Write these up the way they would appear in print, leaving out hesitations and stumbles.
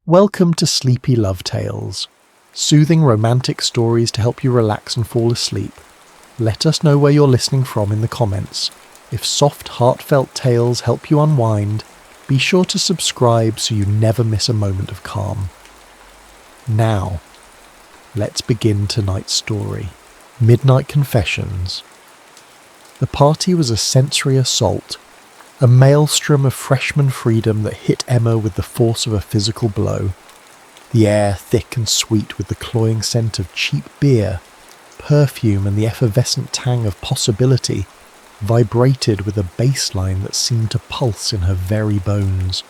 Welcome to Sleepy Love Tales, soothing romantic stories to help you relax and fall asleep. Let us know where you're listening from in the comments. If soft, heartfelt tales help you unwind, be sure to subscribe so you never miss a moment of calm. Now, let's begin tonight's story. Midnight Confessions. The party was a sensory assault, a maelstrom of freshman freedom that hit Emma with the force of a physical blow. The air thick and sweet with the cloying scent of cheap beer, perfume and the effervescent tang of possibility vibrated with a bass line that seemed to pulse in her very bones.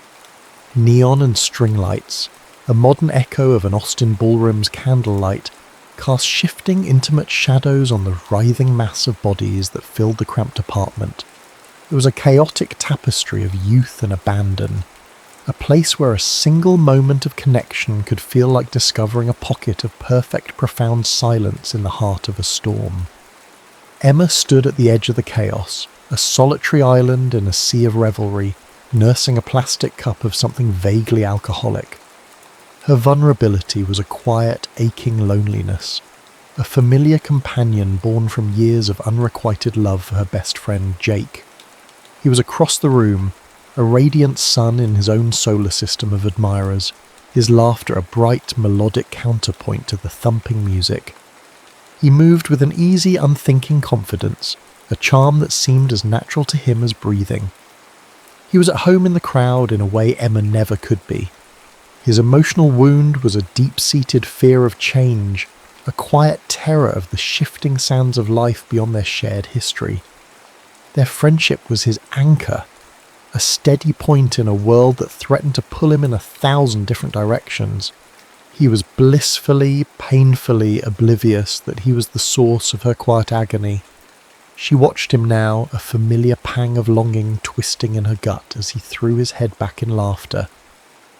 Neon and string lights, a modern echo of an Austin ballroom's candlelight, cast shifting intimate shadows on the writhing mass of bodies that filled the cramped apartment. It was a chaotic tapestry of youth and abandon, a place where a single moment of connection could feel like discovering a pocket of perfect profound silence in the heart of a storm. Emma stood at the edge of the chaos, a solitary island in a sea of revelry, nursing a plastic cup of something vaguely alcoholic. Her vulnerability was a quiet, aching loneliness, a familiar companion born from years of unrequited love for her best friend Jake. He was across the room, a radiant sun in his own solar system of admirers, his laughter a bright, melodic counterpoint to the thumping music. He moved with an easy, unthinking confidence, a charm that seemed as natural to him as breathing. He was at home in the crowd in a way Emma never could be. His emotional wound was a deep-seated fear of change, a quiet terror of the shifting sands of life beyond their shared history. Their friendship was his anchor, a steady point in a world that threatened to pull him in 1,000 different directions. He was blissfully, painfully oblivious that he was the source of her quiet agony. She watched him now, a familiar pang of longing twisting in her gut as he threw his head back in laughter,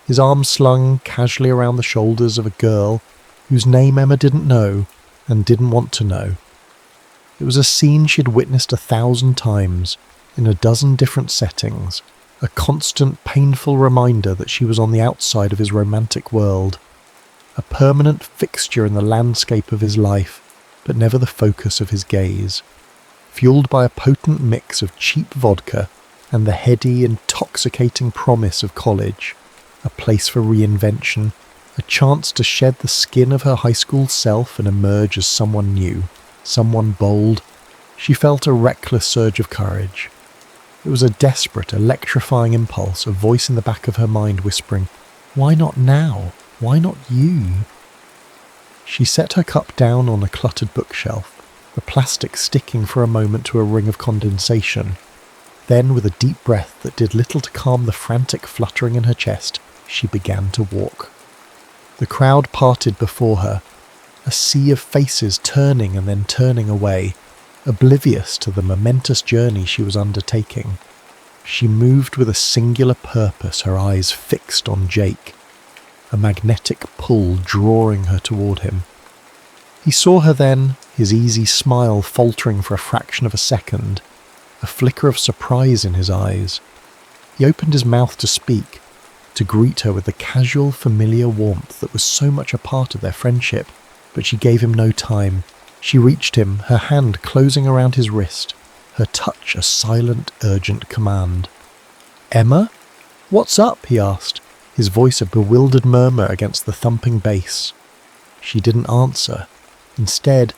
his arms slung casually around the shoulders of a girl whose name Emma didn't know and didn't want to know. It was a scene she'd witnessed 1,000 times, in a dozen different settings, a constant, painful reminder that she was on the outside of his romantic world, a permanent fixture in the landscape of his life, but never the focus of his gaze, fueled by a potent mix of cheap vodka and the heady, intoxicating promise of college, a place for reinvention, a chance to shed the skin of her high school self and emerge as someone new. Someone bold. She felt a reckless surge of courage. It was a desperate, electrifying impulse, a voice in the back of her mind whispering, "Why not now? Why not you?" She set her cup down on a cluttered bookshelf, the plastic sticking for a moment to a ring of condensation. Then, with a deep breath that did little to calm the frantic fluttering in her chest, she began to walk. The crowd parted before her, a sea of faces turning and then turning away, oblivious to the momentous journey she was undertaking. She moved with a singular purpose, her eyes fixed on Jake, a magnetic pull drawing her toward him. He saw her then, his easy smile faltering for a fraction of a second, a flicker of surprise in his eyes. He opened his mouth to speak, to greet her with the casual, familiar warmth that was so much a part of their friendship. But she gave him no time. She reached him, her hand closing around his wrist, her touch a silent, urgent command. "Emma? What's up?" he asked, his voice a bewildered murmur against the thumping bass. She didn't answer. Instead,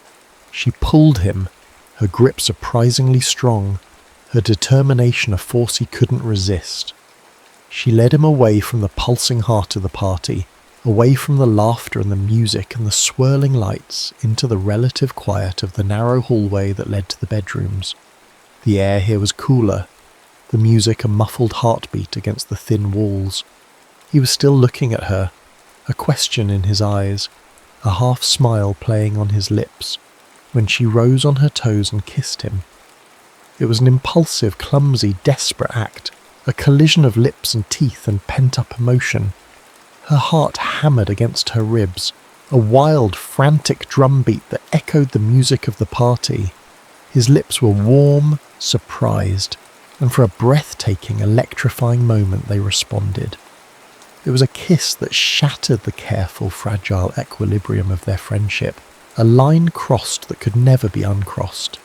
she pulled him, her grip surprisingly strong, her determination a force he couldn't resist. She led him away from the pulsing heart of the party, away from the laughter and the music and the swirling lights, into the relative quiet of the narrow hallway that led to the bedrooms. The air here was cooler, the music a muffled heartbeat against the thin walls. He was still looking at her, a question in his eyes, a half smile playing on his lips, when she rose on her toes and kissed him. It was an impulsive, clumsy, desperate act, a collision of lips and teeth and pent-up emotion. Her heart hammered against her ribs, a wild, frantic drumbeat that echoed the music of the party. His lips were warm, surprised, and for a breathtaking, electrifying moment they responded. It was a kiss that shattered the careful, fragile equilibrium of their friendship, a line crossed that could never be uncrossed.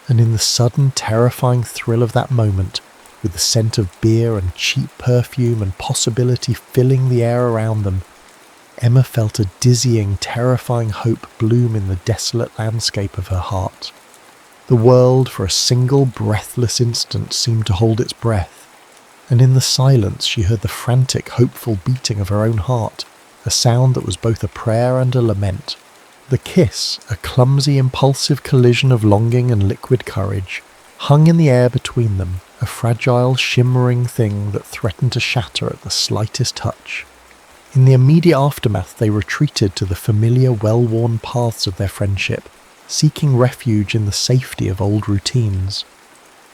And in the sudden, terrifying thrill of that moment, with the scent of beer and cheap perfume and possibility filling the air around them, Emma felt a dizzying, terrifying hope bloom in the desolate landscape of her heart. The world, for a single breathless instant, seemed to hold its breath, and in the silence she heard the frantic, hopeful beating of her own heart, a sound that was both a prayer and a lament. The kiss, a clumsy, impulsive collision of longing and liquid courage, hung in the air between them, a fragile, shimmering thing that threatened to shatter at the slightest touch. In the immediate aftermath, they retreated to the familiar, well-worn paths of their friendship, seeking refuge in the safety of old routines.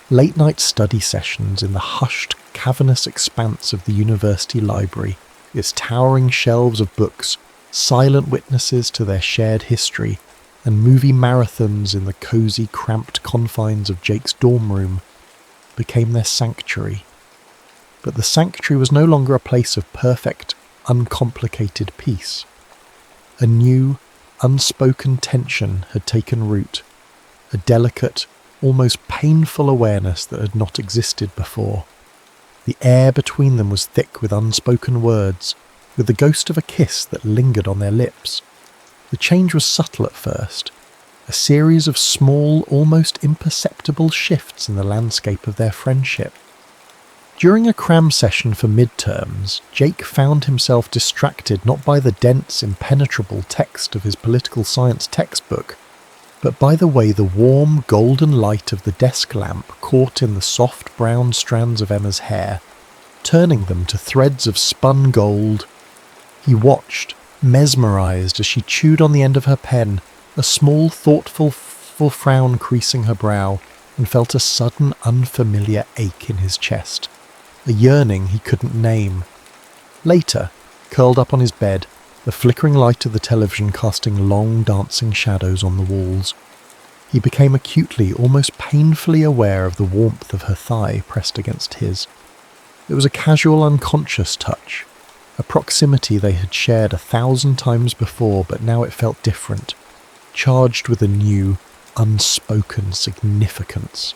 Late-night study sessions in the hushed, cavernous expanse of the university library, its towering shelves of books, silent witnesses to their shared history, and movie marathons in the cosy, cramped confines of Jake's dorm room, became their sanctuary. But the sanctuary was no longer a place of perfect, uncomplicated peace. A new, unspoken tension had taken root, a delicate, almost painful awareness that had not existed before. The air between them was thick with unspoken words, with the ghost of a kiss that lingered on their lips. The change was subtle at first, a series of small, almost imperceptible shifts in the landscape of their friendship. During a cram session for midterms, Jake found himself distracted not by the dense, impenetrable text of his political science textbook, but by the way the warm, golden light of the desk lamp caught in the soft brown strands of Emma's hair, turning them to threads of spun gold. He watched, mesmerised, as she chewed on the end of her pen, a small, thoughtful frown creasing her brow, and felt a sudden, unfamiliar ache in his chest, a yearning he couldn't name. Later, curled up on his bed, the flickering light of the television casting long, dancing shadows on the walls, he became acutely, almost painfully aware of the warmth of her thigh pressed against his. It was a casual, unconscious touch, a proximity they had shared 1,000 times before, but now it felt different, charged with a new, unspoken significance.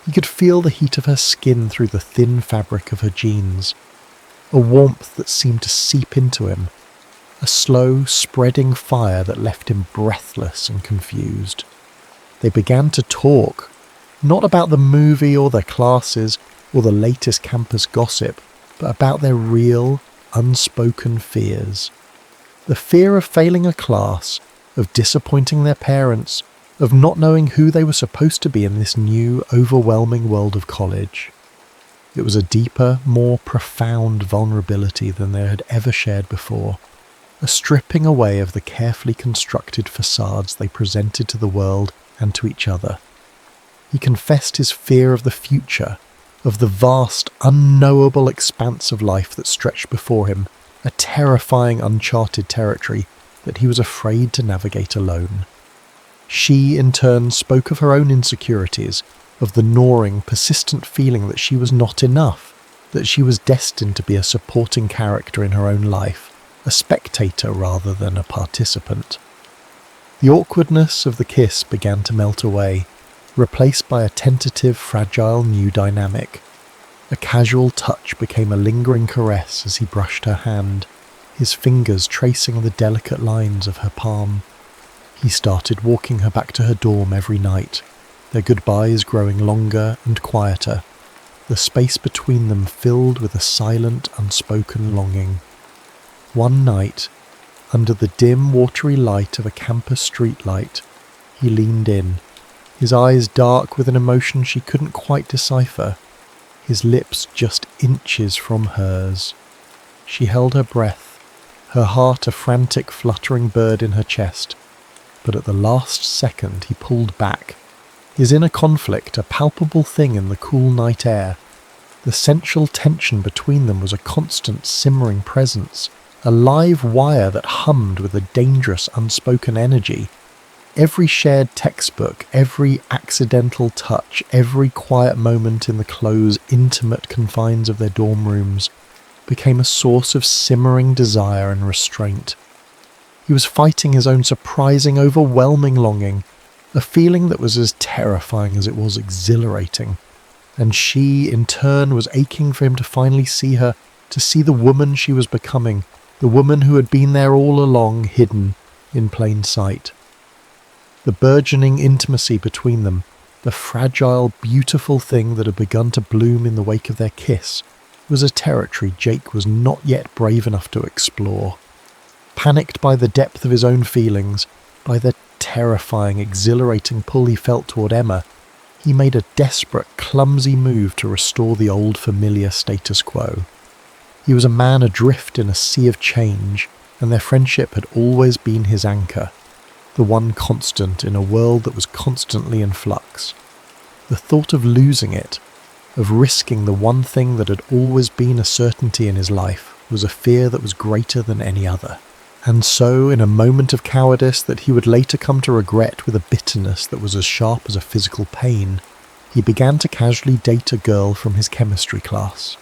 He could feel the heat of her skin through the thin fabric of her jeans, a warmth that seemed to seep into him, a slow, spreading fire that left him breathless and confused. They began to talk, not about the movie or their classes or the latest campus gossip, but about their real, unspoken fears. The fear of failing a class, of disappointing their parents, of not knowing who they were supposed to be in this new, overwhelming world of college. It was a deeper, more profound vulnerability than they had ever shared before, a stripping away of the carefully constructed facades they presented to the world and to each other. He confessed his fear of the future, of the vast, unknowable expanse of life that stretched before him, a terrifying, uncharted territory that he was afraid to navigate alone. She, in turn, spoke of her own insecurities, of the gnawing, persistent feeling that she was not enough, that she was destined to be a supporting character in her own life, a spectator rather than a participant. The awkwardness of the kiss began to melt away, replaced by a tentative, fragile new dynamic. A casual touch became a lingering caress as he brushed her hand, his fingers tracing the delicate lines of her palm. He started walking her back to her dorm every night, their goodbyes growing longer and quieter, the space between them filled with a silent, unspoken longing. One night, under the dim, watery light of a campus streetlight, he leaned in, his eyes dark with an emotion she couldn't quite decipher, his lips just inches from hers. She held her breath, her heart a frantic, fluttering bird in her chest, but at the last second he pulled back, his inner conflict a palpable thing in the cool night air. The sensual tension between them was a constant, simmering presence, a live wire that hummed with a dangerous, unspoken energy. Every shared textbook, every accidental touch, every quiet moment in the close, intimate confines of their dorm rooms became a source of simmering desire and restraint. He was fighting his own surprising, overwhelming longing, a feeling that was as terrifying as it was exhilarating. And she, in turn, was aching for him to finally see her, to see the woman she was becoming, the woman who had been there all along, hidden in plain sight. The burgeoning intimacy between them, the fragile, beautiful thing that had begun to bloom in the wake of their kiss, was a territory Jake was not yet brave enough to explore. Panicked by the depth of his own feelings, by the terrifying, exhilarating pull he felt toward Emma, he made a desperate, clumsy move to restore the old familiar status quo. He was a man adrift in a sea of change, and their friendship had always been his anchor, the one constant in a world that was constantly in flux. The thought of losing it, of risking the one thing that had always been a certainty in his life, was a fear that was greater than any other. And so, in a moment of cowardice that he would later come to regret with a bitterness that was as sharp as a physical pain, he began to casually date a girl from his chemistry class.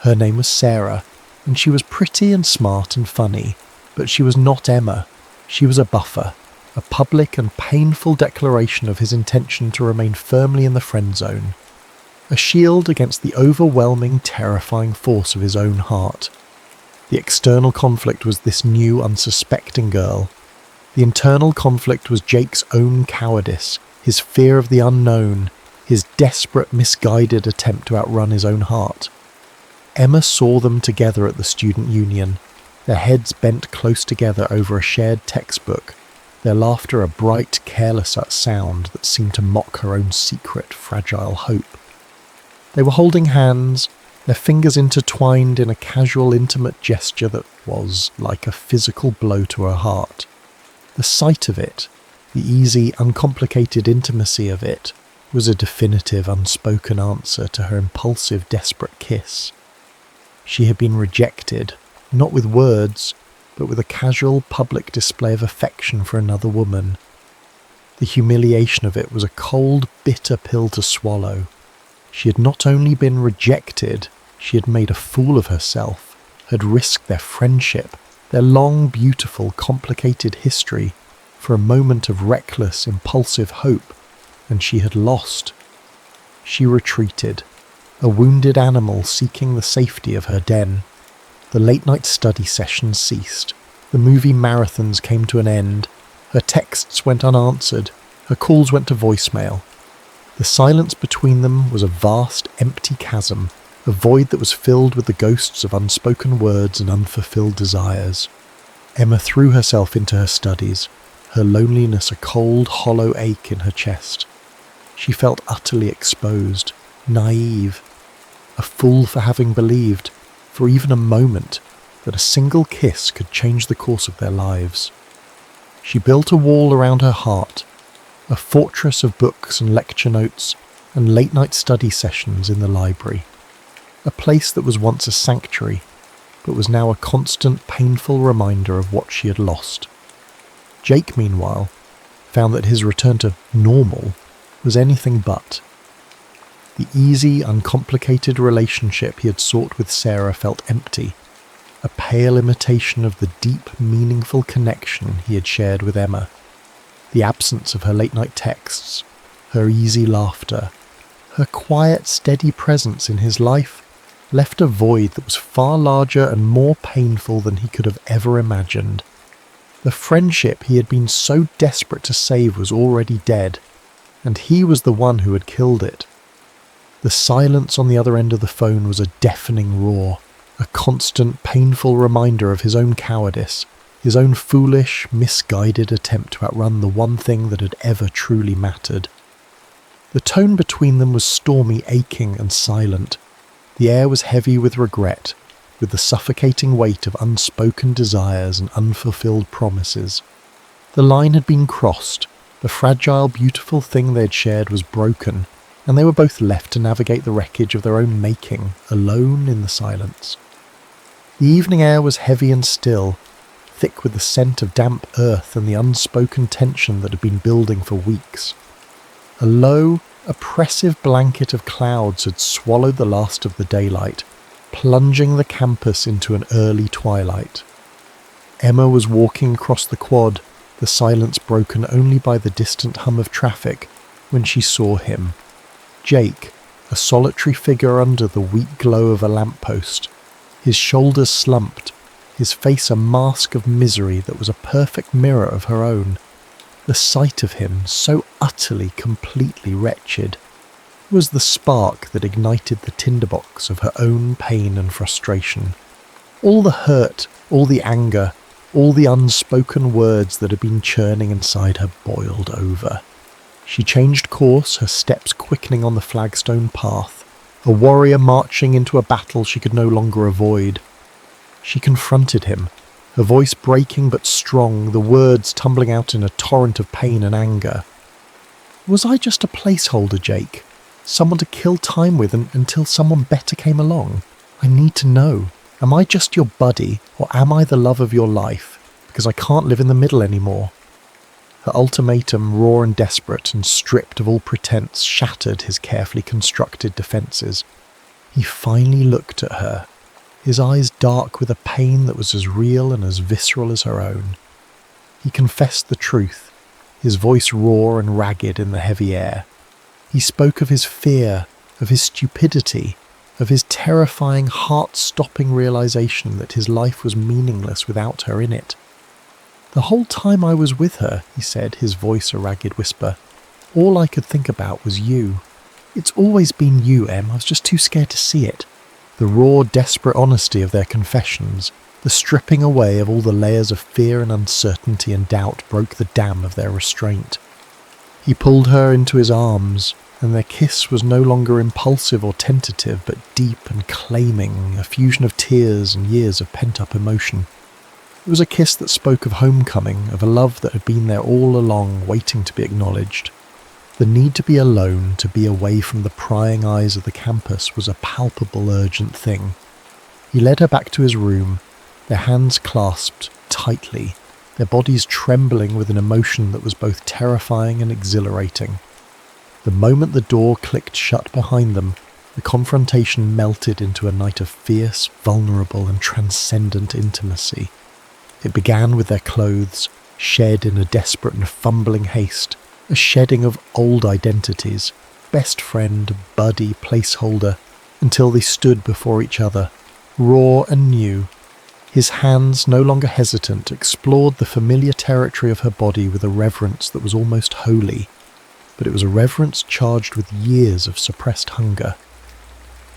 Her name was Sarah, and she was pretty and smart and funny, but she was not Emma. She was a buffer, a public and painful declaration of his intention to remain firmly in the friend zone, a shield against the overwhelming, terrifying force of his own heart. The external conflict was this new, unsuspecting girl. The internal conflict was Jake's own cowardice, his fear of the unknown, his desperate, misguided attempt to outrun his own heart. Emma saw them together at the student union, their heads bent close together over a shared textbook, their laughter a bright, careless sound that seemed to mock her own secret, fragile hope. They were holding hands, their fingers intertwined in a casual, intimate gesture that was like a physical blow to her heart. The sight of it, the easy, uncomplicated intimacy of it, was a definitive, unspoken answer to her impulsive, desperate kiss. She had been rejected, not with words, but with a casual, public display of affection for another woman. The humiliation of it was a cold, bitter pill to swallow. She had not only been rejected, she had made a fool of herself, had risked their friendship, their long, beautiful, complicated history, for a moment of reckless, impulsive hope, and she had lost. She retreated, a wounded animal seeking the safety of her den. The late-night study sessions ceased. The movie marathons came to an end. Her texts went unanswered. Her calls went to voicemail. The silence between them was a vast, empty chasm, a void that was filled with the ghosts of unspoken words and unfulfilled desires. Emma threw herself into her studies, her loneliness a cold, hollow ache in her chest. She felt utterly exposed, naive, a fool for having believed, for even a moment, that a single kiss could change the course of their lives. She built a wall around her heart, a fortress of books and lecture notes and late-night study sessions in the library, a place that was once a sanctuary, but was now a constant, painful reminder of what she had lost. Jake, meanwhile, found that his return to normal was anything but. The easy, uncomplicated relationship he had sought with Sarah felt empty, a pale imitation of the deep, meaningful connection he had shared with Emma. The absence of her late-night texts, her easy laughter, her quiet, steady presence in his life left a void that was far larger and more painful than he could have ever imagined. The friendship he had been so desperate to save was already dead, and he was the one who had killed it. The silence on the other end of the phone was a deafening roar, a constant, painful reminder of his own cowardice, his own foolish, misguided attempt to outrun the one thing that had ever truly mattered. The tone between them was stormy, aching, and silent. The air was heavy with regret, with the suffocating weight of unspoken desires and unfulfilled promises. The line had been crossed, the fragile, beautiful thing they had shared was broken, and they were both left to navigate the wreckage of their own making, alone in the silence. The evening air was heavy and still, thick with the scent of damp earth and the unspoken tension that had been building for weeks. A low, oppressive blanket of clouds had swallowed the last of the daylight, plunging the campus into an early twilight. Emma was walking across the quad, the silence broken only by the distant hum of traffic, when she saw him. Jake, a solitary figure under the weak glow of a lamppost, his shoulders slumped, his face a mask of misery that was a perfect mirror of her own. The sight of him, so utterly, completely wretched, was the spark that ignited the tinderbox of her own pain and frustration. All the hurt, all the anger, all the unspoken words that had been churning inside her boiled over. She changed course, her steps quickening on the flagstone path, a warrior marching into a battle she could no longer avoid. She confronted him, her voice breaking but strong, the words tumbling out in a torrent of pain and anger. Was I just a placeholder, Jake? Someone to kill time with until someone better came along? I need to know. Am I just your buddy, or am I the love of your life? Because I can't live in the middle anymore. Her ultimatum, raw and desperate and stripped of all pretense, shattered his carefully constructed defences. He finally looked at her, his eyes dark with a pain that was as real and as visceral as her own. He confessed the truth, his voice raw and ragged in the heavy air. He spoke of his fear, of his stupidity, of his terrifying, heart-stopping realization that his life was meaningless without her in it. The whole time I was with her, he said, his voice a ragged whisper, all I could think about was you. It's always been you, Em. I was just too scared to see it. The raw, desperate honesty of their confessions, the stripping away of all the layers of fear and uncertainty and doubt broke the dam of their restraint. He pulled her into his arms, and their kiss was no longer impulsive or tentative, but deep and claiming, a fusion of tears and years of pent-up emotion. It was a kiss that spoke of homecoming, of a love that had been there all along, waiting to be acknowledged. The need to be alone, to be away from the prying eyes of the campus, was a palpable, urgent thing. He led her back to his room, their hands clasped tightly, their bodies trembling with an emotion that was both terrifying and exhilarating. The moment the door clicked shut behind them, the confrontation melted into a night of fierce, vulnerable, and transcendent intimacy. It began with their clothes, shed in a desperate and fumbling haste, a shedding of old identities, best friend, buddy, placeholder, until they stood before each other, raw and new. His hands, no longer hesitant, explored the familiar territory of her body with a reverence that was almost holy, but it was a reverence charged with years of suppressed hunger.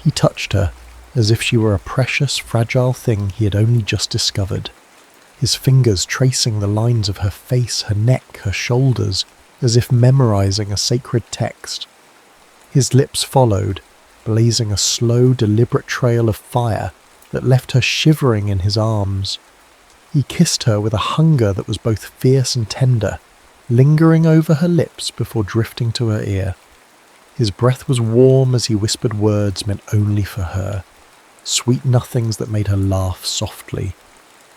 He touched her, as if she were a precious, fragile thing he had only just discovered, his fingers tracing the lines of her face, her neck, her shoulders, as if memorizing a sacred text. His lips followed, blazing a slow, deliberate trail of fire that left her shivering in his arms. He kissed her with a hunger that was both fierce and tender, lingering over her lips before drifting to her ear. His breath was warm as he whispered words meant only for her, sweet nothings that made her laugh softly,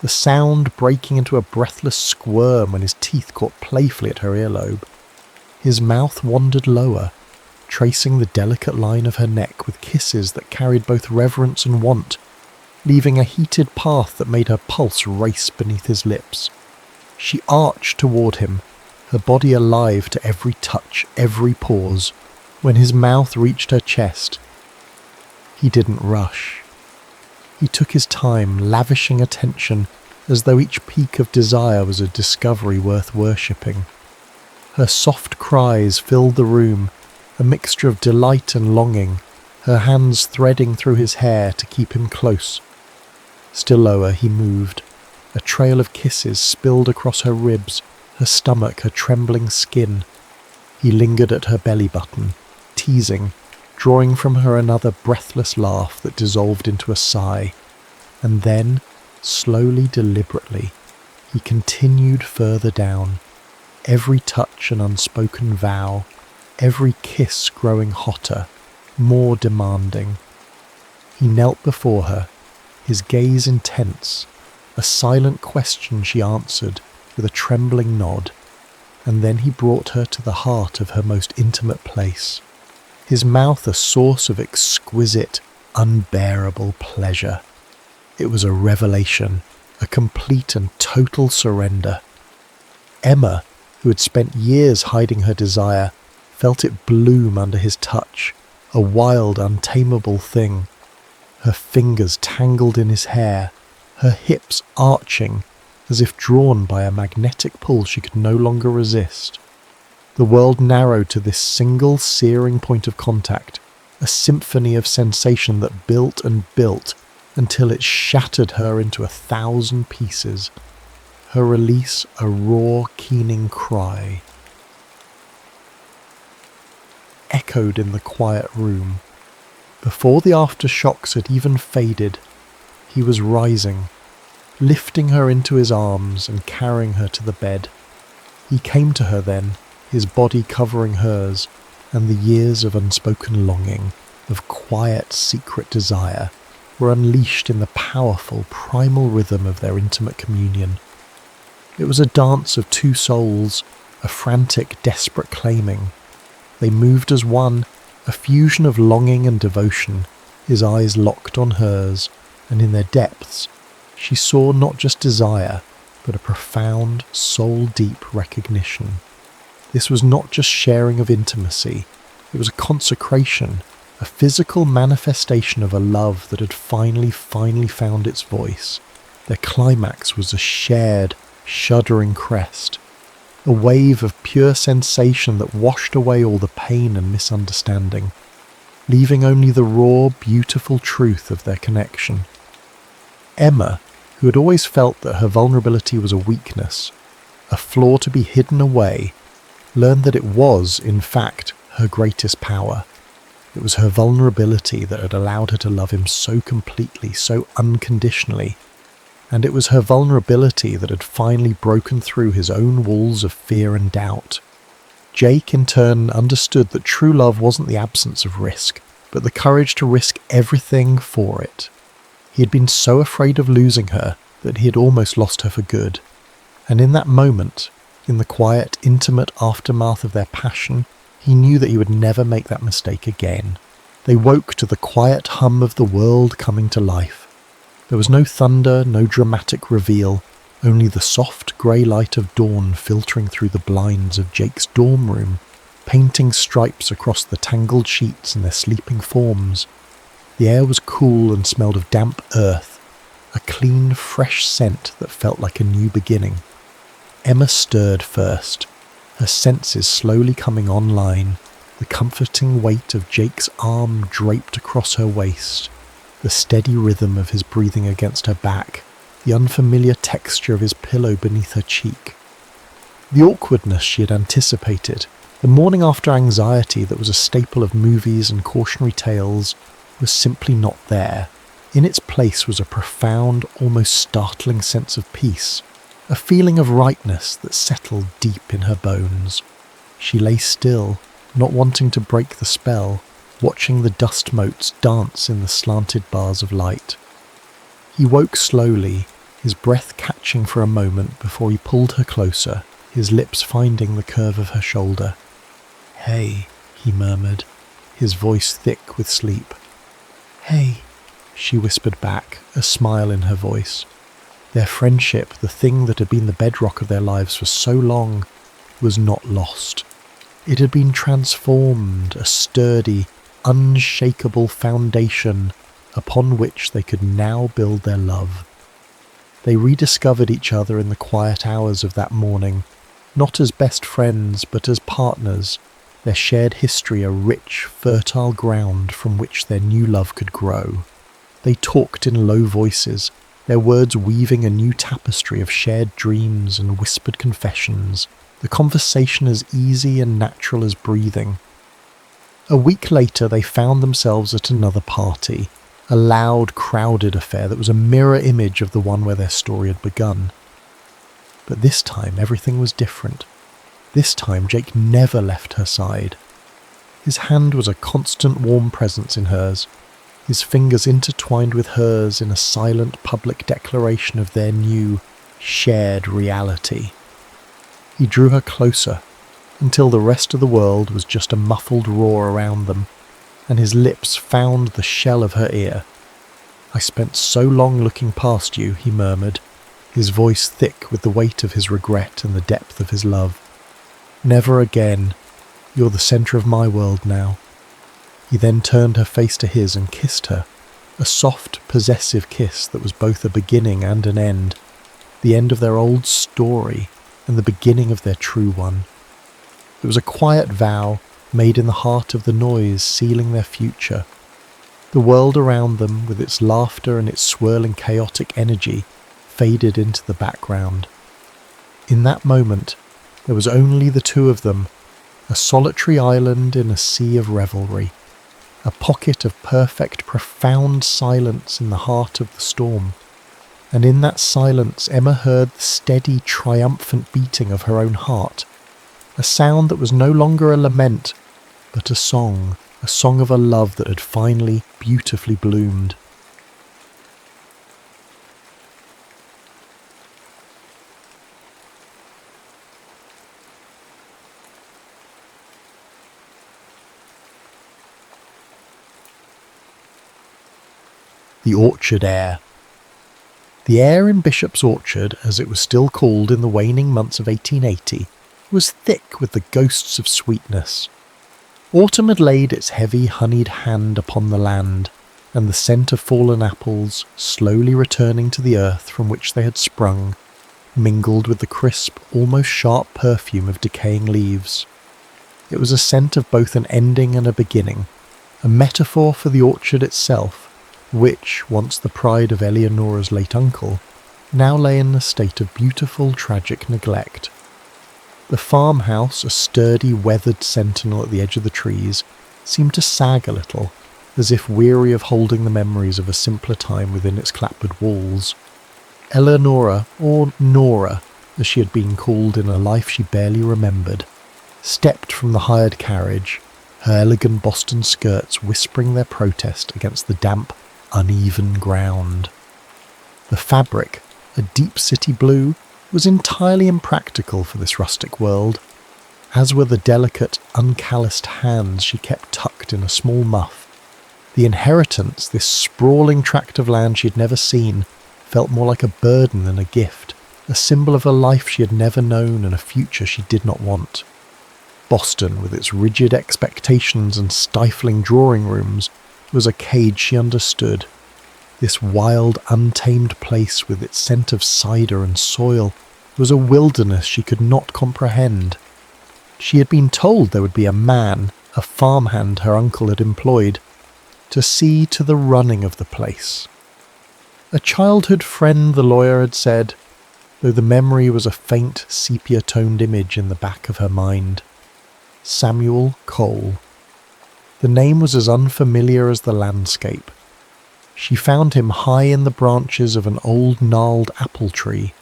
the sound breaking into a breathless squirm when his teeth caught playfully at her earlobe. His mouth wandered lower, tracing the delicate line of her neck with kisses that carried both reverence and want, leaving a heated path that made her pulse race beneath his lips. She arched toward him, her body alive to every touch, every pause. When his mouth reached her chest, he didn't rush. He took his time, lavishing attention, as though each peak of desire was a discovery worth worshipping. Her soft cries filled the room, a mixture of delight and longing, her hands threading through his hair to keep him close. Still lower he moved. A trail of kisses spilled across her ribs, her stomach, her trembling skin. He lingered at her belly button, teasing, drawing from her another breathless laugh that dissolved into a sigh. And then, slowly, deliberately, he continued further down, every touch an unspoken vow, every kiss growing hotter, more demanding. He knelt before her, his gaze intense, a silent question she answered with a trembling nod, and then he brought her to the heart of her most intimate place, his mouth a source of exquisite, unbearable pleasure. It was a revelation, a complete and total surrender. Emma, who had spent years hiding her desire, felt it bloom under his touch, a wild, untamable thing. Her fingers tangled in his hair, her hips arching, as if drawn by a magnetic pull she could no longer resist. The world narrowed to this single searing point of contact, a symphony of sensation that built and built until it shattered her into 1,000 pieces. Her release a raw, keening cry. Echoed in the quiet room. Before the aftershocks had even faded, he was rising, lifting her into his arms and carrying her to the bed. He came to her then, his body covering hers, and the years of unspoken longing, of quiet, secret desire, were unleashed in the powerful, primal rhythm of their intimate communion. It was a dance of two souls, a frantic, desperate claiming. They moved as one, a fusion of longing and devotion, his eyes locked on hers, and in their depths, she saw not just desire, but a profound, soul-deep recognition. This was not just sharing of intimacy, it was a consecration, a physical manifestation of a love that had finally found its voice. Their climax was a shared, shuddering crest, a wave of pure sensation that washed away all the pain and misunderstanding, leaving only the raw, beautiful truth of their connection. Emma, who had always felt that her vulnerability was a weakness, a flaw to be hidden away, learned that it was, in fact, her greatest power. It was her vulnerability that had allowed her to love him so completely, so unconditionally, and it was her vulnerability that had finally broken through his own walls of fear and doubt. Jake, in turn, understood that true love wasn't the absence of risk, but the courage to risk everything for it. He had been so afraid of losing her that he had almost lost her for good, and in that moment, in the quiet, intimate aftermath of their passion, he knew that he would never make that mistake again. They woke to the quiet hum of the world coming to life. There was no thunder, no dramatic reveal, only the soft grey light of dawn filtering through the blinds of Jake's dorm room, painting stripes across the tangled sheets and their sleeping forms. The air was cool and smelled of damp earth, a clean, fresh scent that felt like a new beginning. Emma stirred first, her senses slowly coming online, the comforting weight of Jake's arm draped across her waist, the steady rhythm of his breathing against her back, the unfamiliar texture of his pillow beneath her cheek. The awkwardness she had anticipated, the morning after anxiety that was a staple of movies and cautionary tales, was simply not there. In its place was a profound, almost startling sense of peace, a feeling of rightness that settled deep in her bones. She lay still, not wanting to break the spell, watching the dust motes dance in the slanted bars of light. He woke slowly, his breath catching for a moment before he pulled her closer, his lips finding the curve of her shoulder. "Hey," he murmured, his voice thick with sleep. "Hey," she whispered back, a smile in her voice. Their friendship, the thing that had been the bedrock of their lives for so long, was not lost. It had been transformed, a sturdy, unshakeable foundation upon which they could now build their love. They rediscovered each other in the quiet hours of that morning, not as best friends but as partners, their shared history a rich, fertile ground from which their new love could grow. They talked in low voices, their words weaving a new tapestry of shared dreams and whispered confessions, the conversation as easy and natural as breathing. A week later they found themselves at another party, a loud, crowded affair that was a mirror image of the one where their story had begun. But this time everything was different. This time Jake never left her side. His hand was a constant warm presence in hers, his fingers intertwined with hers in a silent public declaration of their new, shared reality. He drew her closer, until the rest of the world was just a muffled roar around them, and his lips found the shell of her ear. "I spent so long looking past you," he murmured, his voice thick with the weight of his regret and the depth of his love. "Never again. You're the centre of my world now." He then turned her face to his and kissed her, a soft, possessive kiss that was both a beginning and an end, the end of their old story and the beginning of their true one. It was a quiet vow made in the heart of the noise sealing their future. The world around them, with its laughter and its swirling chaotic energy, faded into the background. In that moment, there was only the two of them, a solitary island in a sea of revelry, a pocket of perfect, profound silence in the heart of the storm. And in that silence, Emma heard the steady, triumphant beating of her own heart, a sound that was no longer a lament, but a song of a love that had finally, beautifully bloomed. The Orchard Heir. The air in Bishop's Orchard, as it was still called in the waning months of 1880, was thick with the ghosts of sweetness. Autumn had laid its heavy honeyed hand upon the land, and the scent of fallen apples, slowly returning to the earth from which they had sprung, mingled with the crisp, almost sharp perfume of decaying leaves. It was a scent of both an ending and a beginning, a metaphor for the orchard itself, which, once the pride of Eleonora's late uncle, now lay in a state of beautiful, tragic neglect. The farmhouse, a sturdy, weathered sentinel at the edge of the trees, seemed to sag a little, as if weary of holding the memories of a simpler time within its clapboard walls. Eleonora, or Nora, as she had been called in a life she barely remembered, stepped from the hired carriage, her elegant Boston skirts whispering their protest against the damp, uneven ground. The fabric, a deep city blue, was entirely impractical for this rustic world, as were the delicate, uncalloused hands she kept tucked in a small muff. The inheritance, this sprawling tract of land she had never seen, felt more like a burden than a gift, a symbol of a life she had never known and a future she did not want. Boston, with its rigid expectations and stifling drawing rooms, was a cage she understood. This wild, untamed place with its scent of cider and soil was a wilderness she could not comprehend. She had been told there would be a man, a farmhand her uncle had employed, to see to the running of the place. A childhood friend, the lawyer had said, though the memory was a faint, sepia-toned image in the back of her mind. Samuel Cole. The name was as unfamiliar as the landscape. She found him high in the branches of an old gnarled apple tree,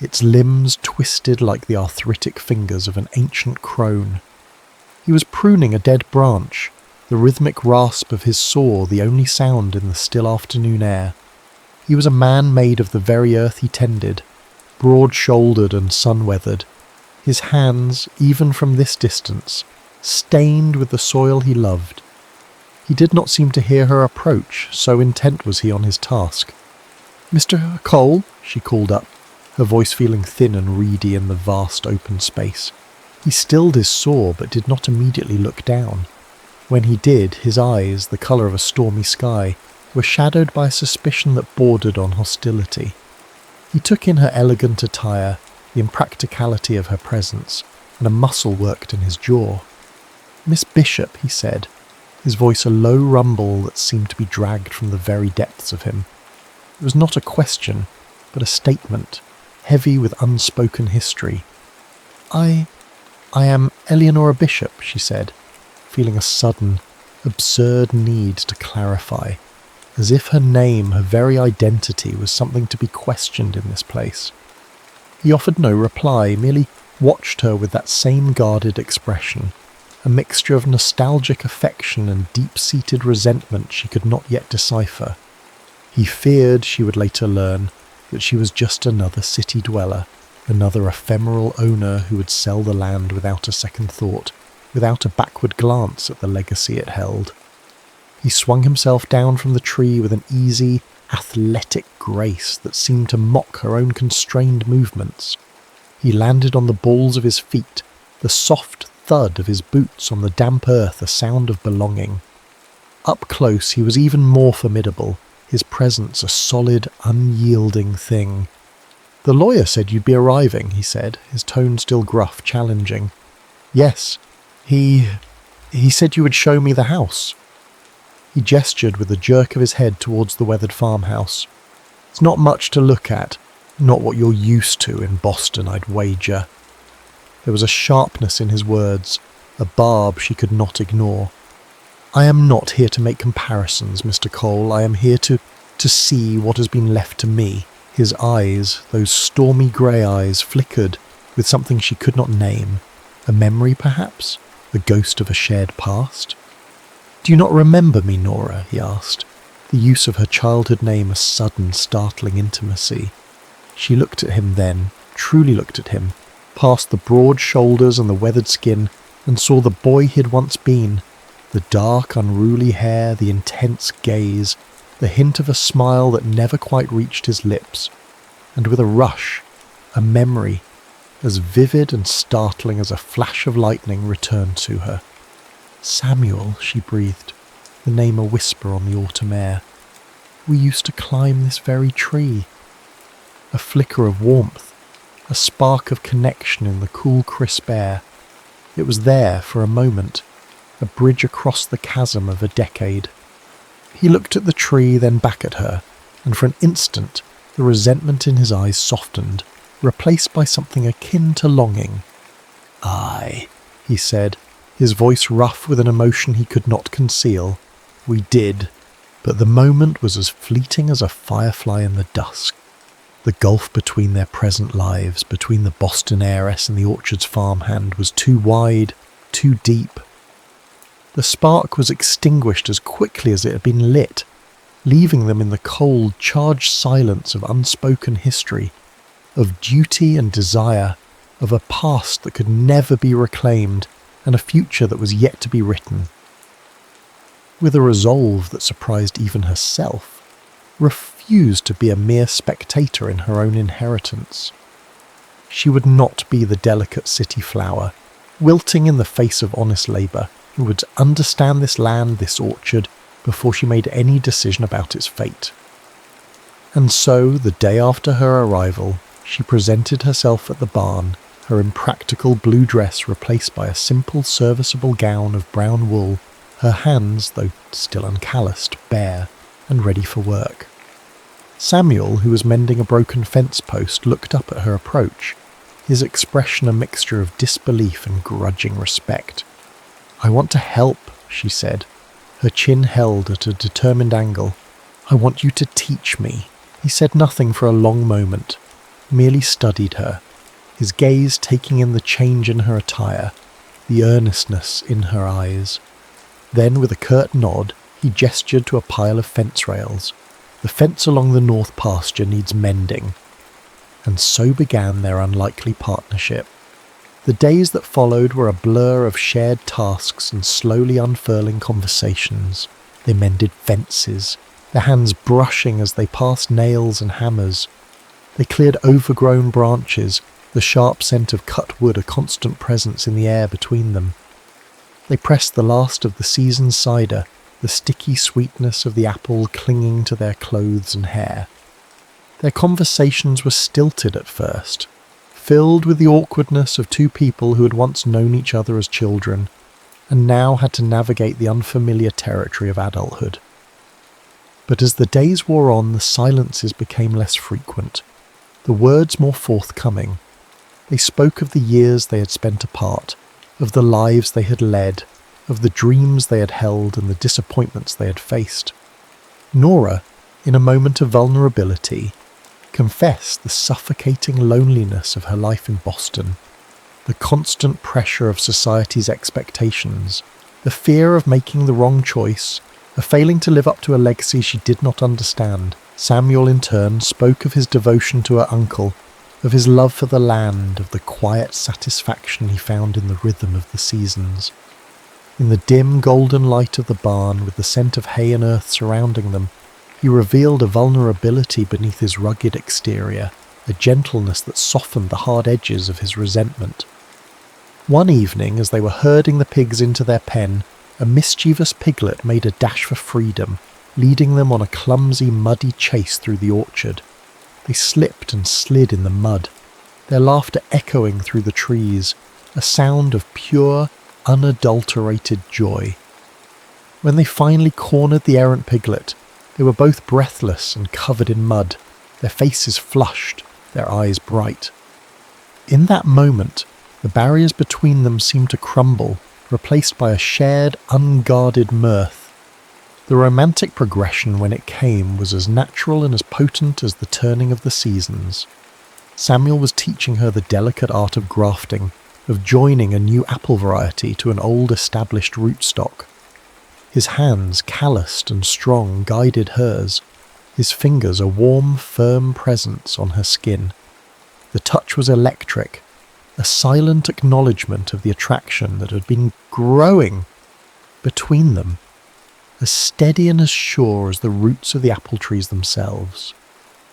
its limbs twisted like the arthritic fingers of an ancient crone. He was pruning a dead branch, the rhythmic rasp of his saw the only sound in the still afternoon air. He was a man made of the very earth he tended, broad-shouldered and sun-weathered, his hands, even from this distance, stained with the soil he loved. He did not seem to hear her approach, so intent was he on his task. "Mr. Cole?" she called up, her voice feeling thin and reedy in the vast open space. He stilled his saw, but did not immediately look down. When he did, his eyes, the colour of a stormy sky, were shadowed by a suspicion that bordered on hostility. He took in her elegant attire, the impracticality of her presence, and a muscle worked in his jaw. "Miss Bishop," he said, his voice a low rumble that seemed to be dragged from the very depths of him. It was not a question, but a statement, heavy with unspoken history. I am Eleonora Bishop," she said, feeling a sudden, absurd need to clarify, as if her name, her very identity, was something to be questioned in this place. He offered no reply, merely watched her with that same guarded expression, a mixture of nostalgic affection and deep-seated resentment she could not yet decipher. He feared, she would later learn, that she was just another city dweller, another ephemeral owner who would sell the land without a second thought, without a backward glance at the legacy it held. He swung himself down from the tree with an easy, athletic grace that seemed to mock her own constrained movements. He landed on the balls of his feet, the soft thud of his boots on the damp earth a sound of belonging. Up close he was even more formidable, his presence a solid, unyielding thing. "The lawyer said you'd be arriving," he said, his tone still gruff, challenging. "Yes, he said you would show me the house." He gestured with a jerk of his head towards the weathered farmhouse. "It's not much to look at, not what you're used to in Boston, I'd wager." There was a sharpness in his words, a barb she could not ignore. "I am not here to make comparisons, Mr. Cole. I am here to see what has been left to me." His eyes, those stormy grey eyes, flickered with something she could not name. A memory, perhaps? The ghost of a shared past? "Do you not remember me, Nora?" he asked, the use of her childhood name a sudden, startling intimacy. She looked at him then, truly looked at him, past the broad shoulders and the weathered skin, and saw the boy he had once been, the dark, unruly hair, the intense gaze, the hint of a smile that never quite reached his lips, and with a rush, a memory, as vivid and startling as a flash of lightning, returned to her. "Samuel," she breathed, the name a whisper on the autumn air. "We used to climb this very tree." A flicker of warmth, a spark of connection in the cool, crisp air. It was there for a moment, a bridge across the chasm of a decade. He looked at the tree, then back at her, and for an instant the resentment in his eyes softened, replaced by something akin to longing. "Aye," he said, his voice rough with an emotion he could not conceal. "We did, but the moment was as fleeting as a firefly in the dusk. The gulf between their present lives, between the Boston heiress and the Orchard's farmhand, was too wide, too deep. The spark was extinguished as quickly as it had been lit, leaving them in the cold, charged silence of unspoken history, of duty and desire, of a past that could never be reclaimed, and a future that was yet to be written. With a resolve that surprised even herself, refused to be a mere spectator in her own inheritance. She would not be the delicate city flower, wilting in the face of honest labour, who would understand this land, this orchard, before she made any decision about its fate. And so, the day after her arrival, she presented herself at the barn, her impractical blue dress replaced by a simple serviceable gown of brown wool, her hands, though still uncalloused, bare and ready for work. Samuel, who was mending a broken fence post, looked up at her approach, his expression a mixture of disbelief and grudging respect. "I want to help," she said, her chin held at a determined angle. "I want you to teach me." He said nothing for a long moment, merely studied her, his gaze taking in the change in her attire, the earnestness in her eyes. Then, with a curt nod, he gestured to a pile of fence rails. "The fence along the north pasture needs mending." And so began their unlikely partnership. The days that followed were a blur of shared tasks and slowly unfurling conversations. They mended fences, their hands brushing as they passed nails and hammers. They cleared overgrown branches, the sharp scent of cut wood a constant presence in the air between them. They pressed the last of the season's cider, the sticky sweetness of the apple clinging to their clothes and hair. Their conversations were stilted at first, filled with the awkwardness of two people who had once known each other as children, and now had to navigate the unfamiliar territory of adulthood. But as the days wore on, the silences became less frequent, the words more forthcoming. They spoke of the years they had spent apart, of the lives they had led, of the dreams they had held and the disappointments they had faced. Nora, in a moment of vulnerability, confessed the suffocating loneliness of her life in Boston, the constant pressure of society's expectations, the fear of making the wrong choice, of failing to live up to a legacy she did not understand. Samuel, in turn, spoke of his devotion to her uncle, of his love for the land, of the quiet satisfaction he found in the rhythm of the seasons. In the dim golden light of the barn, with the scent of hay and earth surrounding them, he revealed a vulnerability beneath his rugged exterior, a gentleness that softened the hard edges of his resentment. One evening, as they were herding the pigs into their pen, a mischievous piglet made a dash for freedom, leading them on a clumsy, muddy chase through the orchard. They slipped and slid in the mud, their laughter echoing through the trees, a sound of pure, unadulterated joy. When they finally cornered the errant piglet, they were both breathless and covered in mud, their faces flushed, their eyes bright. In that moment, the barriers between them seemed to crumble, replaced by a shared, unguarded mirth. The romantic progression when it came was as natural and as potent as the turning of the seasons. Samuel was teaching her the delicate art of grafting, of joining a new apple variety to an old established rootstock. His hands, calloused and strong, guided hers, his fingers a warm, firm presence on her skin. The touch was electric, a silent acknowledgement of the attraction that had been growing between them, as steady and as sure as the roots of the apple trees themselves.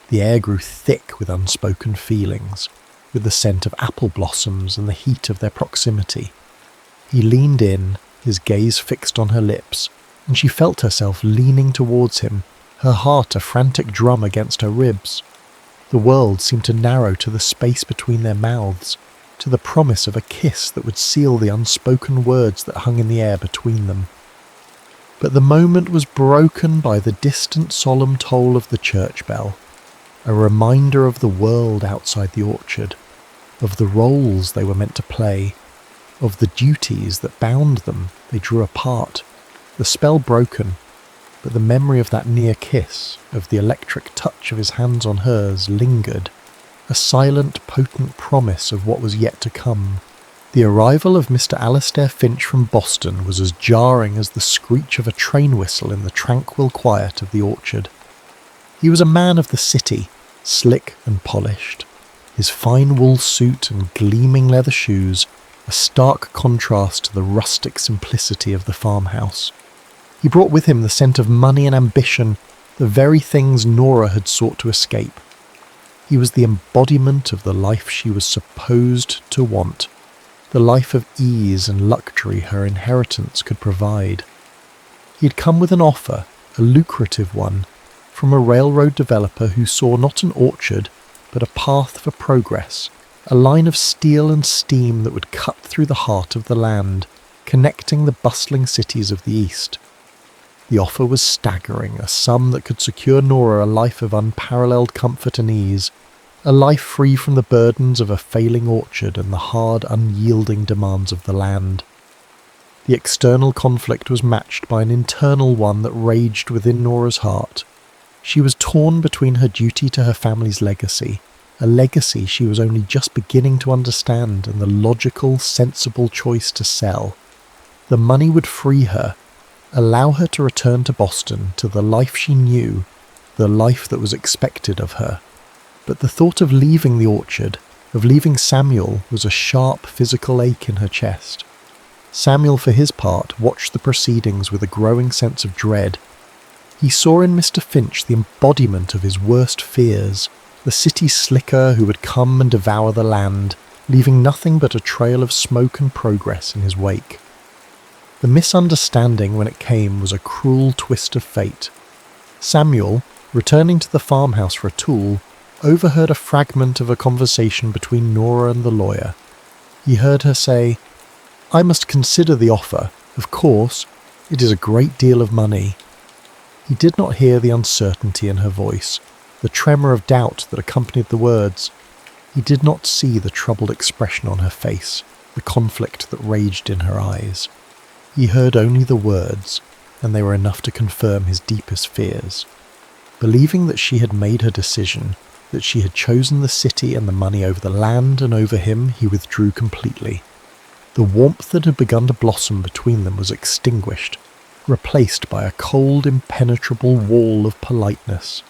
The air grew thick with unspoken feelings, with the scent of apple blossoms and the heat of their proximity. He leaned in, his gaze fixed on her lips, and she felt herself leaning towards him, her heart a frantic drum against her ribs. The world seemed to narrow to the space between their mouths, to the promise of a kiss that would seal the unspoken words that hung in the air between them. But the moment was broken by the distant solemn toll of the church bell, a reminder of the world outside the orchard, of the roles they were meant to play, of the duties that bound them. They drew apart, the spell broken, but the memory of that near kiss, of the electric touch of his hands on hers, lingered, a silent, potent promise of what was yet to come. The arrival of Mr. Alastair Finch from Boston was as jarring as the screech of a train whistle in the tranquil quiet of the orchard. He was a man of the city, slick and polished, his fine wool suit and gleaming leather shoes a stark contrast to the rustic simplicity of the farmhouse. He brought with him the scent of money and ambition, the very things Nora had sought to escape. He was the embodiment of the life she was supposed to want, the life of ease and luxury her inheritance could provide. He had come with an offer, a lucrative one, from a railroad developer who saw not an orchard, but a path for progress, a line of steel and steam that would cut through the heart of the land, connecting the bustling cities of the east. The offer was staggering, a sum that could secure Nora a life of unparalleled comfort and ease, a life free from the burdens of a failing orchard and the hard, unyielding demands of the land. The external conflict was matched by an internal one that raged within Nora's heart. She was torn between her duty to her family's legacy, a legacy she was only just beginning to understand, and the logical, sensible choice to sell. The money would free her, allow her to return to Boston, to the life she knew, the life that was expected of her. But the thought of leaving the orchard, of leaving Samuel, was a sharp physical ache in her chest. Samuel, for his part, watched the proceedings with a growing sense of dread. He saw in Mr. Finch the embodiment of his worst fears, the city slicker who would come and devour the land, leaving nothing but a trail of smoke and progress in his wake. The misunderstanding, when it came, was a cruel twist of fate. Samuel, returning to the farmhouse for a tool, overheard a fragment of a conversation between Nora and the lawyer. He heard her say, "I must consider the offer. Of course, it is a great deal of money." He did not hear the uncertainty in her voice, the tremor of doubt that accompanied the words. He did not see the troubled expression on her face, the conflict that raged in her eyes. He heard only the words, and they were enough to confirm his deepest fears. Believing that she had made her decision, that she had chosen the city and the money over the land and over him, he withdrew completely. The warmth that had begun to blossom between them was extinguished, replaced by a cold, impenetrable wall of politeness.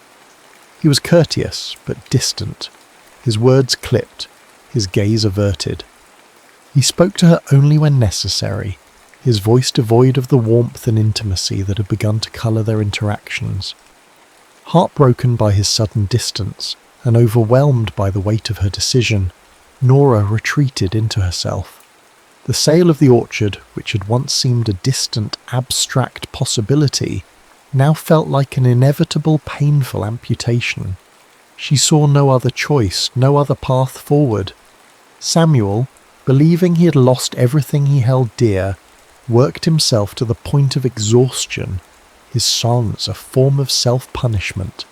He was courteous, but distant, his words clipped, his gaze averted. He spoke to her only when necessary, his voice devoid of the warmth and intimacy that had begun to colour their interactions. Heartbroken by his sudden distance, and overwhelmed by the weight of her decision, Nora retreated into herself. The sale of the orchard, which had once seemed a distant, abstract possibility, now felt like an inevitable, painful amputation. She saw no other choice, no other path forward. Samuel, believing he had lost everything he held dear, worked himself to the point of exhaustion, his silence a form of self-punishment.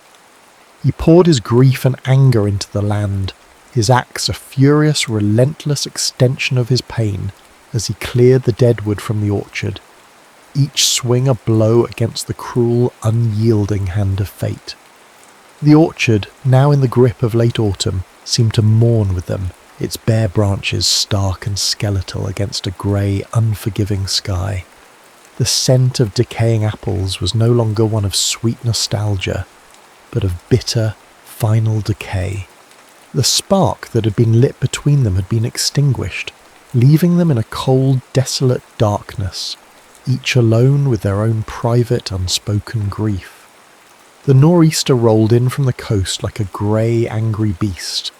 He poured his grief and anger into the land, his axe a furious, relentless extension of his pain as he cleared the deadwood from the orchard, each swing a blow against the cruel, unyielding hand of fate. The orchard, now in the grip of late autumn, seemed to mourn with them, its bare branches stark and skeletal against a grey, unforgiving sky. The scent of decaying apples was no longer one of sweet nostalgia, but of bitter, final decay. The spark that had been lit between them had been extinguished, leaving them in a cold, desolate darkness, each alone with their own private, unspoken grief. The nor'easter rolled in from the coast like a grey, angry beast,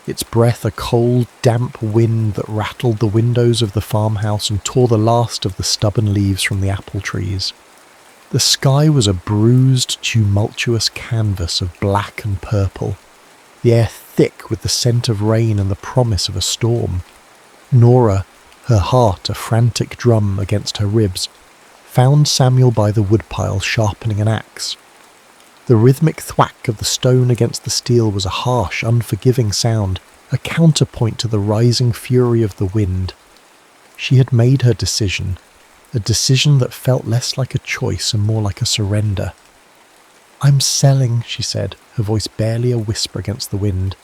its breath a cold, damp wind that rattled the windows of the farmhouse and tore the last of the stubborn leaves from the apple trees. The sky was a bruised, tumultuous canvas of black and purple, the air thick with the scent of rain and the promise of a storm. Nora, her heart a frantic drum against her ribs, found Samuel by the woodpile sharpening an axe. The rhythmic thwack of the stone against the steel was a harsh, unforgiving sound, a counterpoint to the rising fury of the wind. She had made her decision, a decision that felt less like a choice and more like a surrender. "I'm selling," she said, her voice barely a whisper against the wind.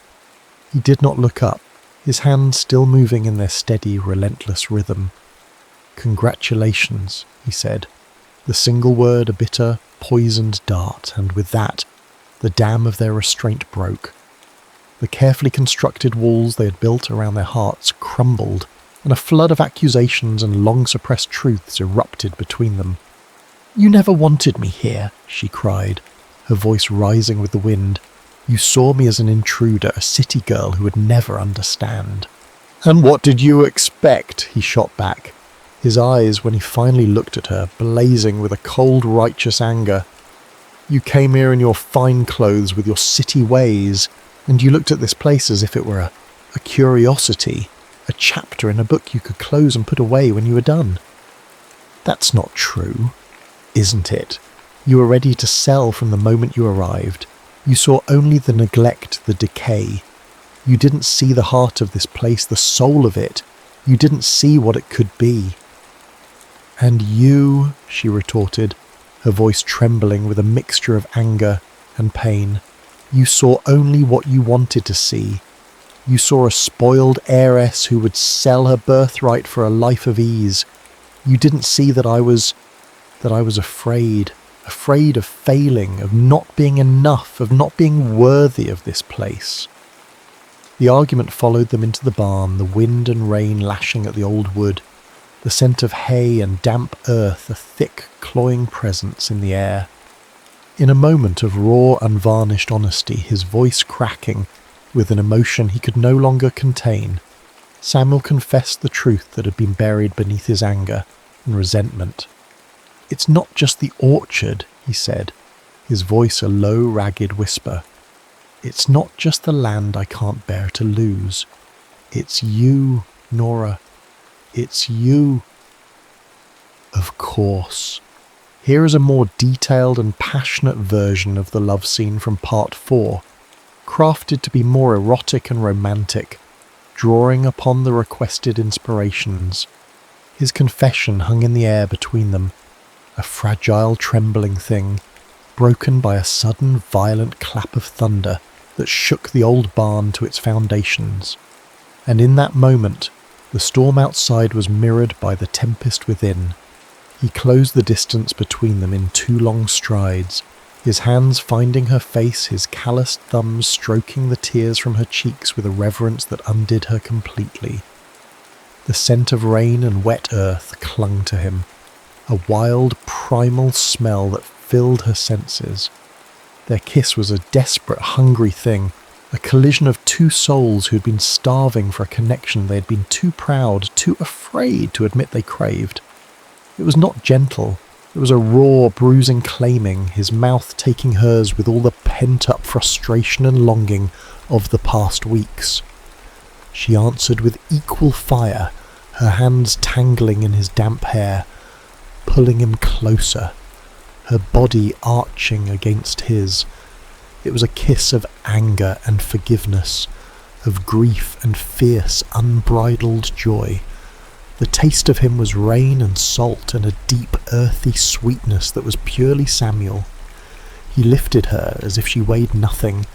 He did not look up, his hands still moving in their steady, relentless rhythm. "Congratulations," he said, the single word a bitter, poisoned dart, and with that, the dam of their restraint broke. The carefully constructed walls they had built around their hearts crumbled, and a flood of accusations and long-suppressed truths erupted between them. "You never wanted me here," she cried, her voice rising with the wind. "You saw me as an intruder, a city girl who would never understand." "And what did you expect?" he shot back, his eyes, when he finally looked at her, blazing with a cold, righteous anger. "You came here in your fine clothes with your city ways, and you looked at this place as if it were a curiosity, a chapter in a book you could close and put away when you were done. That's not true, isn't it? You were ready to sell from the moment you arrived. You saw only the neglect, the decay. You didn't see the heart of this place, the soul of it. You didn't see what it could be." "And you," she retorted, her voice trembling with a mixture of anger and pain, "you saw only what you wanted to see. You saw a spoiled heiress who would sell her birthright for a life of ease. You didn't see that I was afraid of failing, of not being enough, of not being worthy of this place." The argument followed them into the barn, the wind and rain lashing at the old wood, the scent of hay and damp earth a thick, cloying presence in the air. In a moment of raw, unvarnished honesty, his voice cracking with an emotion he could no longer contain, Samuel confessed the truth that had been buried beneath his anger and resentment. "It's not just the orchard," he said, his voice a low, ragged whisper. "It's not just the land I can't bear to lose. It's you, Nora. It's you." Of course. Here is a more detailed and passionate version of the love scene from Part 4, crafted to be more erotic and romantic, drawing upon the requested inspirations. His confession hung in the air between them, a fragile, trembling thing, broken by a sudden, violent clap of thunder that shook the old barn to its foundations. And in that moment, the storm outside was mirrored by the tempest within. He closed the distance between them in 2 long strides, his hands finding her face, his calloused thumbs stroking the tears from her cheeks with a reverence that undid her completely. The scent of rain and wet earth clung to him, a wild, primal smell that filled her senses. Their kiss was a desperate, hungry thing, a collision of two souls who had been starving for a connection they had been too proud, too afraid to admit they craved. It was not gentle. It was a raw, bruising claiming, his mouth taking hers with all the pent-up frustration and longing of the past weeks. She answered with equal fire, her hands tangling in his damp hair, pulling him closer, her body arching against his. It was a kiss of anger and forgiveness, of grief and fierce, unbridled joy. The taste of him was rain and salt and a deep, earthy sweetness that was purely Samuel. He lifted her as if she weighed nothing,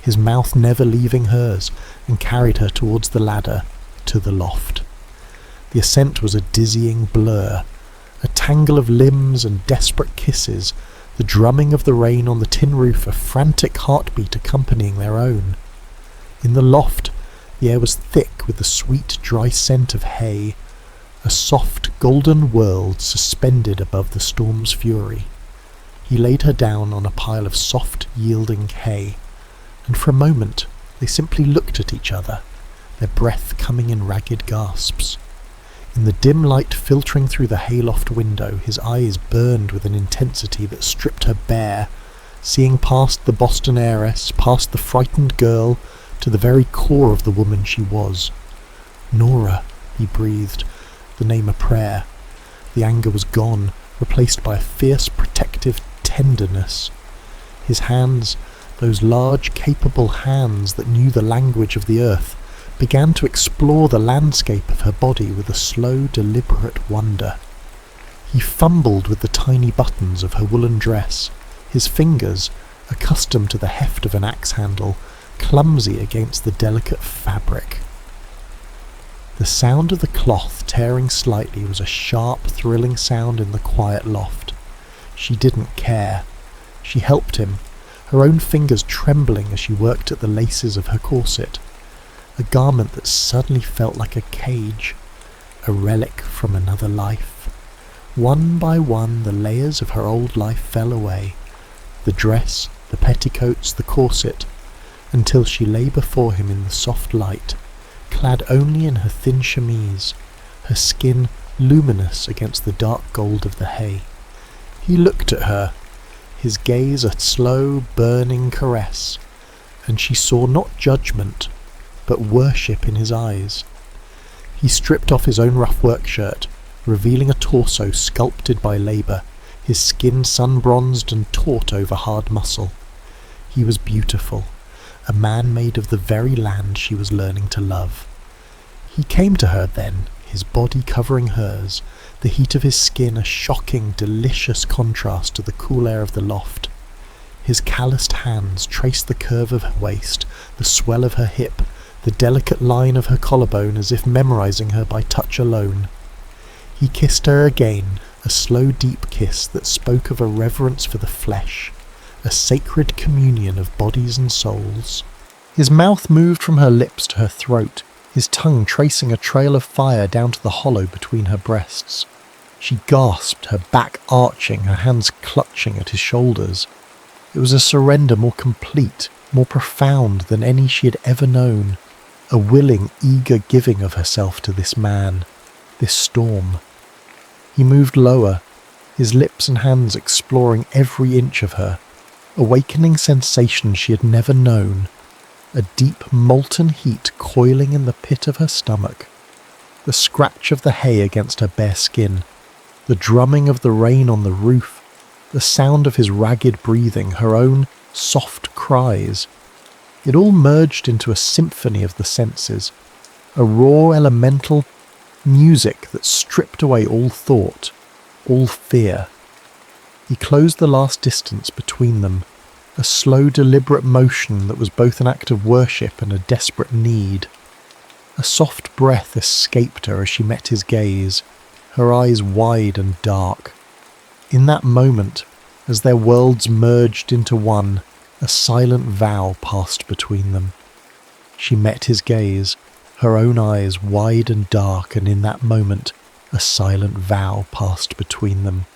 his mouth never leaving hers, and carried her towards the ladder, to the loft. The ascent was a dizzying blur, a tangle of limbs and desperate kisses, the drumming of the rain on the tin roof, a frantic heartbeat accompanying their own. In the loft, the air was thick with the sweet, dry scent of hay, a soft, golden world suspended above the storm's fury. He laid her down on a pile of soft, yielding hay, and for a moment they simply looked at each other, their breath coming in ragged gasps. In the dim light filtering through the hayloft window, his eyes burned with an intensity that stripped her bare, seeing past the Boston heiress, past the frightened girl, to the very core of the woman she was. "Nora," he breathed, the name a prayer. The anger was gone, replaced by a fierce, protective tenderness. His hands, those large, capable hands that knew the language of the earth, began to explore the landscape of her body with a slow, deliberate wonder. He fumbled with the tiny buttons of her woolen dress, his fingers, accustomed to the heft of an axe handle, clumsy against the delicate fabric. The sound of the cloth tearing slightly was a sharp, thrilling sound in the quiet loft. She didn't care. She helped him, her own fingers trembling as she worked at the laces of her corset. A garment that suddenly felt like a cage, a relic from another life. One by one the layers of her old life fell away, the dress, the petticoats, the corset, until she lay before him in the soft light, clad only in her thin chemise, her skin luminous against the dark gold of the hay. He looked at her, his gaze a slow, burning caress, and she saw not judgment, but worship in his eyes. He stripped off his own rough work shirt, revealing a torso sculpted by labour, his skin sun-bronzed and taut over hard muscle. He was beautiful, a man made of the very land she was learning to love. He came to her then, his body covering hers, the heat of his skin a shocking, delicious contrast to the cool air of the loft. His calloused hands traced the curve of her waist, the swell of her hip, the delicate line of her collarbone as if memorizing her by touch alone. He kissed her again, a slow deep kiss that spoke of a reverence for the flesh, a sacred communion of bodies and souls. His mouth moved from her lips to her throat, his tongue tracing a trail of fire down to the hollow between her breasts. She gasped, her back arching, her hands clutching at his shoulders. It was a surrender more complete, more profound than any she had ever known. A willing, eager giving of herself to this man, this storm. He moved lower, his lips and hands exploring every inch of her, awakening sensations she had never known, a deep molten heat coiling in the pit of her stomach, the scratch of the hay against her bare skin, the drumming of the rain on the roof, the sound of his ragged breathing, her own soft cries. It all merged into a symphony of the senses, a raw elemental music that stripped away all thought, all fear. He closed the last distance between them, a slow, deliberate motion that was both an act of worship and a desperate need. A soft breath escaped her as she met his gaze, her eyes wide and dark. In that moment, as their worlds merged into one, a silent vow passed between them. She met his gaze, her own eyes wide and dark, and in that moment a silent vow passed between them.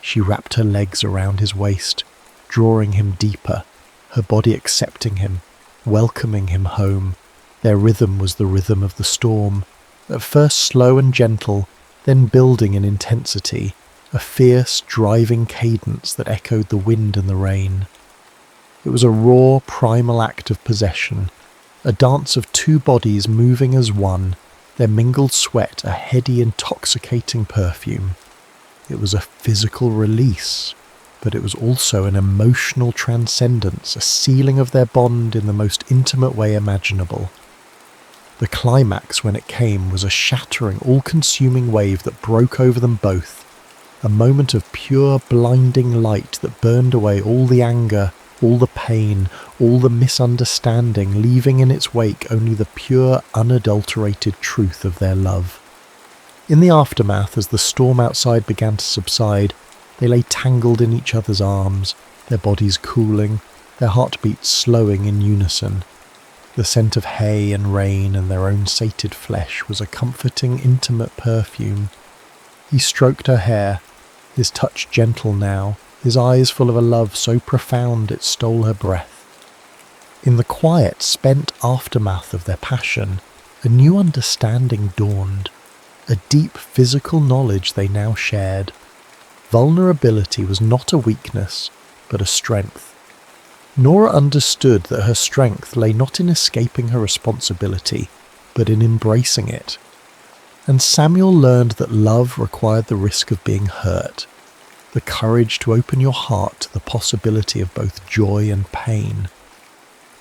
She wrapped her legs around his waist, drawing him deeper, her body accepting him, welcoming him home. Their rhythm was the rhythm of the storm, at first slow and gentle, then building in intensity, a fierce, driving cadence that echoed the wind and the rain. It was a raw, primal act of possession, a dance of two bodies moving as one, their mingled sweat a heady, intoxicating perfume. It was a physical release, but it was also an emotional transcendence, a sealing of their bond in the most intimate way imaginable. The climax, when it came, was a shattering, all-consuming wave that broke over them both, a moment of pure, blinding light that burned away all the anger, all the pain, all the misunderstanding, leaving in its wake only the pure, unadulterated truth of their love. In the aftermath, as the storm outside began to subside, they lay tangled in each other's arms, their bodies cooling, their heartbeats slowing in unison. The scent of hay and rain and their own sated flesh was a comforting, intimate perfume. He stroked her hair, his touch gentle now, his eyes full of a love so profound it stole her breath. In the quiet, spent aftermath of their passion, a new understanding dawned, a deep physical knowledge they now shared. Vulnerability was not a weakness, but a strength. Nora understood that her strength lay not in escaping her responsibility, but in embracing it. And Samuel learned that love required the risk of being hurt, the courage to open your heart to the possibility of both joy and pain.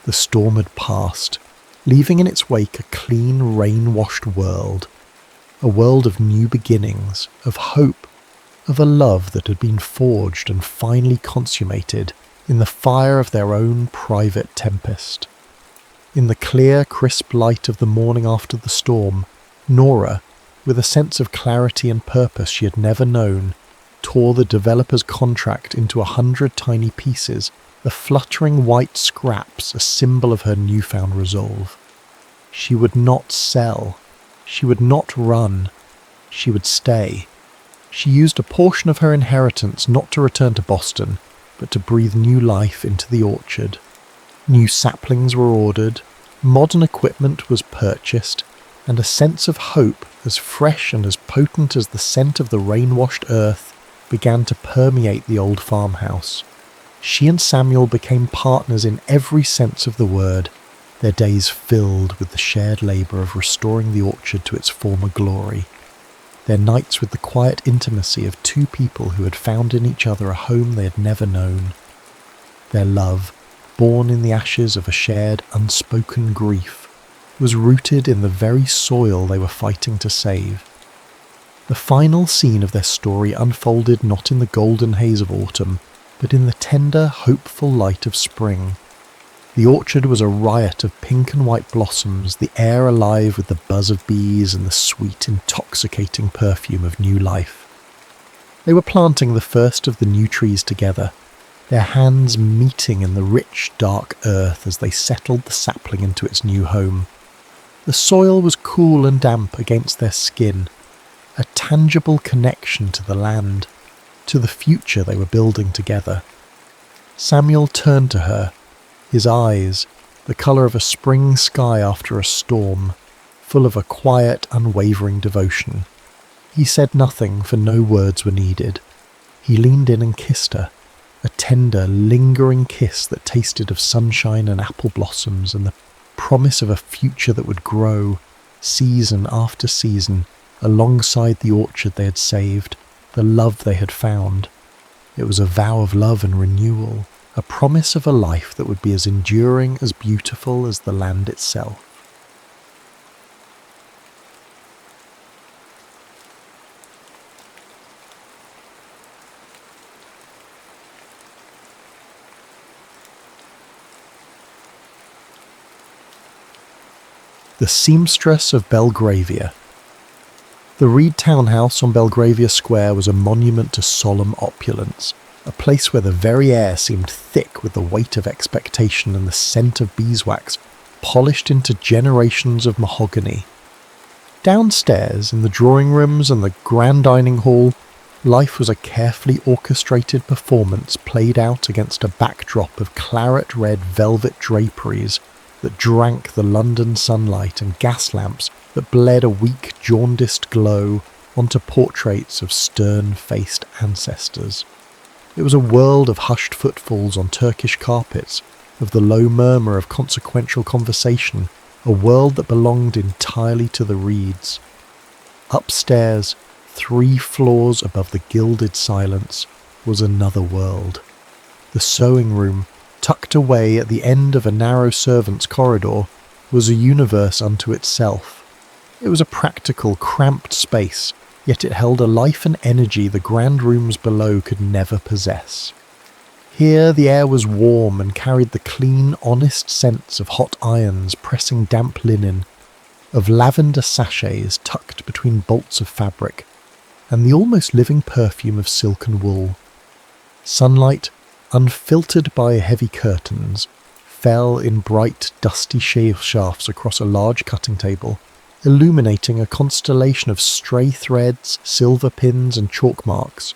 The storm had passed, leaving in its wake a clean, rain-washed world, a world of new beginnings, of hope, of a love that had been forged and finally consummated in the fire of their own private tempest. In the clear, crisp light of the morning after the storm, Nora, with a sense of clarity and purpose she had never known, tore the developer's contract into 100 tiny pieces, the fluttering white scraps a symbol of her newfound resolve. She would not sell. She would not run. She would stay. She used a portion of her inheritance not to return to Boston, but to breathe new life into the orchard. New saplings were ordered, modern equipment was purchased, and a sense of hope, as fresh and as potent as the scent of the rain-washed earth, began to permeate the old farmhouse. She and Samuel became partners in every sense of the word, their days filled with the shared labour of restoring the orchard to its former glory, their nights with the quiet intimacy of two people who had found in each other a home they had never known, their love, born in the ashes of a shared unspoken grief, was rooted in the very soil they were fighting to save. The final scene of their story unfolded not in the golden haze of autumn, but in the tender, hopeful light of spring. The orchard was a riot of pink and white blossoms, the air alive with the buzz of bees and the sweet, intoxicating perfume of new life. They were planting the first of the new trees together, their hands meeting in the rich, dark earth as they settled the sapling into its new home. The soil was cool and damp against their skin, a tangible connection to the land, to the future they were building together. Samuel turned to her, his eyes, the colour of a spring sky after a storm, full of a quiet, unwavering devotion. He said nothing, for no words were needed. He leaned in and kissed her, a tender, lingering kiss that tasted of sunshine and apple blossoms and the promise of a future that would grow, season after season, alongside the orchard they had saved, the love they had found. It was a vow of love and renewal, a promise of a life that would be as enduring, as beautiful as the land itself. The Seamstress of Belgravia. The Reed townhouse on Belgravia Square was a monument to solemn opulence, a place where the very air seemed thick with the weight of expectation and the scent of beeswax, polished into generations of mahogany. Downstairs, in the drawing rooms and the grand dining hall, life was a carefully orchestrated performance played out against a backdrop of claret-red velvet draperies that drank the London sunlight and gas lamps that bled a weak, jaundiced glow onto portraits of stern-faced ancestors. It was a world of hushed footfalls on Turkish carpets, of the low murmur of consequential conversation, a world that belonged entirely to the reeds. Upstairs, 3 floors above the gilded silence, was another world. The sewing room, tucked away at the end of a narrow servants' corridor, was a universe unto itself. It was a practical, cramped space, yet it held a life and energy the grand rooms below could never possess. Here the air was warm and carried the clean, honest scents of hot irons pressing damp linen, of lavender sachets tucked between bolts of fabric, and the almost living perfume of silk and wool. Sunlight, unfiltered by heavy curtains, fell in bright, dusty shafts across a large cutting table, illuminating a constellation of stray threads, silver pins and chalk marks.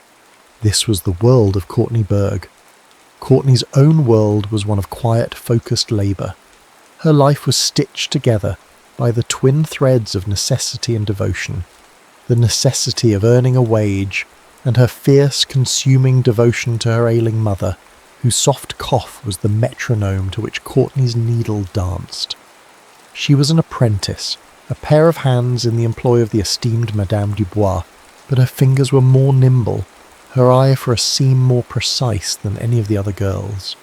This was the world of Courtney Berg. Courtney's own world was one of quiet, focused labour. Her life was stitched together by the twin threads of necessity and devotion, the necessity of earning a wage, and her fierce, consuming devotion to her ailing mother, whose soft cough was the metronome to which Courtney's needle danced. She was an apprentice, a pair of hands in the employ of the esteemed Madame Dubois, but her fingers were more nimble, her eye for a seam more precise than any of the other girls.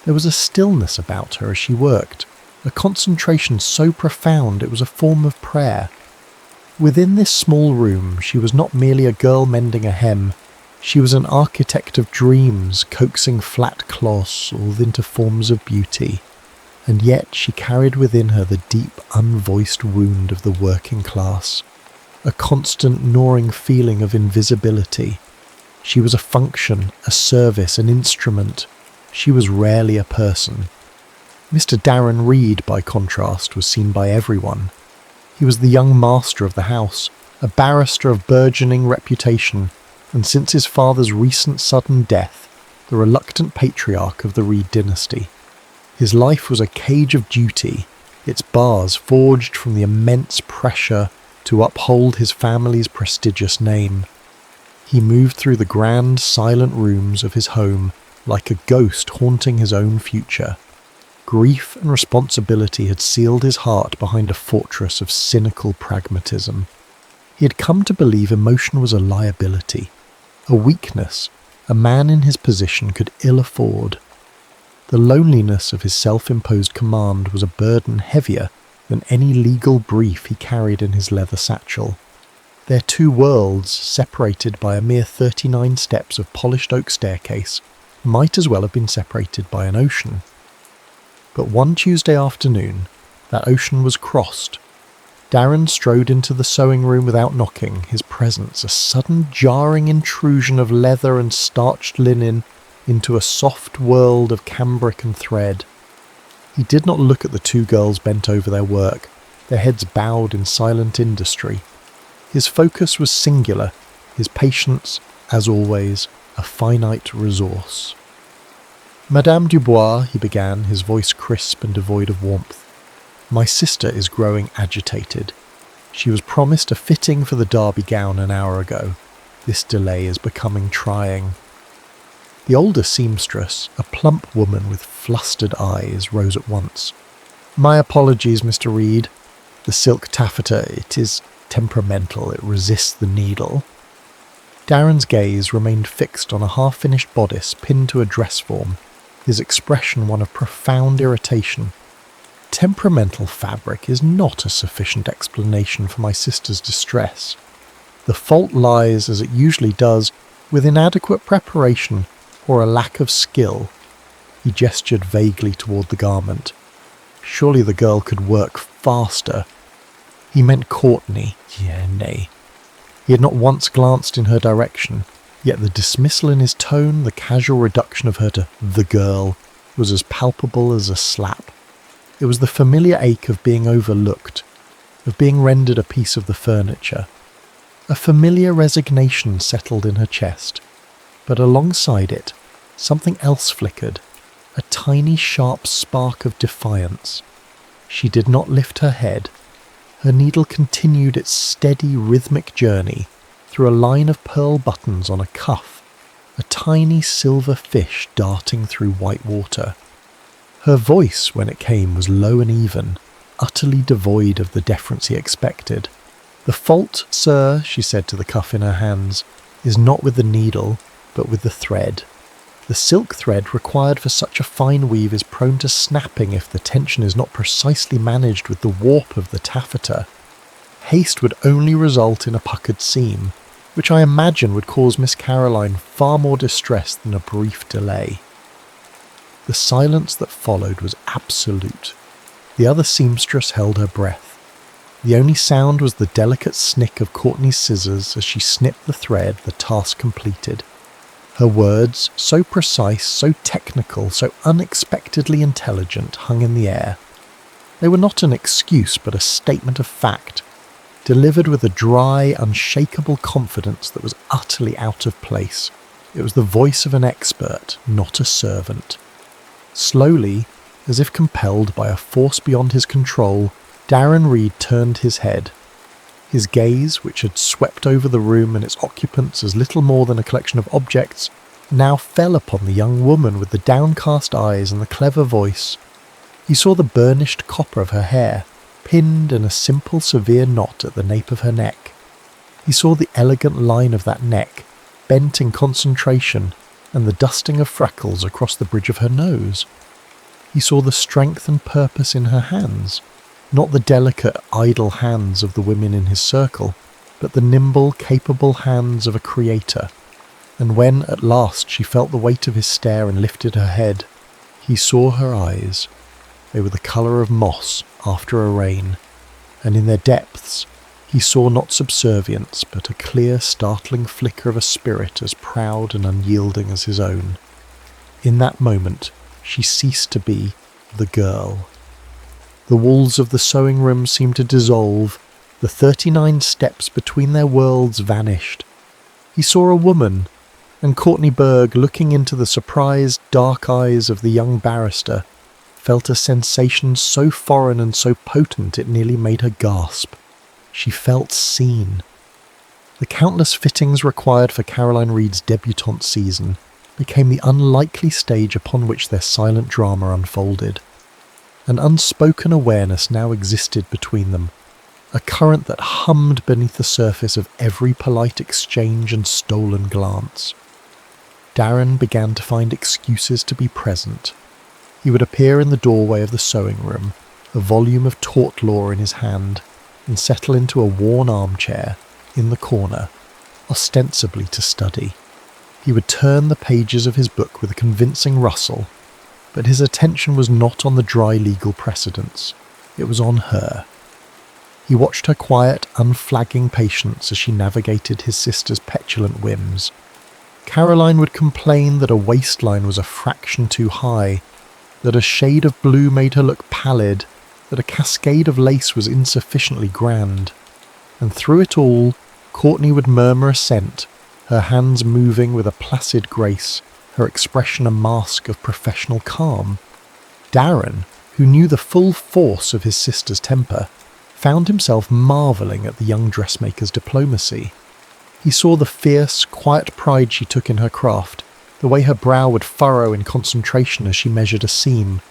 There was a stillness about her as she worked, a concentration so profound it was a form of prayer. Within this small room she was not merely a girl mending a hem, she was an architect of dreams coaxing flat cloths all into forms of beauty, and yet she carried within her the deep unvoiced wound of the working class, a constant gnawing feeling of invisibility. She was a function, a service, an instrument. She was rarely a person. Mr. Darren Reed, by contrast, was seen by everyone. He was the young master of the house, a barrister of burgeoning reputation, and since his father's recent sudden death, the reluctant patriarch of the Reed dynasty. His life was a cage of duty, its bars forged from the immense pressure to uphold his family's prestigious name. He moved through the grand, silent rooms of his home like a ghost haunting his own future. Grief and responsibility had sealed his heart behind a fortress of cynical pragmatism. He had come to believe emotion was a liability, a weakness a man in his position could ill afford. The loneliness of his self-imposed command was a burden heavier than any legal brief he carried in his leather satchel. Their 2 worlds, separated by a mere 39 steps of polished oak staircase, might as well have been separated by an ocean. But one Tuesday afternoon, that ocean was crossed. Darren strode into the sewing room without knocking, his presence a sudden jarring intrusion of leather and starched linen into a soft world of cambric and thread. He did not look at the 2 girls bent over their work, their heads bowed in silent industry. His focus was singular, his patience, as always, a finite resource. Madame Dubois, he began, his voice crisp and devoid of warmth. My sister is growing agitated. She was promised a fitting for the derby gown an hour ago. This delay is becoming trying. The older seamstress, a plump woman with flustered eyes, rose at once. My apologies, Mr. Reed. The silk taffeta, it is temperamental, it resists the needle. Darren's gaze remained fixed on a half-finished bodice pinned to a dress form, his expression one of profound irritation. Temperamental fabric is not a sufficient explanation for my sister's distress. The fault lies, as it usually does, with inadequate preparation or a lack of skill. He gestured vaguely toward the garment. Surely the girl could work faster. He meant Courtney. Nay. He had not once glanced in her direction, yet the dismissal in his tone, the casual reduction of her to the girl, was as palpable as a slap. It was the familiar ache of being overlooked, of being rendered a piece of the furniture. A familiar resignation settled in her chest, but alongside it, something else flickered, a tiny sharp spark of defiance. She did not lift her head. Her needle continued its steady rhythmic journey through a line of pearl buttons on a cuff, a tiny silver fish darting through white water. Her voice, when it came, was low and even, utterly devoid of the deference he expected. "The fault, sir," she said to the cuff in her hands, "is not with the needle, but with the thread. The silk thread required for such a fine weave is prone to snapping if the tension is not precisely managed with the warp of the taffeta. Haste would only result in a puckered seam, which I imagine would cause Miss Caroline far more distress than a brief delay." The silence that followed was absolute. The other seamstress held her breath. The only sound was the delicate snick of Courtney's scissors as she snipped the thread, the task completed. Her words, so precise, so technical, so unexpectedly intelligent, hung in the air. They were not an excuse, but a statement of fact, delivered with a dry, unshakable confidence that was utterly out of place. It was the voice of an expert, not a servant. Slowly, as if compelled by a force beyond his control, Darren Reed turned his head. His gaze, which had swept over the room and its occupants as little more than a collection of objects, now fell upon the young woman with the downcast eyes and the clever voice. He saw the burnished copper of her hair, pinned in a simple severe knot at the nape of her neck. He saw the elegant line of that neck, bent in concentration, and the dusting of freckles across the bridge of her nose. He saw the strength and purpose in her hands, not the delicate, idle hands of the women in his circle, but the nimble, capable hands of a creator. And when, at last, she felt the weight of his stare and lifted her head, he saw her eyes. They were the colour of moss after a rain, and in their depths he saw not subservience, but a clear, startling flicker of a spirit as proud and unyielding as his own. In that moment, she ceased to be the girl. The walls of the sewing room seemed to dissolve. The 39 steps between their worlds vanished. He saw a woman, and Courtney Berg, looking into the surprised, dark eyes of the young barrister, felt a sensation so foreign and so potent it nearly made her gasp. She felt seen. The countless fittings required for Caroline Reed's debutante season became the unlikely stage upon which their silent drama unfolded. An unspoken awareness now existed between them, a current that hummed beneath the surface of every polite exchange and stolen glance. Darren began to find excuses to be present. He would appear in the doorway of the sewing room, a volume of tort law in his hand, and settle into a worn armchair in the corner, ostensibly to study. He would turn the pages of his book with a convincing rustle, but his attention was not on the dry legal precedents. It was on her. He watched her quiet, unflagging patience as she navigated his sister's petulant whims. Caroline would complain that a waistline was a fraction too high, that a shade of blue made her look pallid, that a cascade of lace was insufficiently grand. And through it all, Courtney would murmur assent, her hands moving with a placid grace, her expression a mask of professional calm. Darren, who knew the full force of his sister's temper, found himself marvelling at the young dressmaker's diplomacy. He saw the fierce, quiet pride she took in her craft, the way her brow would furrow in concentration as she measured a seam,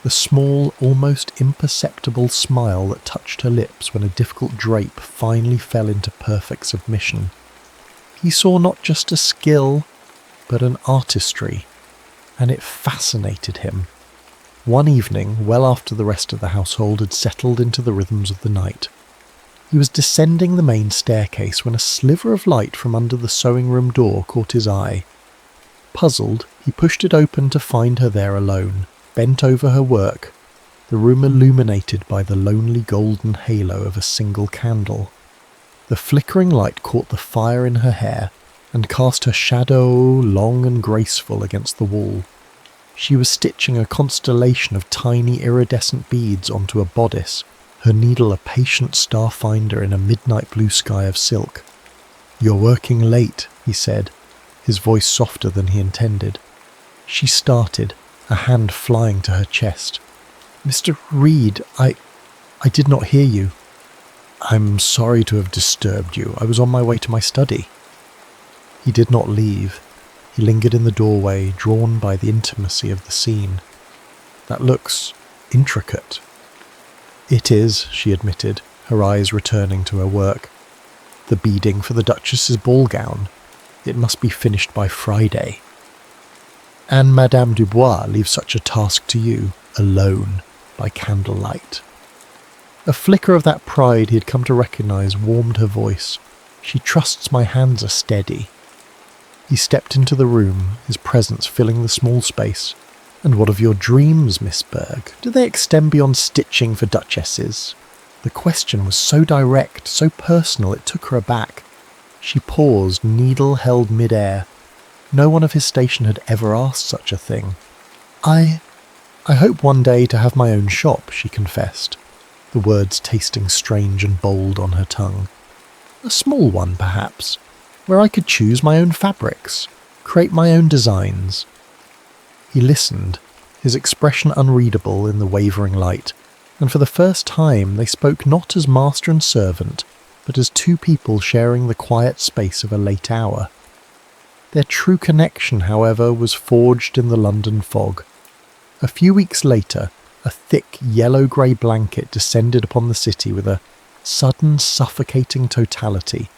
the small, almost imperceptible smile that touched her lips when a difficult drape finally fell into perfect submission. He saw not just a skill, but an artistry, and it fascinated him. One evening, well after the rest of the household had settled into the rhythms of the night, he was descending the main staircase when a sliver of light from under the sewing room door caught his eye. Puzzled, he pushed it open to find her there alone, bent over her work, the room illuminated by the lonely golden halo of a single candle. The flickering light caught the fire in her hair and cast her shadow long and graceful against the wall. She was stitching a constellation of tiny iridescent beads onto a bodice, her needle a patient starfinder in a midnight blue sky of silk. "You're working late," he said, his voice softer than he intended. She started, a hand flying to her chest. "Mr. Reed, I did not hear you." "I'm sorry to have disturbed you. I was on my way to my study." He did not leave. He lingered in the doorway, drawn by the intimacy of the scene. "That looks intricate." "It is," she admitted, her eyes returning to her work. "The beading for the Duchess's ball gown. It must be finished by Friday." "And Madame Dubois leaves such a task to you, alone, by candlelight." A flicker of that pride he had come to recognise warmed her voice. "She trusts my hands are steady." He stepped into the room, his presence filling the small space. "And what of your dreams, Miss Berg? Do they extend beyond stitching for duchesses?" The question was so direct, so personal, it took her aback. She paused, needle held mid-air. No one of his station had ever asked such a thing. I hope one day to have my own shop," she confessed, the words tasting strange and bold on her tongue. "A small one, perhaps, where I could choose my own fabrics, create my own designs." He listened, his expression unreadable in the wavering light, and for the first time they spoke not as master and servant, but as two people sharing the quiet space of a late hour. Their true connection, however, was forged in the London fog. A few weeks later, a thick yellow-grey blanket descended upon the city with a sudden suffocating totality.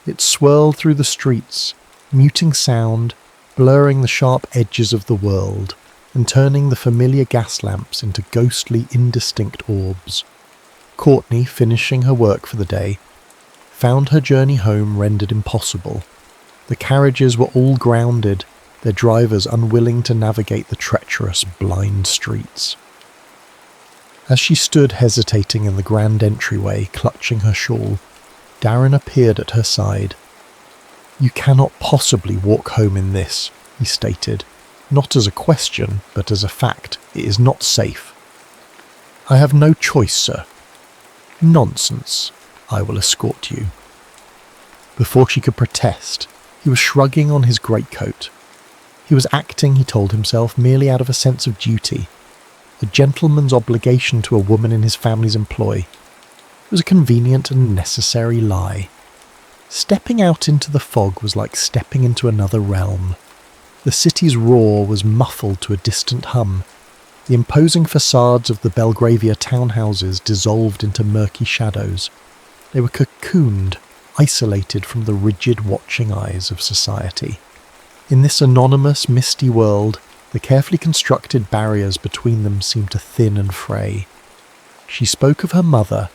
It swirled through the streets, muting sound, blurring the sharp edges of the world, and turning the familiar gas lamps into ghostly, indistinct orbs. Courtney, finishing her work for the day, found her journey home rendered impossible. The carriages were all grounded, their drivers unwilling to navigate the treacherous, blind streets. As she stood hesitating in the grand entryway, clutching her shawl, Darren appeared at her side. "You cannot possibly walk home in this," he stated, not as a question, but as a fact. "It is not safe." "I have no choice, sir." "Nonsense. I will escort you." Before she could protest, he was shrugging on his greatcoat. He was acting, he told himself, merely out of a sense of duty, a gentleman's obligation to a woman in his family's employ. It was a convenient and necessary lie. Stepping out into the fog was like stepping into another realm. The city's roar was muffled to a distant hum. The imposing facades of the Belgravia townhouses dissolved into murky shadows. They were cocooned, isolated from the rigid watching eyes of society. In this anonymous, misty world, the carefully constructed barriers between them seemed to thin and fray. She spoke of her mother,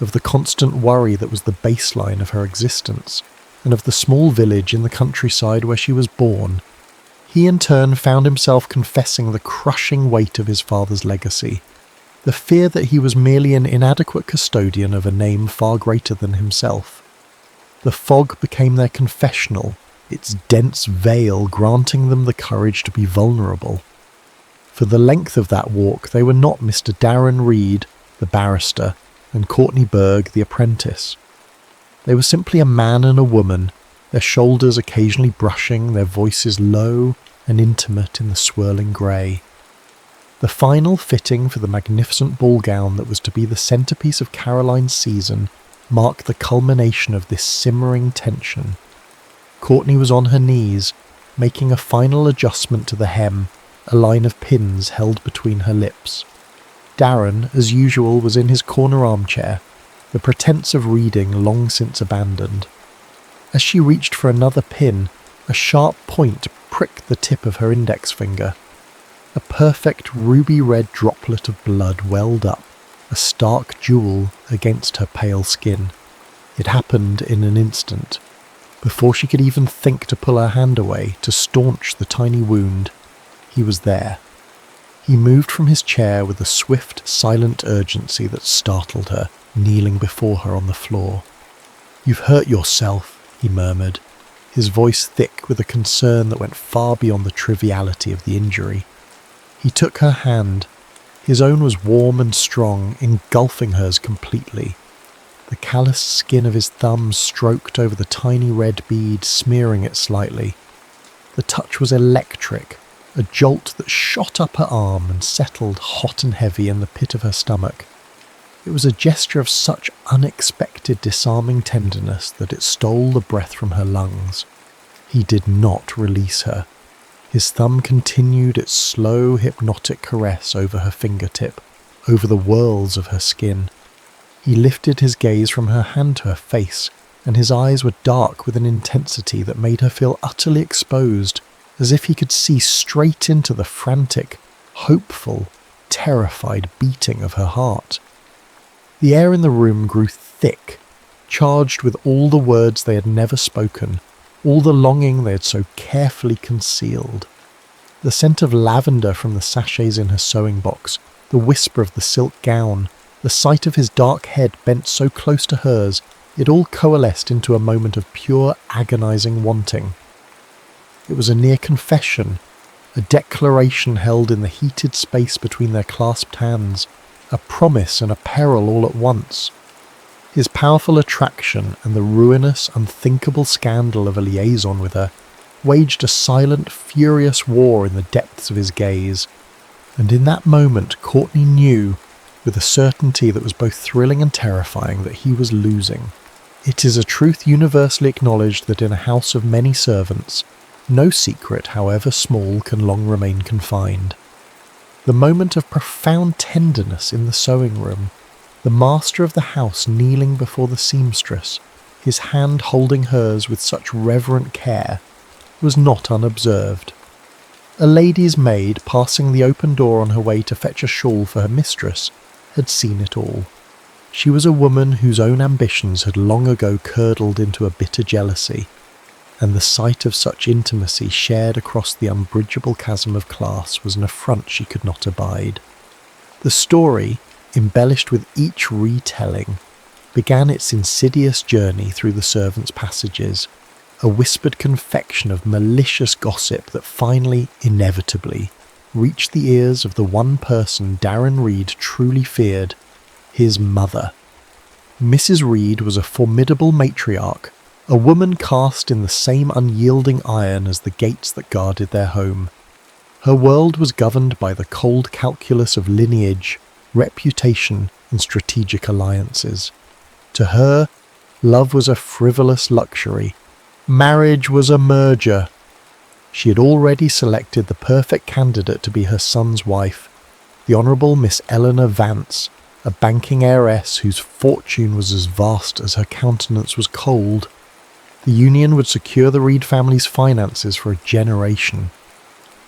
of the constant worry that was the baseline of her existence, and of the small village in the countryside where she was born. He in turn found himself confessing the crushing weight of his father's legacy, the fear that he was merely an inadequate custodian of a name far greater than himself. The fog became their confessional, its dense veil granting them the courage to be vulnerable. For the length of that walk they were not Mr. Darren Reed, the barrister, and Courtney Berg, the apprentice. They were simply a man and a woman, their shoulders occasionally brushing, their voices low and intimate in the swirling grey. The final fitting for the magnificent ball gown that was to be the centrepiece of Caroline's season marked the culmination of this simmering tension. Courtney was on her knees, making a final adjustment to the hem, a line of pins held between her lips. Darren, as usual, was in his corner armchair, the pretence of reading long since abandoned. As she reached for another pin, a sharp point pricked the tip of her index finger. A perfect ruby-red droplet of blood welled up, a stark jewel against her pale skin. It happened in an instant. Before she could even think to pull her hand away to staunch the tiny wound, he was there. He moved from his chair with a swift, silent urgency that startled her, kneeling before her on the floor. "You've hurt yourself," he murmured, his voice thick with a concern that went far beyond the triviality of the injury. He took her hand. His own was warm and strong, engulfing hers completely. The calloused skin of his thumb stroked over the tiny red bead, smearing it slightly. The touch was electric, a jolt that shot up her arm and settled hot and heavy in the pit of her stomach. It was a gesture of such unexpected, disarming tenderness that it stole the breath from her lungs. He did not release her. His thumb continued its slow, hypnotic caress over her fingertip, over the whorls of her skin. He lifted his gaze from her hand to her face, and his eyes were dark with an intensity that made her feel utterly exposed, as if he could see straight into the frantic, hopeful, terrified beating of her heart. The air in the room grew thick, charged with all the words they had never spoken, all the longing they had so carefully concealed. The scent of lavender from the sachets in her sewing box, the whisper of the silk gown, the sight of his dark head bent so close to hers, it all coalesced into a moment of pure agonizing wanting. It was a near confession, a declaration held in the heated space between their clasped hands, a promise and a peril all at once. His powerful attraction and the ruinous, unthinkable scandal of a liaison with her waged a silent, furious war in the depths of his gaze, and in that moment Courtney knew, with a certainty that was both thrilling and terrifying, that he was losing. It is a truth universally acknowledged that in a house of many servants, no secret, however small, can long remain confined. The moment of profound tenderness in the sewing room, the master of the house kneeling before the seamstress, his hand holding hers with such reverent care, was not unobserved. A lady's maid, passing the open door on her way to fetch a shawl for her mistress, had seen it all. She was a woman whose own ambitions had long ago curdled into a bitter jealousy, and the sight of such intimacy shared across the unbridgeable chasm of class was an affront she could not abide. The story, embellished with each retelling, began its insidious journey through the servants' passages, a whispered confection of malicious gossip that finally, inevitably, reached the ears of the one person Darren Reed truly feared, his mother. Mrs. Reed was a formidable matriarch, a woman cast in the same unyielding iron as the gates that guarded their home. Her world was governed by the cold calculus of lineage, reputation, and strategic alliances. To her, love was a frivolous luxury. Marriage was a merger. She had already selected the perfect candidate to be her son's wife, the Honourable Miss Eleanor Vance, a banking heiress whose fortune was as vast as her countenance was cold. The union would secure the Reed family's finances for a generation.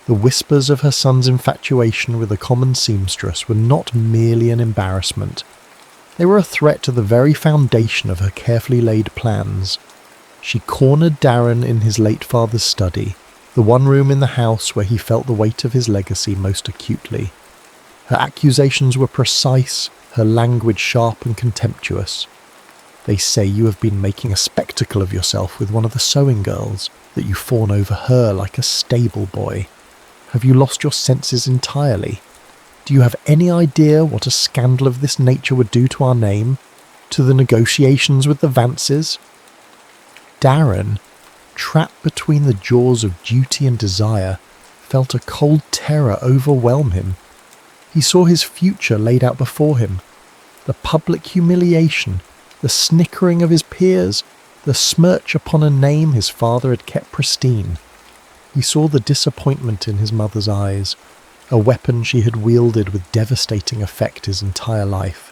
The whispers of her son's infatuation with a common seamstress were not merely an embarrassment. They were a threat to the very foundation of her carefully laid plans. She cornered Darren in his late father's study, the one room in the house where he felt the weight of his legacy most acutely. Her accusations were precise, her language sharp and contemptuous. They say you have been making a spectacle of yourself with one of the sewing girls, that you fawn over her like a stable boy. Have you lost your senses entirely? Do you have any idea what a scandal of this nature would do to our name, to the negotiations with the Vances? Darren, trapped between the jaws of duty and desire, felt a cold terror overwhelm him. He saw his future laid out before him. The public humiliation, the snickering of his peers, the smirch upon a name his father had kept pristine. He saw the disappointment in his mother's eyes, a weapon she had wielded with devastating effect his entire life.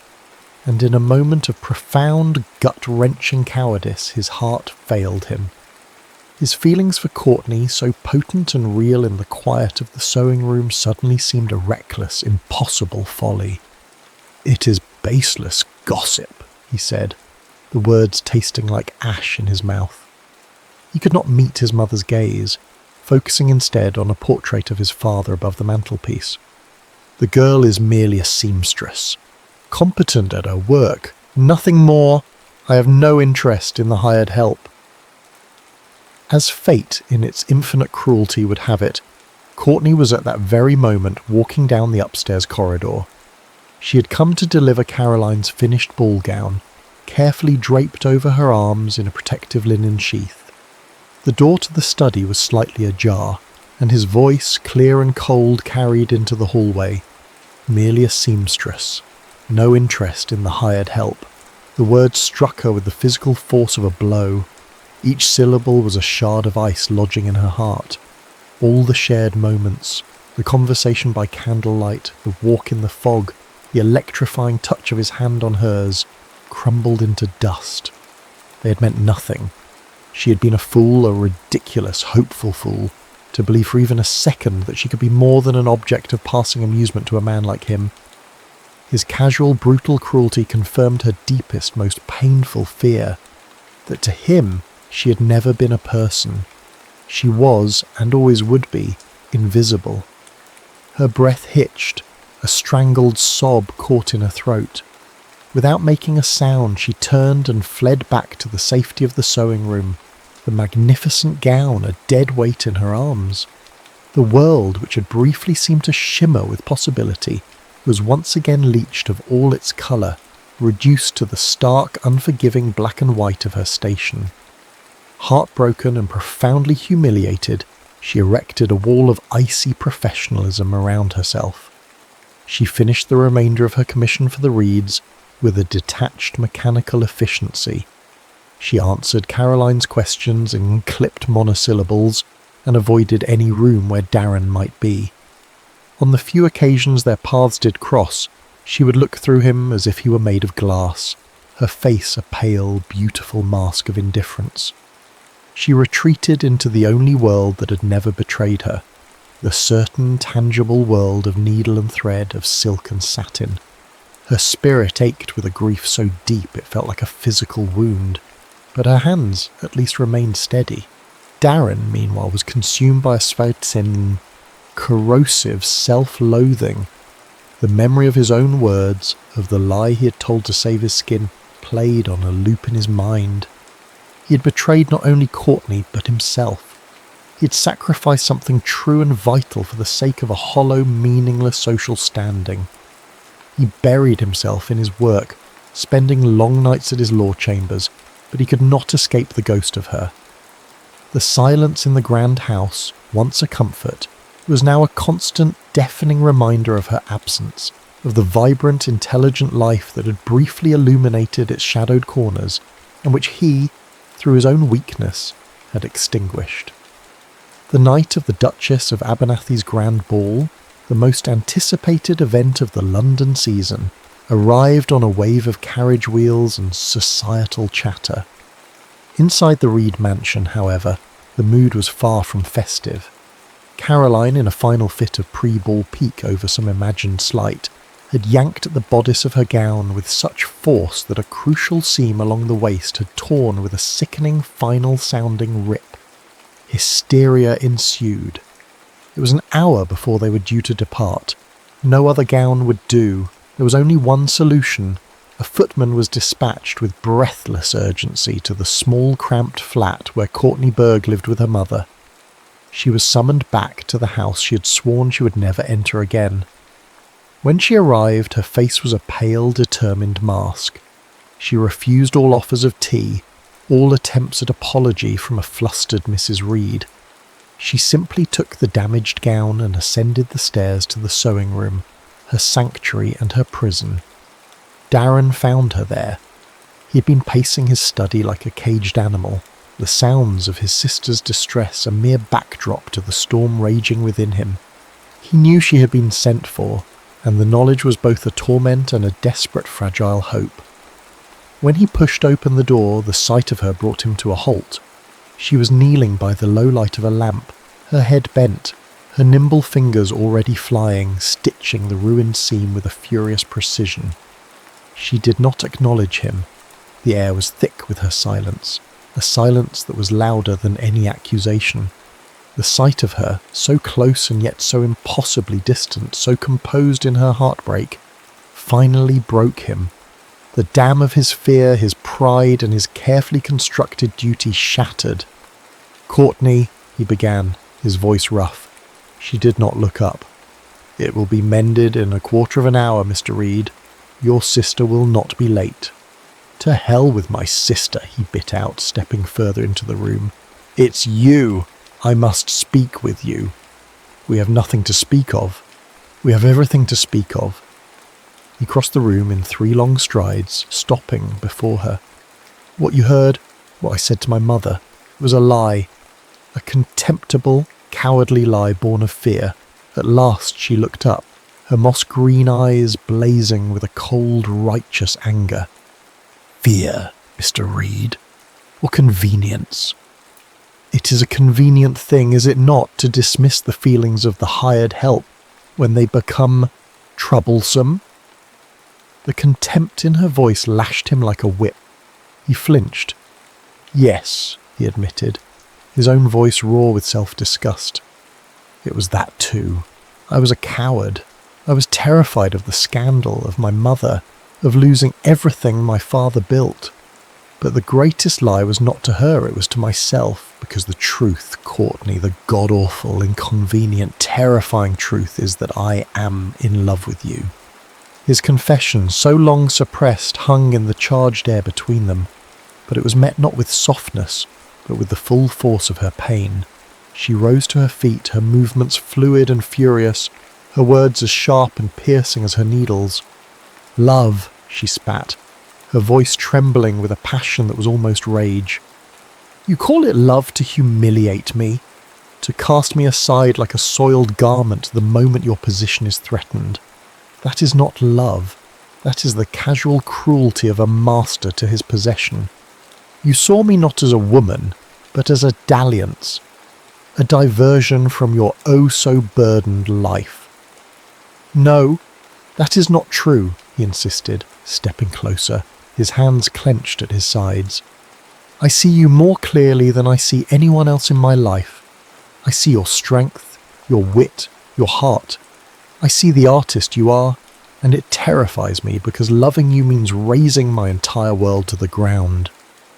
And in a moment of profound, gut-wrenching cowardice, his heart failed him. His feelings for Courtney, so potent and real in the quiet of the sewing room, suddenly seemed a reckless, impossible folly. "It is baseless gossip," he said, the words tasting like ash in his mouth. He could not meet his mother's gaze, focusing instead on a portrait of his father above the mantelpiece. "The girl is merely a seamstress, competent at her work, nothing more. I have no interest in the hired help." As fate, in its infinite cruelty, would have it, Courtney was at that very moment walking down the upstairs corridor. She had come to deliver Caroline's finished ball gown, carefully draped over her arms in a protective linen sheath. The door to the study was slightly ajar, and his voice, clear and cold, carried into the hallway. Merely a seamstress. No interest in the hired help. The words struck her with the physical force of a blow. Each syllable was a shard of ice lodging in her heart. All the shared moments, the conversation by candlelight, the walk in the fog, the electrifying touch of his hand on hers, crumbled into dust. They had meant nothing. She had been a fool, a ridiculous, hopeful fool, to believe for even a second that she could be more than an object of passing amusement to a man like him. His casual, brutal cruelty confirmed her deepest, most painful fear, that to him she had never been a person. She was, and always would be, invisible. Her breath hitched, a strangled sob caught in her throat. Without making a sound, she turned and fled back to the safety of the sewing room, the magnificent gown a dead weight in her arms. The world, which had briefly seemed to shimmer with possibility, was once again leached of all its colour, reduced to the stark, unforgiving black and white of her station. Heartbroken and profoundly humiliated, she erected a wall of icy professionalism around herself. She finished the remainder of her commission for the Reeds with a detached mechanical efficiency. She answered Caroline's questions in clipped monosyllables and avoided any room where Darren might be. On the few occasions their paths did cross, she would look through him as if he were made of glass, her face a pale, beautiful mask of indifference. She retreated into the only world that had never betrayed her, the certain, tangible world of needle and thread, of silk and satin. Her spirit ached with a grief so deep it felt like a physical wound, but her hands at least remained steady. Darren, meanwhile, was consumed by a Sveitzen corrosive self-loathing. The memory of his own words, of the lie he had told to save his skin, played on a loop in his mind. He had betrayed not only Courtney, but himself. He had sacrificed something true and vital for the sake of a hollow, meaningless social standing. He buried himself in his work, spending long nights at his law chambers, but he could not escape the ghost of her. The silence in the grand house, once a comfort, was now a constant, deafening reminder of her absence, of the vibrant, intelligent life that had briefly illuminated its shadowed corners, and which he, through his own weakness, had extinguished. The night of the Duchess of Abernathy's grand ball, the most anticipated event of the London season, arrived on a wave of carriage wheels and societal chatter. Inside the Reed mansion, however, the mood was far from festive. Caroline, in a final fit of pre-ball pique over some imagined slight, had yanked at the bodice of her gown with such force that a crucial seam along the waist had torn with a sickening final-sounding rip. Hysteria ensued. It was an hour before they were due to depart. No other gown would do. There was only one solution. A footman was dispatched with breathless urgency to the small, cramped flat where Courtney Berg lived with her mother. She was summoned back to the house she had sworn she would never enter again. When she arrived, her face was a pale, determined mask. She refused all offers of tea, all attempts at apology from a flustered Mrs. Reed. She simply took the damaged gown and ascended the stairs to the sewing room, her sanctuary and her prison. Darren found her there. He had been pacing his study like a caged animal, the sounds of his sister's distress a mere backdrop to the storm raging within him. He knew she had been sent for, and the knowledge was both a torment and a desperate, fragile hope. When he pushed open the door, the sight of her brought him to a halt. She was kneeling by the low light of a lamp, her head bent, her nimble fingers already flying, stitching the ruined seam with a furious precision. She did not acknowledge him. The air was thick with her silence, a silence that was louder than any accusation. The sight of her, so close and yet so impossibly distant, so composed in her heartbreak, finally broke him. The dam of his fear, his pride, and his carefully constructed duty shattered. "Courtney," he began, his voice rough, She did not look up. "It will be mended in a quarter of an hour, Mr. Reed. Your sister will not be late." "To hell with my sister," he bit out, stepping further into the room. "It's you. I must speak with you." "We have nothing to speak of." "We have everything to speak of." He crossed the room in 3 long strides, stopping before her. "What you heard, what I said to my mother, was a lie. A contemptible, cowardly lie born of fear." At last she looked up, her moss-green eyes blazing with a cold, righteous anger. "Fear, Mr. Reed, or convenience? It is a convenient thing, is it not, to dismiss the feelings of the hired help when they become troublesome?" The contempt in her voice lashed him like a whip. He flinched. "Yes," he admitted, his own voice raw with self-disgust. "It was that too. I was a coward. I was terrified of the scandal, of my mother, of losing everything my father built. But the greatest lie was not to her, it was to myself, because the truth, Courtney, the god-awful, inconvenient, terrifying truth is that I am in love with you." His confession, so long suppressed, hung in the charged air between them, but it was met not with softness, but with the full force of her pain. She rose to her feet, her movements fluid and furious, her words as sharp and piercing as her needles. "Love," she spat, her voice trembling with a passion that was almost rage. "You call it love to humiliate me, to cast me aside like a soiled garment the moment your position is threatened. That is not love. That is the casual cruelty of a master to his possession. You saw me not as a woman, but as a dalliance, a diversion from your oh-so-burdened life." "No, that is not true," he insisted, stepping closer, his hands clenched at his sides. "I see you more clearly than I see anyone else in my life. I see your strength, your wit, your heart. I see the artist you are, and it terrifies me because loving you means razing my entire world to the ground."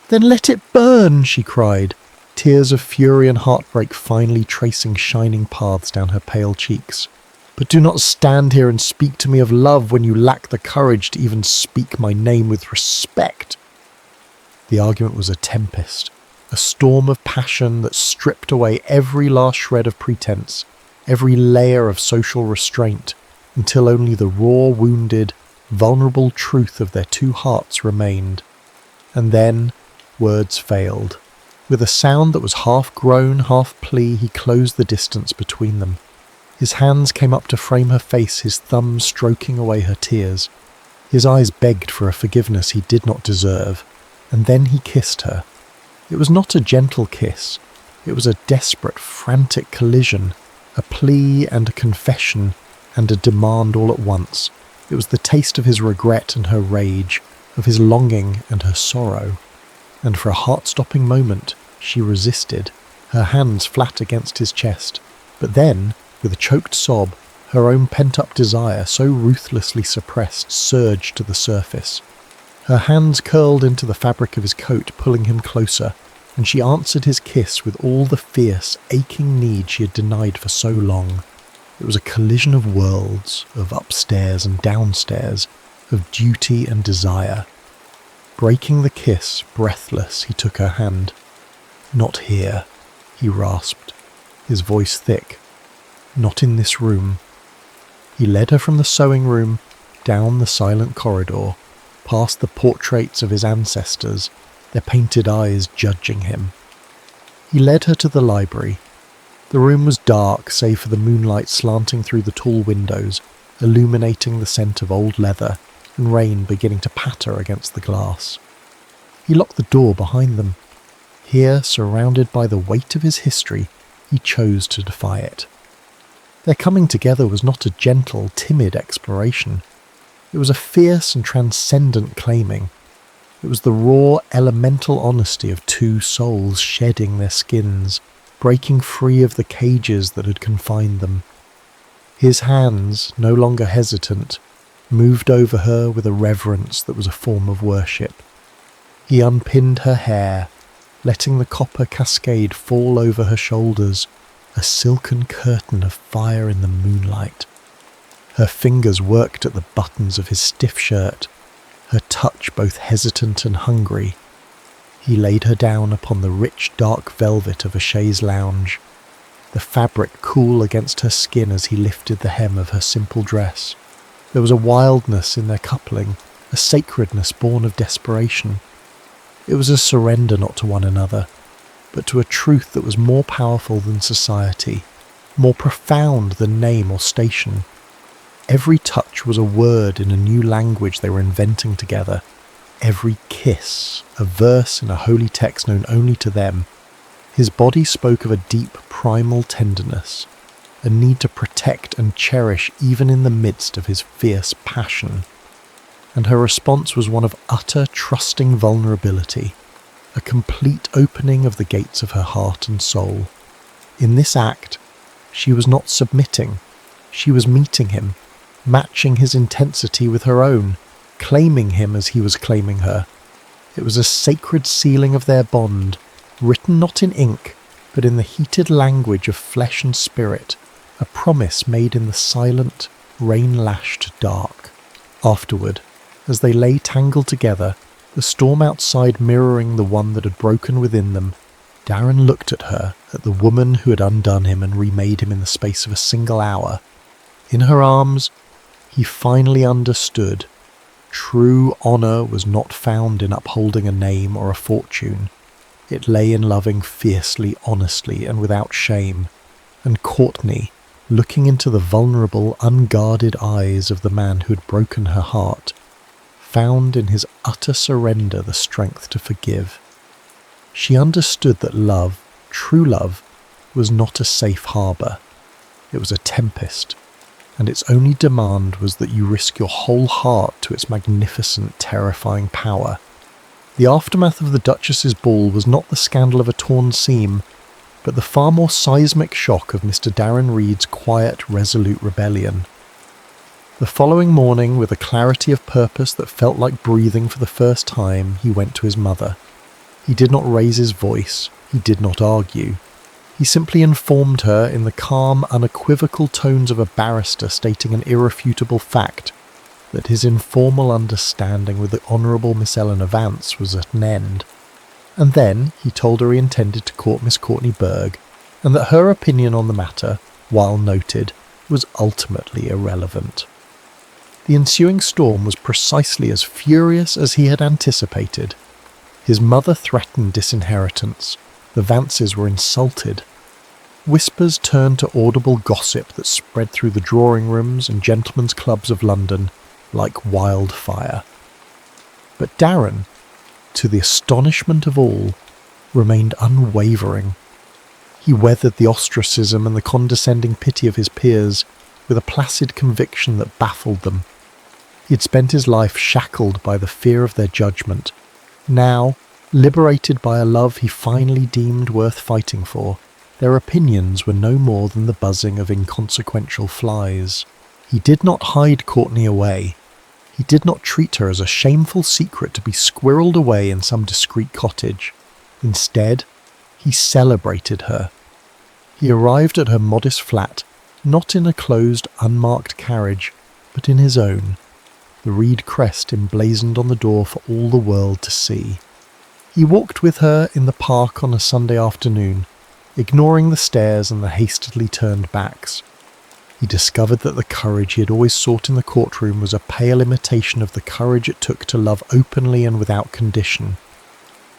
"Then let it burn," she cried, tears of fury and heartbreak finally tracing shining paths down her pale cheeks. "But do not stand here and speak to me of love when you lack the courage to even speak my name with respect." The argument was a tempest, a storm of passion that stripped away every last shred of pretense, every layer of social restraint, until only the raw, wounded, vulnerable truth of their 2 hearts remained. And then words failed. With a sound that was half groan, half plea, he closed the distance between them. His hands came up to frame her face, his thumbs stroking away her tears. His eyes begged for a forgiveness he did not deserve, and then he kissed her. It was not a gentle kiss. It was a desperate, frantic collision, a plea and a confession and a demand all at once. It was the taste of his regret and her rage, of his longing and her sorrow. And for a heart-stopping moment, she resisted, her hands flat against his chest. But then, with a choked sob, her own pent-up desire, so ruthlessly suppressed, surged to the surface. Her hands curled into the fabric of his coat, pulling him closer, and she answered his kiss with all the fierce, aching need she had denied for so long. It was a collision of worlds, of upstairs and downstairs, of duty and desire. Breaking the kiss, breathless, he took her hand. "Not here," he rasped, his voice thick. "Not in this room." He led her from the sewing room, down the silent corridor, past the portraits of his ancestors, their painted eyes judging him. He led her to the library. The room was dark, save for the moonlight slanting through the tall windows, illuminating the scent of old leather, and rain beginning to patter against the glass. He locked the door behind them. Here, surrounded by the weight of his history, he chose to defy it. Their coming together was not a gentle, timid exploration. It was a fierce and transcendent claiming. It was the raw, elemental honesty of 2 souls shedding their skins, breaking free of the cages that had confined them. His hands, no longer hesitant, moved over her with a reverence that was a form of worship. He unpinned her hair, letting the copper cascade fall over her shoulders, a silken curtain of fire in the moonlight. Her fingers worked at the buttons of his stiff shirt, her touch both hesitant and hungry. He laid her down upon the rich dark velvet of a chaise lounge, the fabric cool against her skin as he lifted the hem of her simple dress. There was a wildness in their coupling, a sacredness born of desperation. It was a surrender not to one another, but to a truth that was more powerful than society, more profound than name or station. Every touch was a word in a new language they were inventing together. Every kiss, a verse in a holy text known only to them. His body spoke of a deep primal tenderness, a need to protect and cherish even in the midst of his fierce passion. And her response was one of utter trusting vulnerability, a complete opening of the gates of her heart and soul. In this act, she was not submitting, she was meeting him, matching his intensity with her own, claiming him as he was claiming her. It was a sacred sealing of their bond, written not in ink, but in the heated language of flesh and spirit, a promise made in the silent, rain-lashed dark. Afterward, as they lay tangled together, the storm outside mirroring the one that had broken within them, Darren looked at her, at the woman who had undone him and remade him in the space of a single hour. In her arms, he finally understood. True honour was not found in upholding a name or a fortune. It lay in loving fiercely, honestly, and without shame. And Courtney, looking into the vulnerable, unguarded eyes of the man who had broken her heart, found in his utter surrender the strength to forgive. She understood that love, true love, was not a safe harbour. It was a tempest, and its only demand was that you risk your whole heart to its magnificent, terrifying power. The aftermath of the Duchess's ball was not the scandal of a torn seam, but the far more seismic shock of Mr. Darren Reed's quiet, resolute rebellion. The following morning, with a clarity of purpose that felt like breathing for the first time, he went to his mother. He did not raise his voice, he did not argue. He simply informed her in the calm, unequivocal tones of a barrister stating an irrefutable fact that his informal understanding with the Honourable Miss Eleanor Vance was at an end. And then he told her he intended to court Miss Courtney Berg, and that her opinion on the matter, while noted, was ultimately irrelevant. The ensuing storm was precisely as furious as he had anticipated. His mother threatened disinheritance. The Vances were insulted. Whispers turned to audible gossip that spread through the drawing rooms and gentlemen's clubs of London like wildfire. But Darren, to the astonishment of all, remained unwavering. He weathered the ostracism and the condescending pity of his peers with a placid conviction that baffled them. He had spent his life shackled by the fear of their judgment. Now, liberated by a love he finally deemed worth fighting for, their opinions were no more than the buzzing of inconsequential flies. He did not hide Courtney away. He did not treat her as a shameful secret to be squirreled away in some discreet cottage. Instead, he celebrated her. He arrived at her modest flat, not in a closed, unmarked carriage, but in his own, the reed crest emblazoned on the door for all the world to see. He walked with her in the park on a Sunday afternoon, ignoring the stares and the hastily turned backs. He discovered that the courage he had always sought in the courtroom was a pale imitation of the courage it took to love openly and without condition.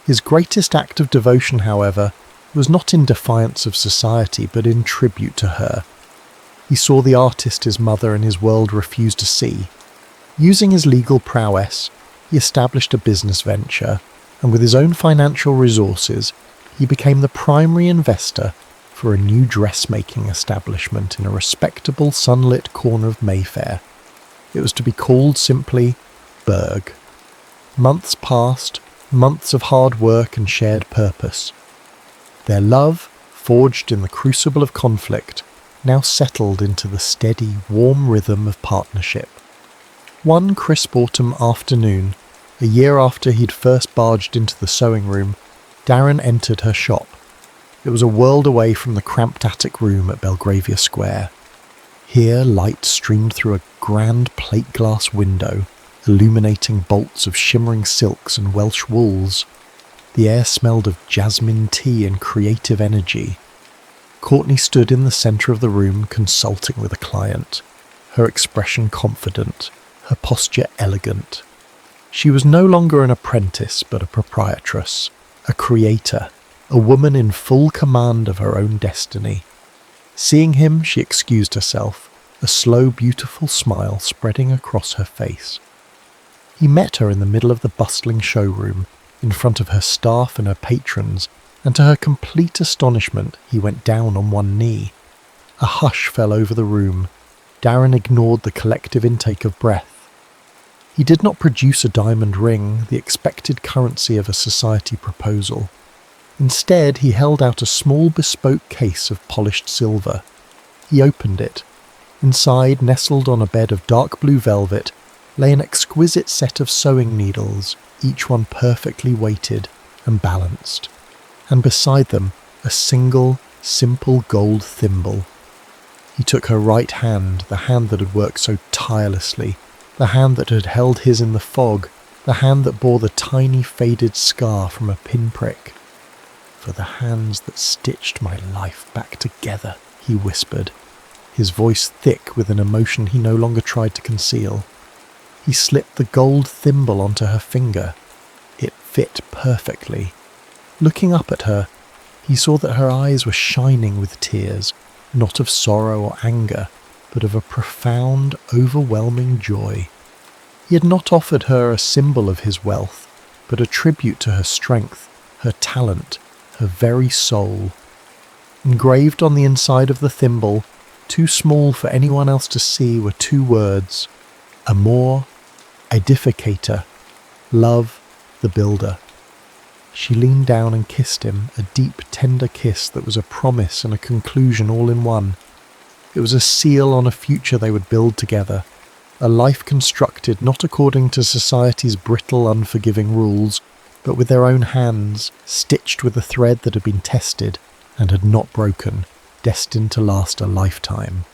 His greatest act of devotion, however, was not in defiance of society, but in tribute to her. He saw the artist his mother and his world refused to see. Using his legal prowess, he established a business venture, and with his own financial resources, he became the primary investor for a new dressmaking establishment in a respectable sunlit corner of Mayfair. It was to be called simply Berg. Months passed, months of hard work and shared purpose. Their love, forged in the crucible of conflict, now settled into the steady, warm rhythm of partnership. One crisp autumn afternoon, a year after he'd first barged into the sewing room, Darren entered her shop. It was a world away from the cramped attic room at Belgravia Square. Here, light streamed through a grand plate glass window, illuminating bolts of shimmering silks and Welsh wools. The air smelled of jasmine tea and creative energy. Courtney stood in the centre of the room consulting with a client, her expression confident, her posture elegant. She was no longer an apprentice but a proprietress, a creator, a woman in full command of her own destiny. Seeing him, she excused herself, a slow, beautiful smile spreading across her face. He met her in the middle of the bustling showroom, in front of her staff and her patrons, and to her complete astonishment, he went down on one knee. A hush fell over the room. Darren ignored the collective intake of breath. He did not produce a diamond ring, the expected currency of a society proposal. Instead, he held out a small bespoke case of polished silver. He opened it. Inside, nestled on a bed of dark blue velvet, lay an exquisite set of sewing needles, each one perfectly weighted and balanced. And beside them, a single, simple gold thimble. He took her right hand, the hand that had worked so tirelessly, the hand that had held his in the fog, the hand that bore the tiny faded scar from a pinprick. "For the hands that stitched my life back together," he whispered, his voice thick with an emotion he no longer tried to conceal. He slipped the gold thimble onto her finger. It fit perfectly. Looking up at her, he saw that her eyes were shining with tears, not of sorrow or anger, but of a profound, overwhelming joy. He had not offered her a symbol of his wealth, but a tribute to her strength, her talent, her very soul. Engraved on the inside of the thimble, too small for anyone else to see, were two words: Amor Edificator, Love the Builder. She leaned down and kissed him, a deep, tender kiss that was a promise and a conclusion all in one. It was a seal on a future they would build together, a life constructed not according to society's brittle, unforgiving rules, but with their own hands, stitched with a thread that had been tested and had not broken, destined to last a lifetime.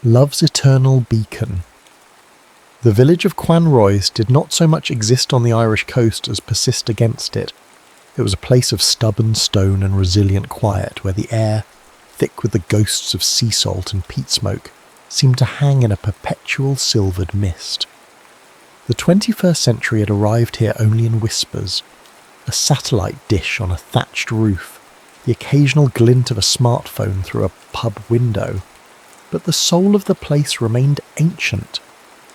Love's eternal beacon. The village of Quanroys did not so much exist on the Irish coast as persist against it. It was a place of stubborn stone and resilient quiet, where the air, thick with the ghosts of sea salt and peat smoke, seemed to hang in a perpetual silvered mist. The 21st century had arrived here only in whispers. A satellite dish on a thatched roof, the occasional glint of a smartphone through a pub window. But the soul of the place remained ancient,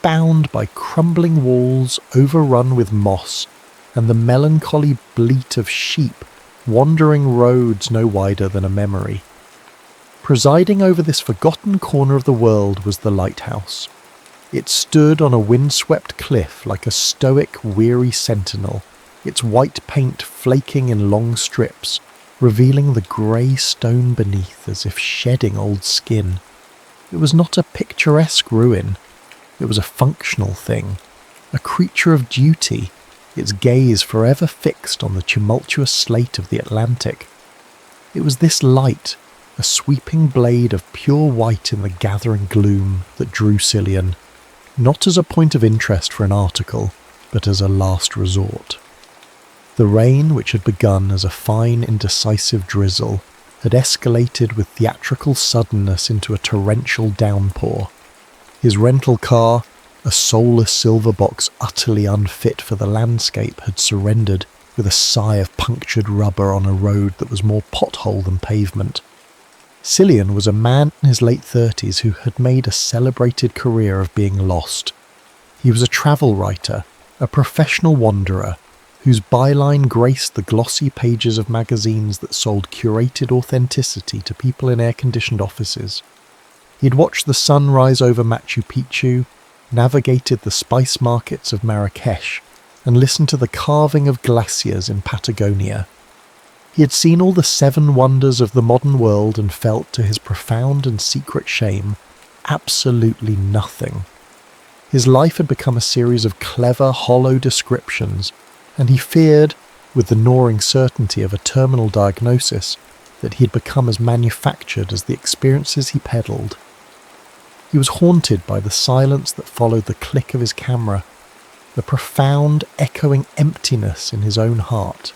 bound by crumbling walls overrun with moss, and the melancholy bleat of sheep wandering roads no wider than a memory. Presiding over this forgotten corner of the world was the lighthouse. It stood on a windswept cliff like a stoic, weary sentinel, its white paint flaking in long strips, revealing the grey stone beneath as if shedding old skin. It was not a picturesque ruin. It was a functional thing, a creature of duty, its gaze forever fixed on the tumultuous slate of the Atlantic. It was this light, a sweeping blade of pure white in the gathering gloom, that drew Cillian, not as a point of interest for an article, but as a last resort. The rain, which had begun as a fine, indecisive drizzle, had escalated with theatrical suddenness into a torrential downpour. His rental car, a soulless silver box utterly unfit for the landscape, had surrendered with a sigh of punctured rubber on a road that was more pothole than pavement. Cillian was a man in his late 30s who had made a celebrated career of being lost. He was a travel writer, a professional wanderer, whose byline graced the glossy pages of magazines that sold curated authenticity to people in air-conditioned offices. He'd watched the sun rise over Machu Picchu, navigated the spice markets of Marrakesh, and listened to the carving of glaciers in Patagonia. He had seen all the 7 wonders of the modern world and felt, to his profound and secret shame, absolutely nothing. His life had become a series of clever, hollow descriptions, and he feared, with the gnawing certainty of a terminal diagnosis, that he had become as manufactured as the experiences he peddled. He was haunted by the silence that followed the click of his camera, the profound, echoing emptiness in his own heart.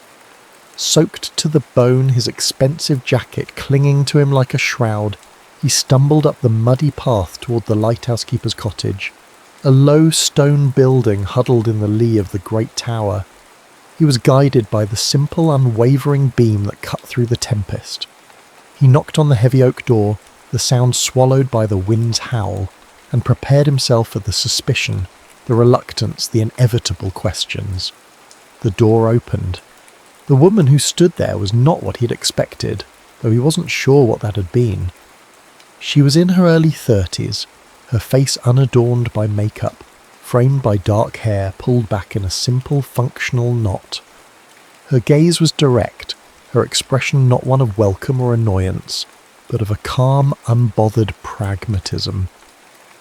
Soaked to the bone, his expensive jacket clinging to him like a shroud, he stumbled up the muddy path toward the lighthouse keeper's cottage, a low stone building huddled in the lee of the great tower. He was guided by the simple, unwavering beam that cut through the tempest. He knocked on the heavy oak door, the sound swallowed by the wind's howl, and prepared himself for the suspicion, the reluctance, the inevitable questions. The door opened. The woman who stood there was not what he'd expected, though he wasn't sure what that had been. She was in her early 30s, her face unadorned by makeup, framed by dark hair pulled back in a simple, functional knot. Her gaze was direct, her expression not one of welcome or annoyance, but of a calm, unbothered pragmatism.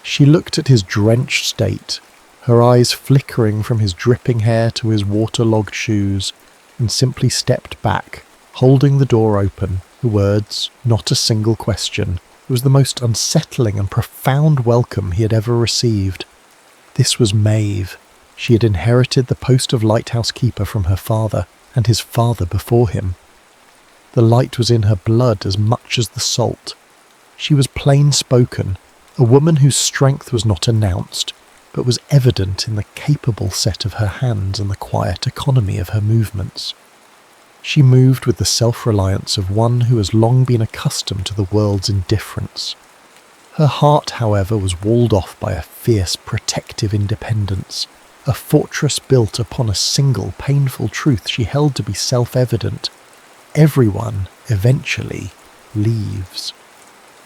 She looked at his drenched state, her eyes flickering from his dripping hair to his waterlogged shoes, and simply stepped back, holding the door open, the words, not a single question. It was the most unsettling and profound welcome he had ever received. This was Maeve. She had inherited the post of lighthouse keeper from her father, and his father before him. The light was in her blood as much as the salt. She was plain-spoken, a woman whose strength was not announced, but was evident in the capable set of her hands and the quiet economy of her movements. She moved with the self-reliance of one who has long been accustomed to the world's indifference. Her heart, however, was walled off by a fierce, protective independence, a fortress built upon a single, painful truth she held to be self-evident. Everyone, eventually, leaves.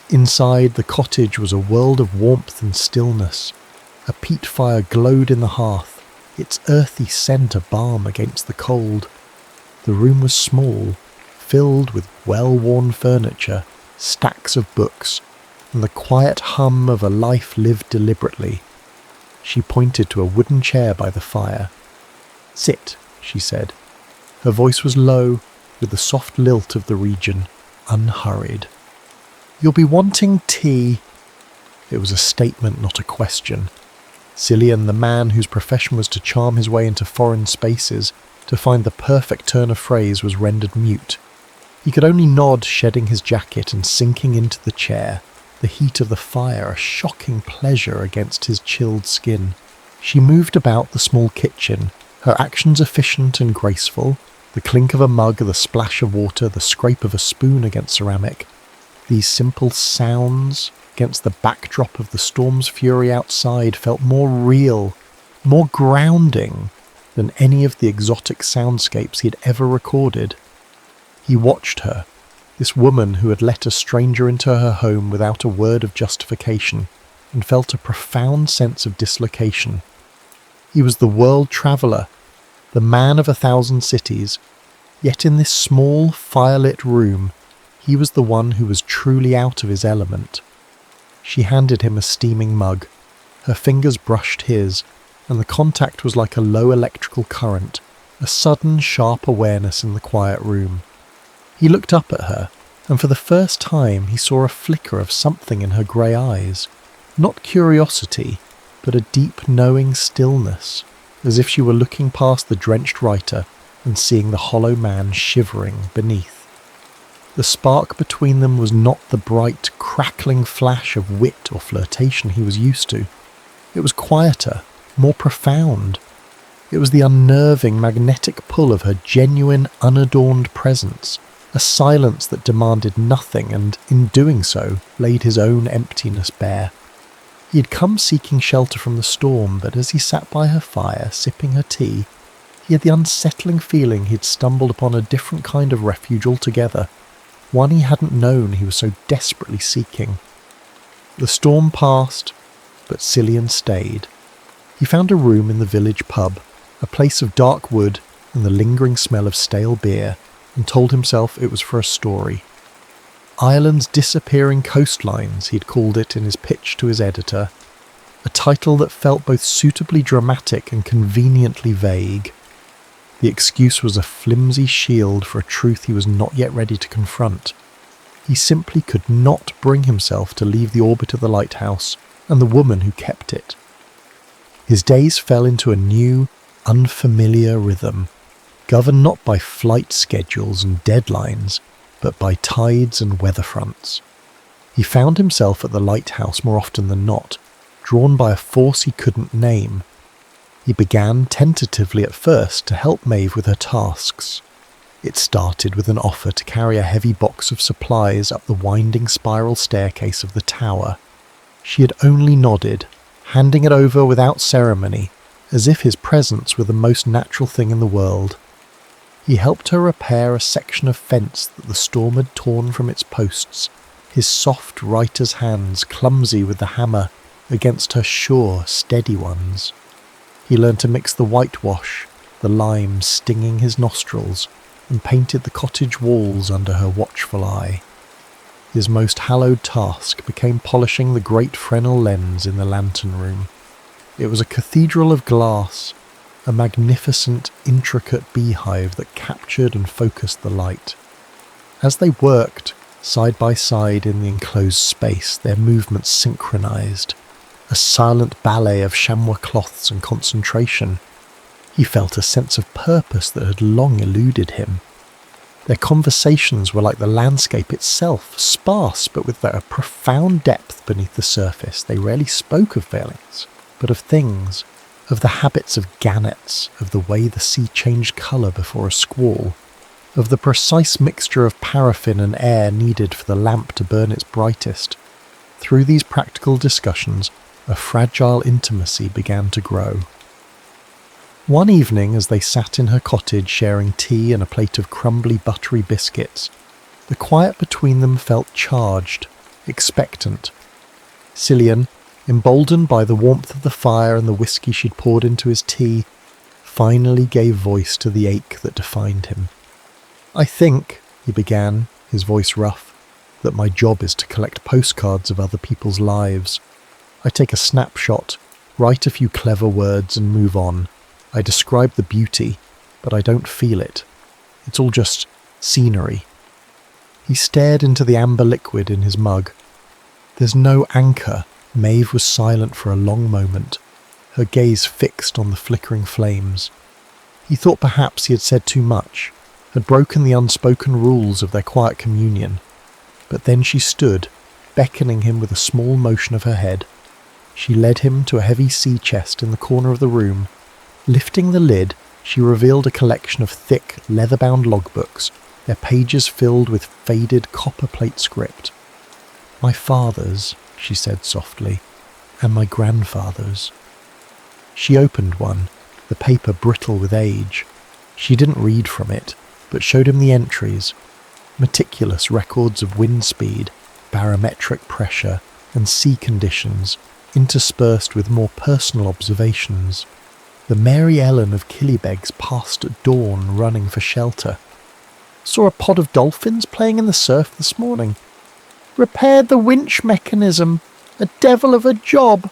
Inside, the cottage was a world of warmth and stillness. A peat fire glowed in the hearth, its earthy scent a balm against the cold. The room was small, filled with well-worn furniture, stacks of books, and the quiet hum of a life lived deliberately. She pointed to a wooden chair by the fire. "Sit," she said. Her voice was low, with the soft lilt of the region, unhurried. "You'll be wanting tea." It was a statement, not a question. Cillian, the man whose profession was to charm his way into foreign spaces, to find the perfect turn of phrase, was rendered mute. He could only nod, shedding his jacket and sinking into the chair, the heat of the fire a shocking pleasure against his chilled skin. She moved about the small kitchen, her actions efficient and graceful, the clink of a mug, the splash of water, the scrape of a spoon against ceramic. These simple sounds, against the backdrop of the storm's fury outside, felt more real, more grounding than any of the exotic soundscapes he had ever recorded. He watched her, this woman who had let a stranger into her home without a word of justification, and felt a profound sense of dislocation. He was the world traveller, the man of 1,000 cities, yet in this small, firelit room, he was the one who was truly out of his element. She handed him a steaming mug. Her fingers brushed his, and the contact was like a low electrical current, a sudden, sharp awareness in the quiet room. He looked up at her, and for the first time he saw a flicker of something in her grey eyes. Not curiosity, but a deep, knowing stillness, as if she were looking past the drenched writer and seeing the hollow man shivering beneath. The spark between them was not the bright, crackling flash of wit or flirtation he was used to. It was quieter, more profound. It was the unnerving, magnetic pull of her genuine, unadorned presence, a silence that demanded nothing and, in doing so, laid his own emptiness bare. He had come seeking shelter from the storm, but as he sat by her fire, sipping her tea, he had the unsettling feeling he'd stumbled upon a different kind of refuge altogether, one he hadn't known he was so desperately seeking. The storm passed, but Cillian stayed. He found a room in the village pub, a place of dark wood and the lingering smell of stale beer, and told himself it was for a story. Ireland's Disappearing Coastlines, he'd called it in his pitch to his editor, a title that felt both suitably dramatic and conveniently vague. The excuse was a flimsy shield for a truth he was not yet ready to confront. He simply could not bring himself to leave the orbit of the lighthouse and the woman who kept it. His days fell into a new, unfamiliar rhythm, governed not by flight schedules and deadlines, but by tides and weather fronts. He found himself at the lighthouse more often than not, drawn by a force he couldn't name. He began tentatively at first to help Maeve with her tasks. It started with an offer to carry a heavy box of supplies up the winding spiral staircase of the tower. She had only nodded, handing it over without ceremony, as if his presence were the most natural thing in the world. He helped her repair a section of fence that the storm had torn from its posts, his soft writer's hands clumsy with the hammer against her sure, steady ones. He learned to mix the whitewash, the lime stinging his nostrils, and painted the cottage walls under her watchful eye. His most hallowed task became polishing the great Fresnel lens in the lantern room. It was a cathedral of glass, a magnificent, intricate beehive that captured and focused the light. As they worked, side by side in the enclosed space, their movements synchronized, a silent ballet of chamois cloths and concentration. He felt a sense of purpose that had long eluded him. Their conversations were like the landscape itself, sparse but with a profound depth beneath the surface. They rarely spoke of feelings, but of things, of the habits of gannets, of the way the sea changed colour before a squall, of the precise mixture of paraffin and air needed for the lamp to burn its brightest. Through these practical discussions, a fragile intimacy began to grow. One evening, as they sat in her cottage sharing tea and a plate of crumbly buttery biscuits, the quiet between them felt charged, expectant. Cillian, emboldened by the warmth of the fire and the whiskey she'd poured into his tea, finally gave voice to the ache that defined him. "I think," he began, his voice rough, "that my job is to collect postcards of other people's lives. I take a snapshot, write a few clever words and move on. I describe the beauty, but I don't feel it. It's all just scenery." He stared into the amber liquid in his mug. "There's no anchor." Maeve was silent for a long moment, her gaze fixed on the flickering flames. He thought perhaps he had said too much, had broken the unspoken rules of their quiet communion. But then she stood, beckoning him with a small motion of her head. She led him to a heavy sea chest in the corner of the room. Lifting the lid, she revealed a collection of thick, leather-bound logbooks, their pages filled with faded copper-plate script. "My father's," she said softly, "and my grandfather's." She opened one, the paper brittle with age. She didn't read from it, but showed him the entries, meticulous records of wind speed, barometric pressure, and sea conditions, interspersed with more personal observations. The Mary Ellen of Killybegs passed at dawn running for shelter. "Saw a pod of dolphins playing in the surf this morning. Repaired the winch mechanism. A devil of a job."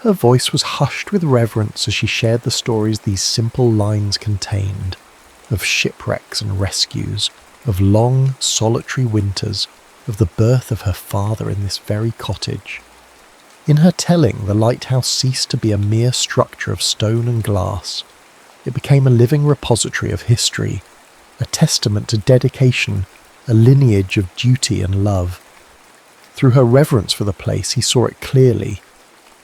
Her voice was hushed with reverence as she shared the stories these simple lines contained, of shipwrecks and rescues, of long, solitary winters, of the birth of her father in this very cottage. In her telling, the lighthouse ceased to be a mere structure of stone and glass. It became a living repository of history, a testament to dedication, a lineage of duty and love. Through her reverence for the place, he saw it clearly.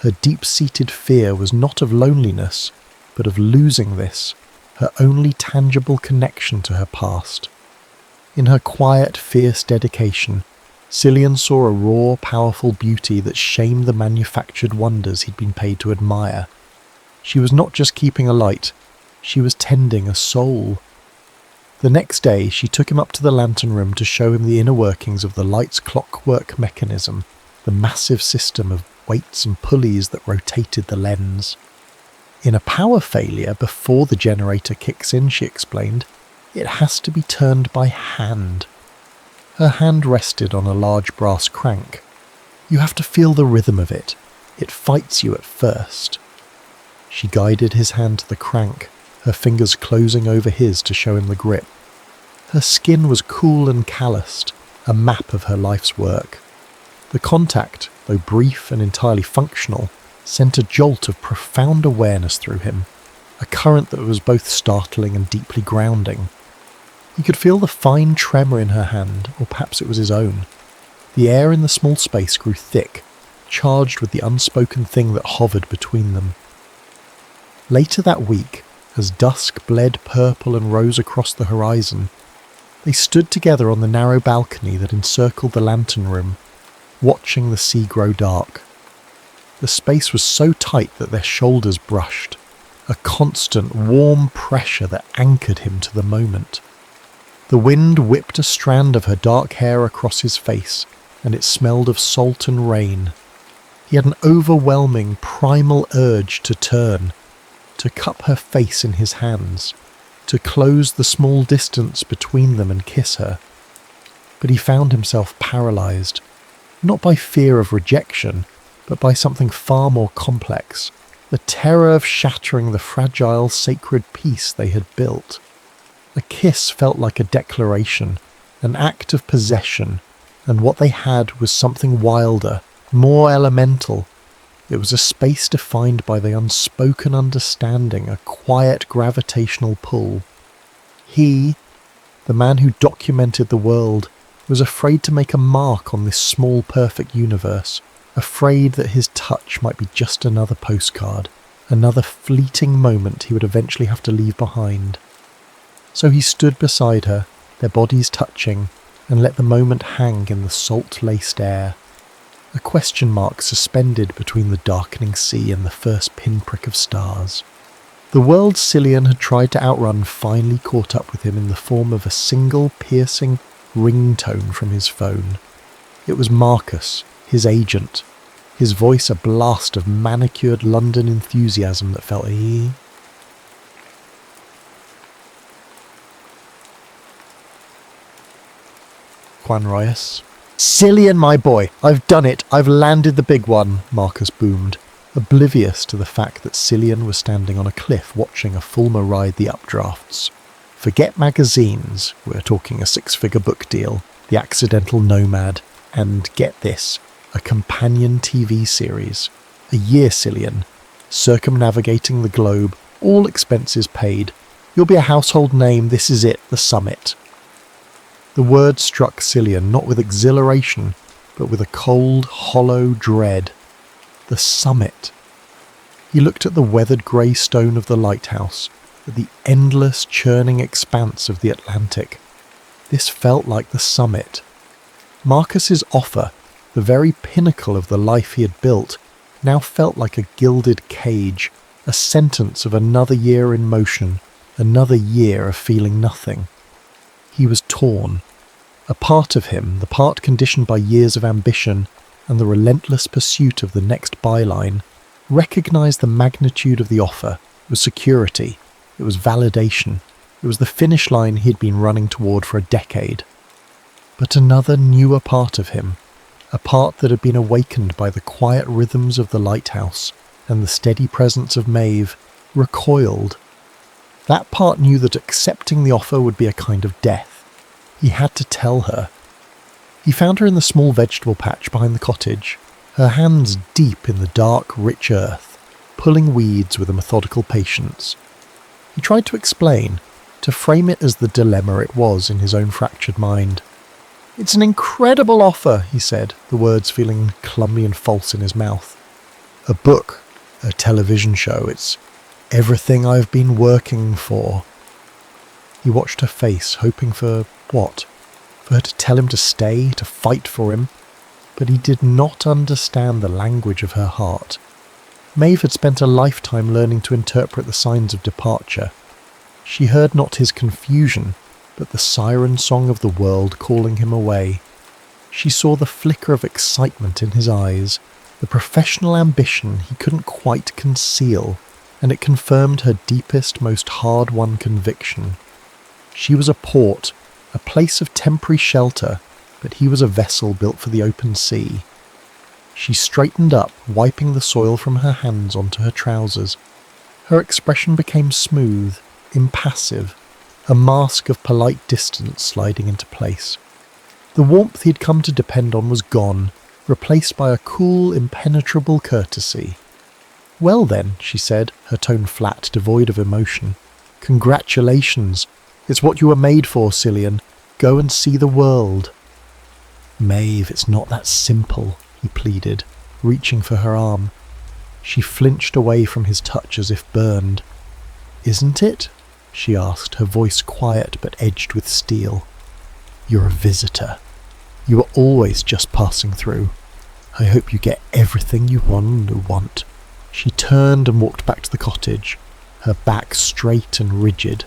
Her deep-seated fear was not of loneliness, but of losing this, her only tangible connection to her past. In her quiet, fierce dedication, Cillian saw a raw, powerful beauty that shamed the manufactured wonders he'd been paid to admire. She was not just keeping a light, she was tending a soul. The next day, she took him up to the lantern room to show him the inner workings of the light's clockwork mechanism, the massive system of weights and pulleys that rotated the lens. "In a power failure before the generator kicks in," she explained, It has to be turned by hand. Her hand rested on a large brass crank. You have to feel the rhythm of it. It fights you at first. She guided his hand to the crank, her fingers closing over his to show him the grip. Her skin was cool and calloused, a map of her life's work. The contact, though brief and entirely functional, sent a jolt of profound awareness through him, a current that was both startling and deeply grounding. He could feel the fine tremor in her hand, or perhaps it was his own. The air in the small space grew thick, charged with the unspoken thing that hovered between them. Later that week, as dusk bled purple and rose across the horizon, they stood together on the narrow balcony that encircled the lantern room, watching the sea grow dark. The space was so tight that their shoulders brushed, a constant, warm pressure that anchored him to the moment. The wind whipped a strand of her dark hair across his face, and it smelled of salt and rain. He had an overwhelming, primal urge to turn, to cup her face in his hands, to close the small distance between them and kiss her. But he found himself paralysed, not by fear of rejection, but by something far more complex, the terror of shattering the fragile, sacred peace they had built. A kiss felt like a declaration, an act of possession, and what they had was something wilder, more elemental. It was a space defined by the unspoken understanding, a quiet gravitational pull. He, the man who documented the world, was afraid to make a mark on this small, perfect universe, afraid that his touch might be just another postcard, another fleeting moment he would eventually have to leave behind. So he stood beside her, their bodies touching, and let the moment hang in the salt-laced air. A question mark suspended between the darkening sea and the first pinprick of stars. The world Cillian had tried to outrun finally caught up with him in the form of a single piercing ringtone from his phone. It was Marcus, his agent, his voice a blast of manicured London enthusiasm that felt Juan Reyes. "Cillian, my boy, I've done it, I've landed the big one," Marcus boomed, oblivious to the fact that Cillian was standing on a cliff watching a Fulmer ride the updrafts. Forget magazines, we're talking a 6-figure book deal, The Accidental Nomad, and get this, a companion TV series. A year, Cillian, circumnavigating the globe, all expenses paid. You'll be a household name, this is it, the summit. The word struck Cillian not with exhilaration, but with a cold, hollow dread. The summit. He looked at the weathered grey stone of the lighthouse, at the endless churning expanse of the Atlantic. This felt like the summit. Marcus's offer, the very pinnacle of the life he had built, now felt like a gilded cage, a sentence of another year in motion, another year of feeling nothing. He was torn. A part of him, the part conditioned by years of ambition and the relentless pursuit of the next byline, recognised the magnitude of the offer. It was security. It was validation. It was the finish line he'd been running toward for a decade. But another newer part of him, a part that had been awakened by the quiet rhythms of the lighthouse and the steady presence of Maeve, recoiled. That part knew that accepting the offer would be a kind of death. He had to tell her. He found her in the small vegetable patch behind the cottage, her hands deep in the dark, rich earth, pulling weeds with a methodical patience. He tried to explain, to frame it as the dilemma it was in his own fractured mind. "It's an incredible offer," he said, the words feeling clumsy and false in his mouth. "A book, a television show, it's everything I've been working for." He watched her face, hoping for what? For her to tell him to stay, to fight for him? But he did not understand the language of her heart. Maeve had spent a lifetime learning to interpret the signs of departure. She heard not his confusion, but the siren song of the world calling him away. She saw the flicker of excitement in his eyes, the professional ambition he couldn't quite conceal, and it confirmed her deepest, most hard-won conviction. She was a port, a place of temporary shelter, but he was a vessel built for the open sea. She straightened up, wiping the soil from her hands onto her trousers. Her expression became smooth, impassive, a mask of polite distance sliding into place. The warmth he'd come to depend on was gone, replaced by a cool, impenetrable courtesy. "Well then," she said, her tone flat, devoid of emotion. "Congratulations. It's what you were made for, Cillian. Go and see the world." "Maeve, it's not that simple," he pleaded, reaching for her arm. She flinched away from his touch as if burned. "Isn't it?" she asked, her voice quiet but edged with steel. "You're a visitor. You were always just passing through. I hope you get everything you want." She turned and walked back to the cottage, her back straight and rigid.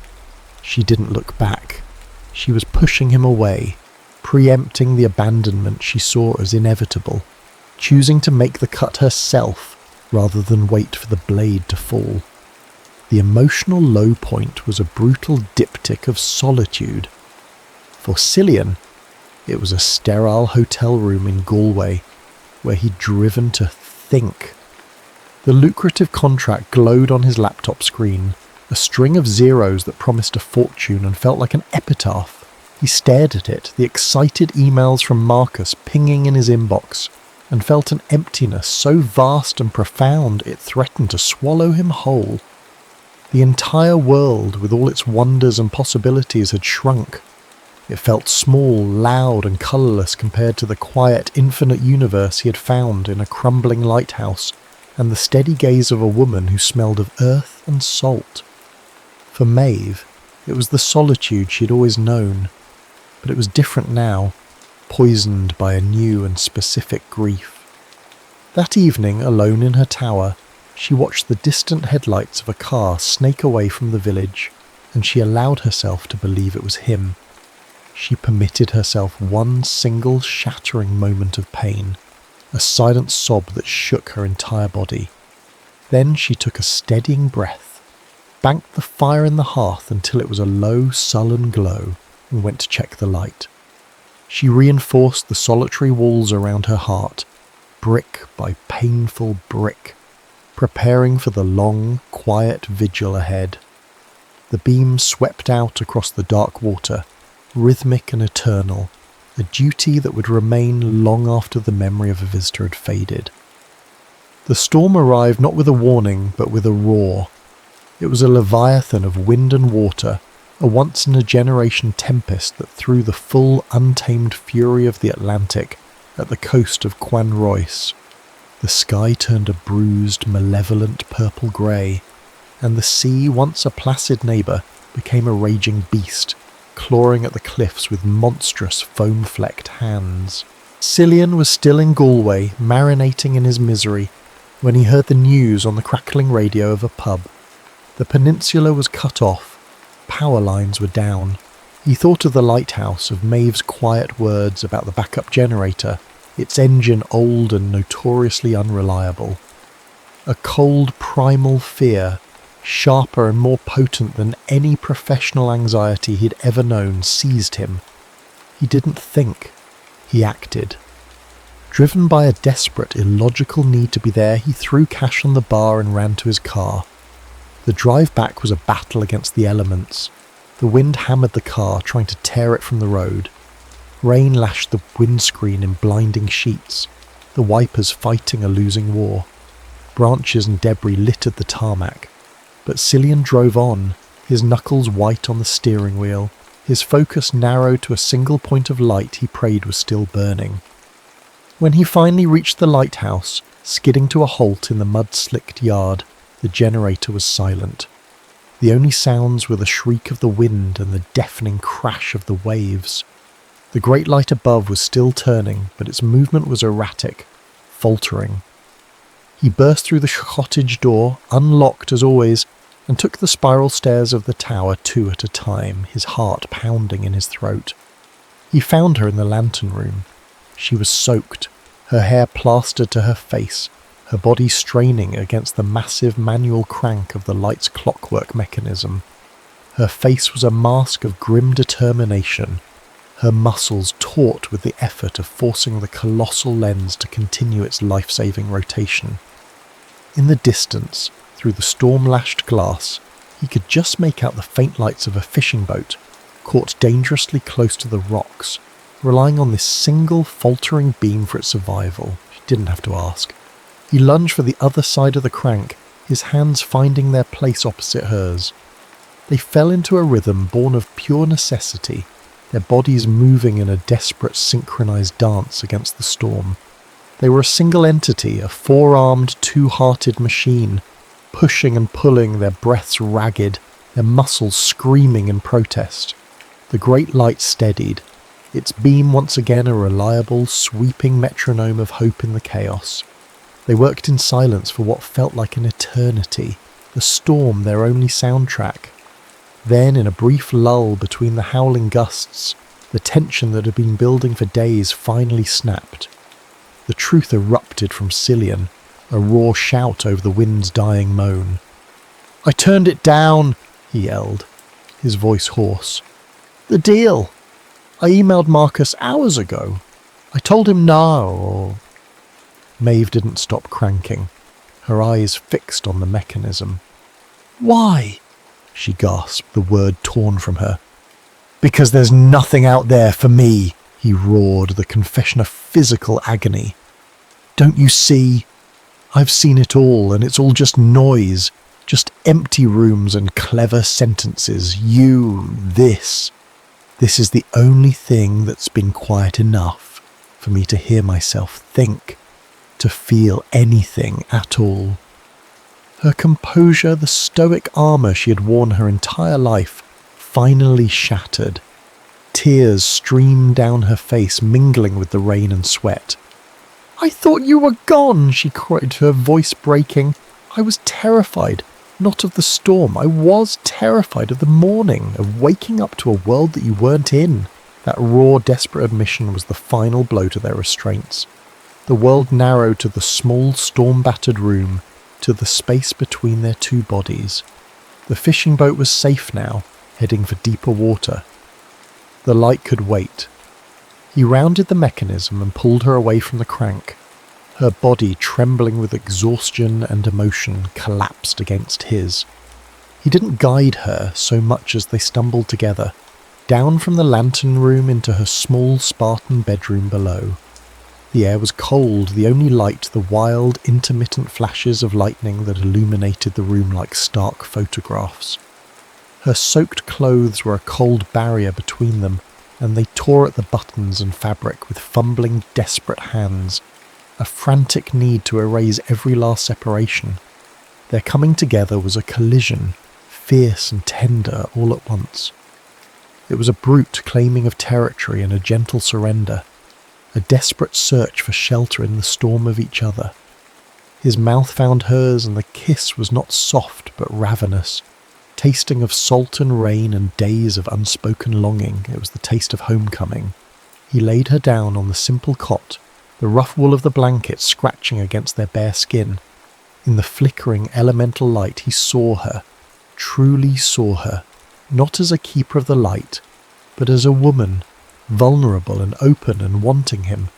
She didn't look back. She was pushing him away, preempting the abandonment she saw as inevitable, choosing to make the cut herself rather than wait for the blade to fall. The emotional low point was a brutal diptych of solitude. For Cillian, it was a sterile hotel room in Galway, where he'd driven to think. The lucrative contract glowed on his laptop screen, a string of zeros that promised a fortune and felt like an epitaph. He stared at it, the excited emails from Marcus pinging in his inbox, and felt an emptiness so vast and profound it threatened to swallow him whole. The entire world, with all its wonders and possibilities, had shrunk. It felt small, loud and colourless compared to the quiet, infinite universe he had found in a crumbling lighthouse and the steady gaze of a woman who smelled of earth and salt. For Maeve, it was the solitude she had always known, but it was different now, poisoned by a new and specific grief. That evening, alone in her tower, she watched the distant headlights of a car snake away from the village, and she allowed herself to believe it was him. She permitted herself one single shattering moment of pain, a silent sob that shook her entire body. Then she took a steadying breath, banked the fire in the hearth until it was a low, sullen glow, and went to check the light. She reinforced the solitary walls around her heart, brick by painful brick, preparing for the long, quiet vigil ahead. The beam swept out across the dark water, rhythmic and eternal, a duty that would remain long after the memory of a visitor had faded. The storm arrived not with a warning, but with a roar. It was a leviathan of wind and water, a once-in-a-generation tempest that threw the full, untamed fury of the Atlantic at the coast of Quan Royce. The sky turned a bruised, malevolent purple-grey, and the sea, once a placid neighbour, became a raging beast, clawing at the cliffs with monstrous foam-flecked hands. Cillian was still in Galway, marinating in his misery, when he heard the news on the crackling radio of a pub. The peninsula was cut off. Power lines were down. He thought of the lighthouse, of Maeve's quiet words about the backup generator, its engine old and notoriously unreliable. A cold primal fear, sharper and more potent than any professional anxiety he'd ever known, seized him. He didn't think. He acted. Driven by a desperate, illogical need to be there, he threw cash on the bar and ran to his car. The drive back was a battle against the elements. The wind hammered the car, trying to tear it from the road. Rain lashed the windscreen in blinding sheets, the wipers fighting a losing war. Branches and debris littered the tarmac. But Cillian drove on, his knuckles white on the steering wheel, his focus narrowed to a single point of light he prayed was still burning. When he finally reached the lighthouse, skidding to a halt in the mud-slicked yard, the generator was silent. The only sounds were the shriek of the wind and the deafening crash of the waves. The great light above was still turning, but its movement was erratic, faltering. He burst through the cottage door, unlocked as always, and took the spiral stairs of the tower 2 at a time, his heart pounding in his throat. He found her in the lantern room. She was soaked, her hair plastered to her face, her body straining against the massive manual crank of the light's clockwork mechanism. Her face was a mask of grim determination, her muscles taut with the effort of forcing the colossal lens to continue its life-saving rotation. In the distance, through the storm-lashed glass, he could just make out the faint lights of a fishing boat, caught dangerously close to the rocks, relying on this single faltering beam for its survival. She didn't have to ask. He lunged for the other side of the crank, his hands finding their place opposite hers. They fell into a rhythm born of pure necessity, their bodies moving in a desperate synchronized dance against the storm. They were a single entity, a four-armed, two-hearted machine, pushing and pulling, their breaths ragged, their muscles screaming in protest. The great light steadied, its beam once again a reliable, sweeping metronome of hope in the chaos. They worked in silence for what felt like an eternity, the storm their only soundtrack. Then, in a brief lull between the howling gusts, the tension that had been building for days finally snapped. The truth erupted from Cillian, a raw shout over the wind's dying moan. "I turned it down," he yelled, his voice hoarse. "The deal. I emailed Marcus hours ago. I told him no, or..." Maeve didn't stop cranking, her eyes fixed on the mechanism. "Why?" she gasped, the word torn from her. "Because there's nothing out there for me," he roared, the confession of physical agony. "Don't you see? I've seen it all, and it's all just noise, just empty rooms and clever sentences. This is the only thing that's been quiet enough for me to hear myself think, to feel anything at all." Her composure, the stoic armour she had worn her entire life, finally shattered. Tears streamed down her face, mingling with the rain and sweat. "I thought you were gone," she cried, her voice breaking. "I was terrified, not of the storm. I was terrified of the morning, of waking up to a world that you weren't in." That raw, desperate admission was the final blow to their restraints. The world narrowed to the small, storm-battered room, to the space between their two bodies. The fishing boat was safe now, heading for deeper water. The light could wait. He rounded the mechanism and pulled her away from the crank. Her body, trembling with exhaustion and emotion, collapsed against his. He didn't guide her so much as they stumbled together, down from the lantern room into her small Spartan bedroom below. The air was cold, the only light the wild, intermittent flashes of lightning that illuminated the room like stark photographs. Her soaked clothes were a cold barrier between them, and they tore at the buttons and fabric with fumbling, desperate hands, a frantic need to erase every last separation. Their coming together was a collision, fierce and tender all at once. It was a brute claiming of territory and a gentle surrender, a desperate search for shelter in the storm of each other. His mouth found hers, and the kiss was not soft but ravenous, tasting of salt and rain and days of unspoken longing. It was the taste of homecoming. He laid her down on the simple cot, the rough wool of the blanket scratching against their bare skin. In the flickering elemental light he saw her, truly saw her, not as a keeper of the light, but as a woman, vulnerable and open and wanting him.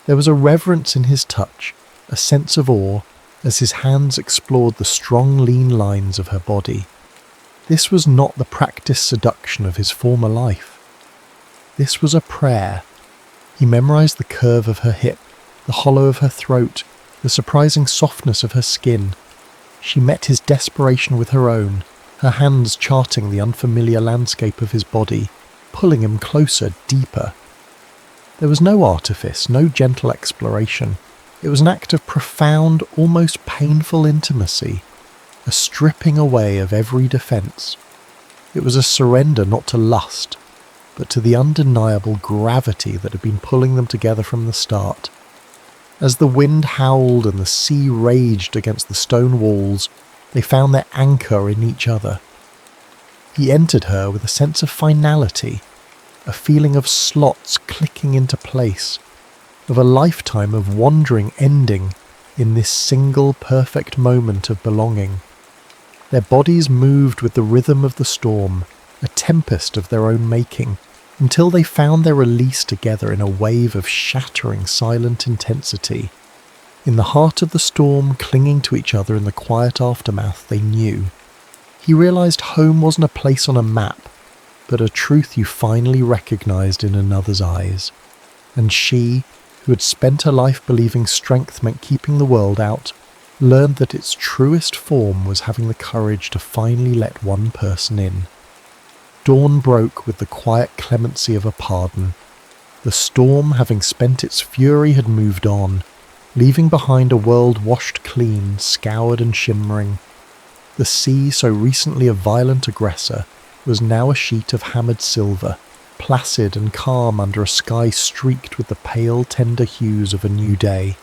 There was a reverence in his touch, a sense of awe, as his hands explored the strong, lean lines of her body. This was not the practiced seduction of his former life. This was a prayer. He memorized the curve of her hip, the hollow of her throat, the surprising softness of her skin. She met his desperation with her own, her hands charting the unfamiliar landscape of his body, pulling him closer, deeper. There was no artifice, no gentle exploration. It was an act of profound, almost painful intimacy, a stripping away of every defence. It was a surrender not to lust, but to the undeniable gravity that had been pulling them together from the start. As the wind howled and the sea raged against the stone walls, they found their anchor in each other. He entered her with a sense of finality, a feeling of slots clicking into place, of a lifetime of wandering ending in this single perfect moment of belonging. Their bodies moved with the rhythm of the storm, a tempest of their own making, until they found their release together in a wave of shattering silent intensity. In the heart of the storm, clinging to each other in the quiet aftermath, they knew. He realized home wasn't a place on a map, but a truth you finally recognized in another's eyes. And she, who had spent her life believing strength meant keeping the world out, learned that its truest form was having the courage to finally let one person in. Dawn broke with the quiet clemency of a pardon. The storm, having spent its fury, had moved on, leaving behind a world washed clean, scoured and shimmering. The sea, so recently a violent aggressor, was now a sheet of hammered silver, placid and calm under a sky streaked with the pale, tender hues of a new day.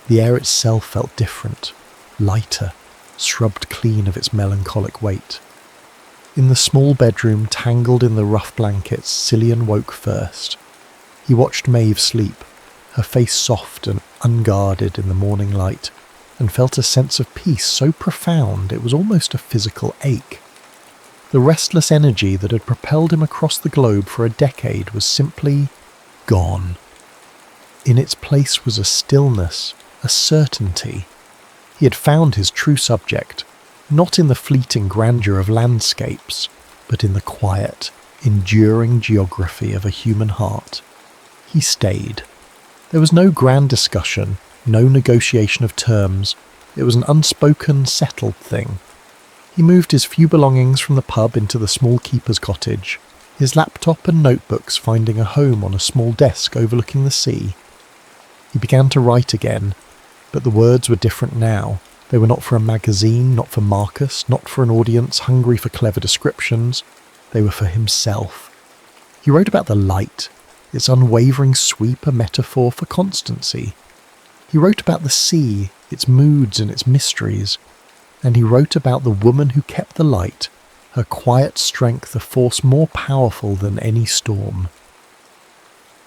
The air itself felt different, lighter, scrubbed clean of its melancholic weight. In the small bedroom, tangled in the rough blankets, Cillian woke first. He watched Maeve sleep, her face soft and unguarded in the morning light, and felt a sense of peace so profound it was almost a physical ache. The restless energy that had propelled him across the globe for a decade was simply gone. In its place was a stillness, a certainty. He had found his true subject, not in the fleeting grandeur of landscapes, but in the quiet, enduring geography of a human heart. He stayed. There was no grand discussion, no negotiation of terms. It was an unspoken, settled thing. He moved his few belongings from the pub into the small keeper's cottage, his laptop and notebooks finding a home on a small desk overlooking the sea. He began to write again, but the words were different now. They were not for a magazine, not for Marcus, not for an audience hungry for clever descriptions. They were for himself. He wrote about the light, its unwavering sweep a metaphor for constancy. He wrote about the sea, its moods and its mysteries. And he wrote about the woman who kept the light, her quiet strength a force more powerful than any storm.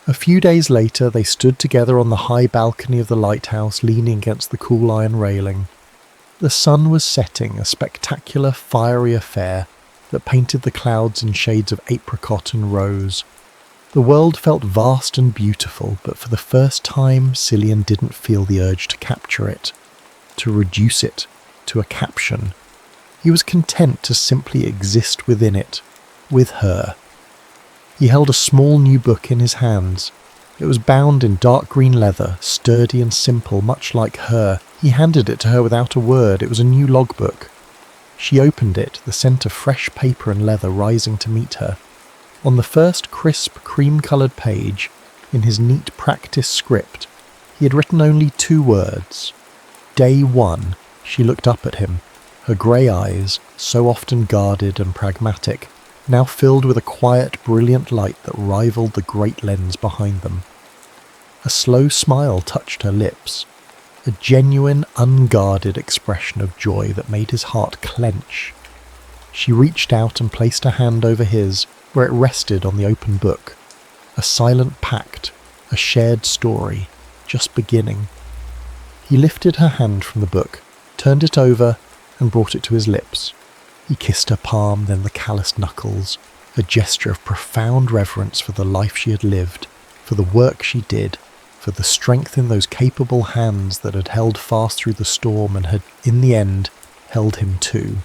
A few days later they stood together on the high balcony of the lighthouse, leaning against the cool iron railing. The sun was setting, a spectacular, fiery affair that painted the clouds in shades of apricot and rose. The world felt vast and beautiful, but for the first time Cillian didn't feel the urge to capture it, to reduce it to a caption. He was content to simply exist within it, with her. He held a small new book in his hands. It was bound in dark green leather, sturdy and simple, much like her. He handed it to her without a word. It was a new logbook. She opened it, the scent of fresh paper and leather rising to meet her. On the first crisp, cream-coloured page, in his neat practice script, he had written only 2 words. Day 1. She looked up at him, her grey eyes, so often guarded and pragmatic, now filled with a quiet, brilliant light that rivaled the great lens behind them. A slow smile touched her lips, a genuine, unguarded expression of joy that made his heart clench. She reached out and placed her hand over his, where it rested on the open book. A silent pact, a shared story, just beginning. He lifted her hand from the book, turned it over, and brought it to his lips. He kissed her palm, then the calloused knuckles, a gesture of profound reverence for the life she had lived, for the work she did, for the strength in those capable hands that had held fast through the storm and had, in the end, held him too.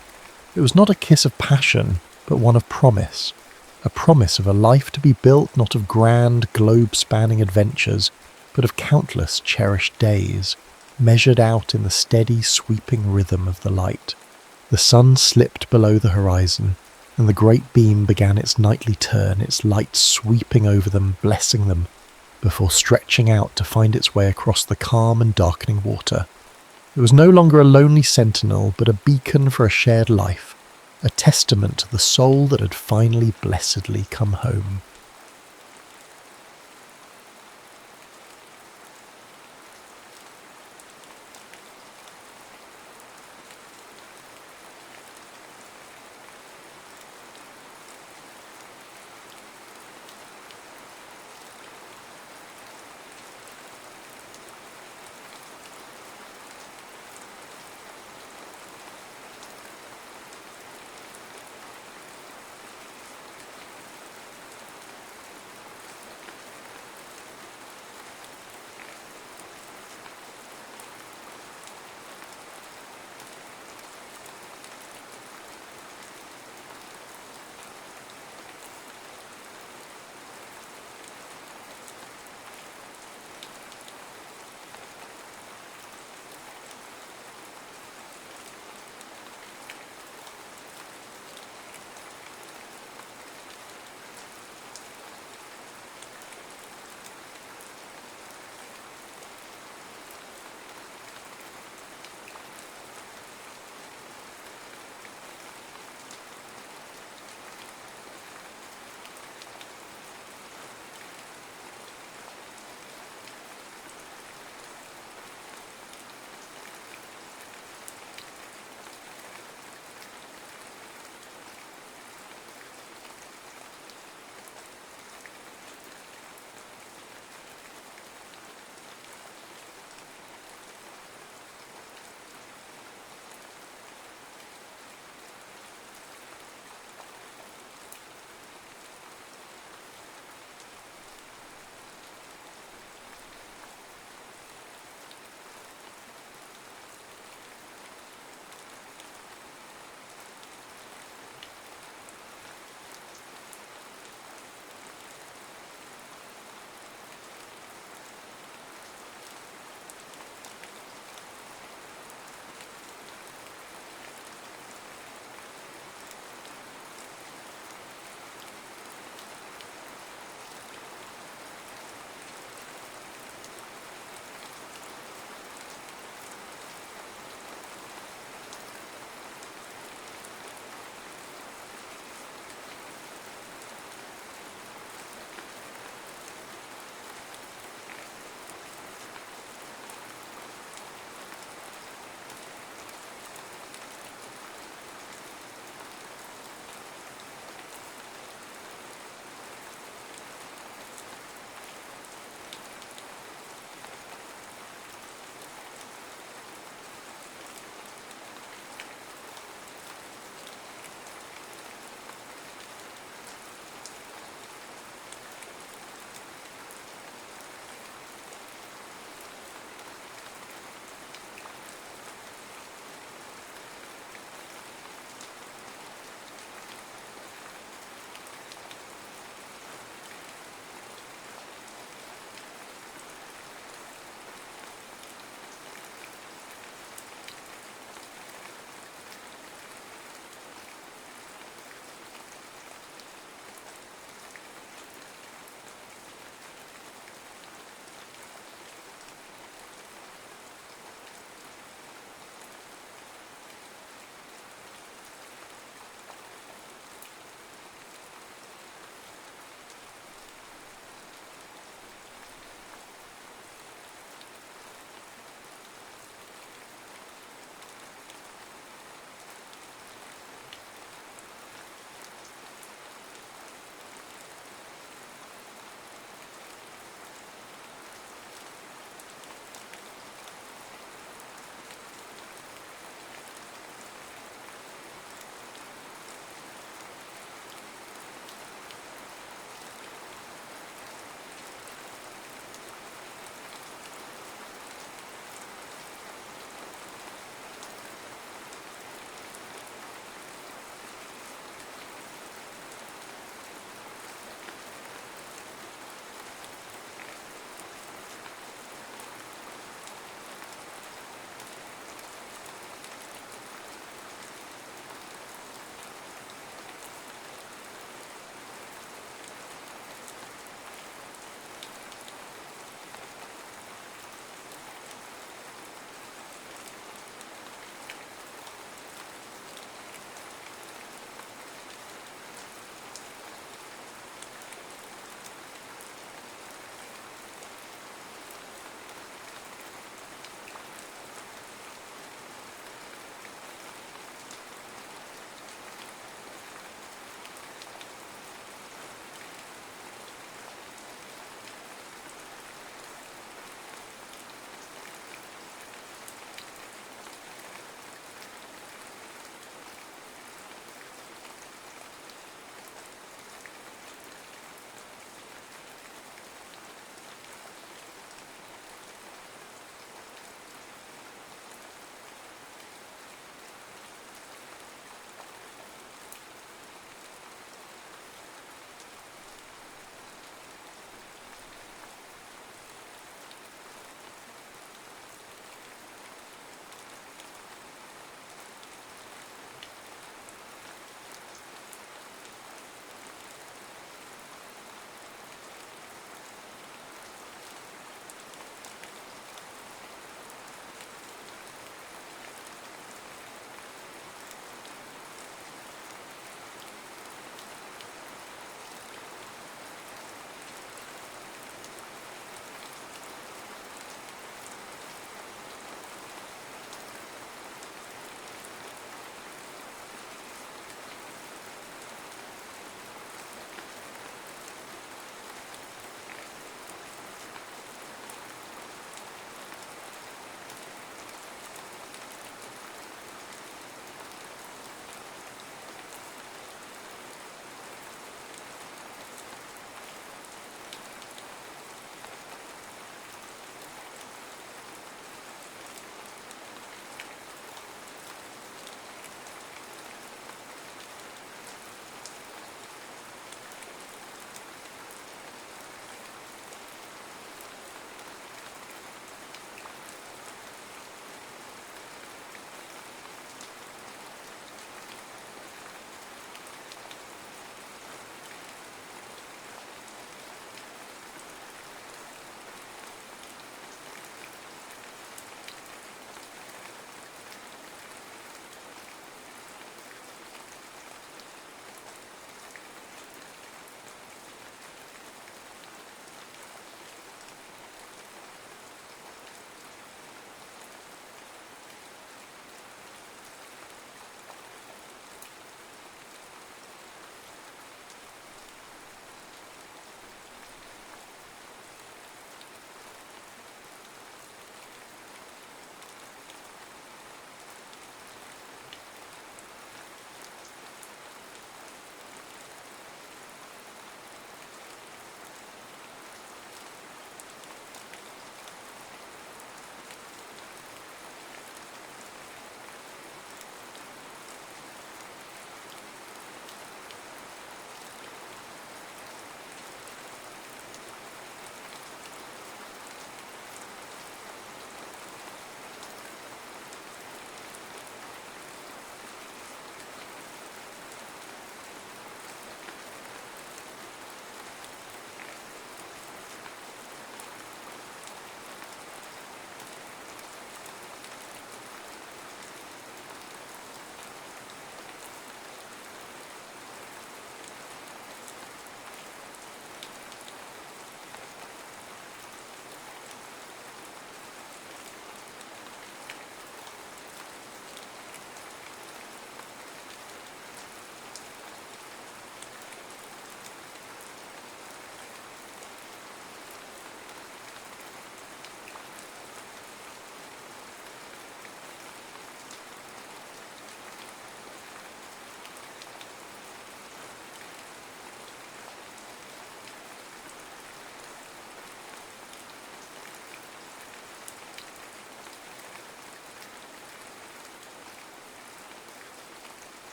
It was not a kiss of passion, but one of promise. A promise of a life to be built not of grand, globe-spanning adventures, but of countless cherished days, measured out in the steady, sweeping rhythm of the light. The sun slipped below the horizon, and the great beam began its nightly turn, its light sweeping over them, blessing them, before stretching out to find its way across the calm and darkening water. It was no longer a lonely sentinel, but a beacon for a shared life, a testament to the soul that had finally blessedly come home.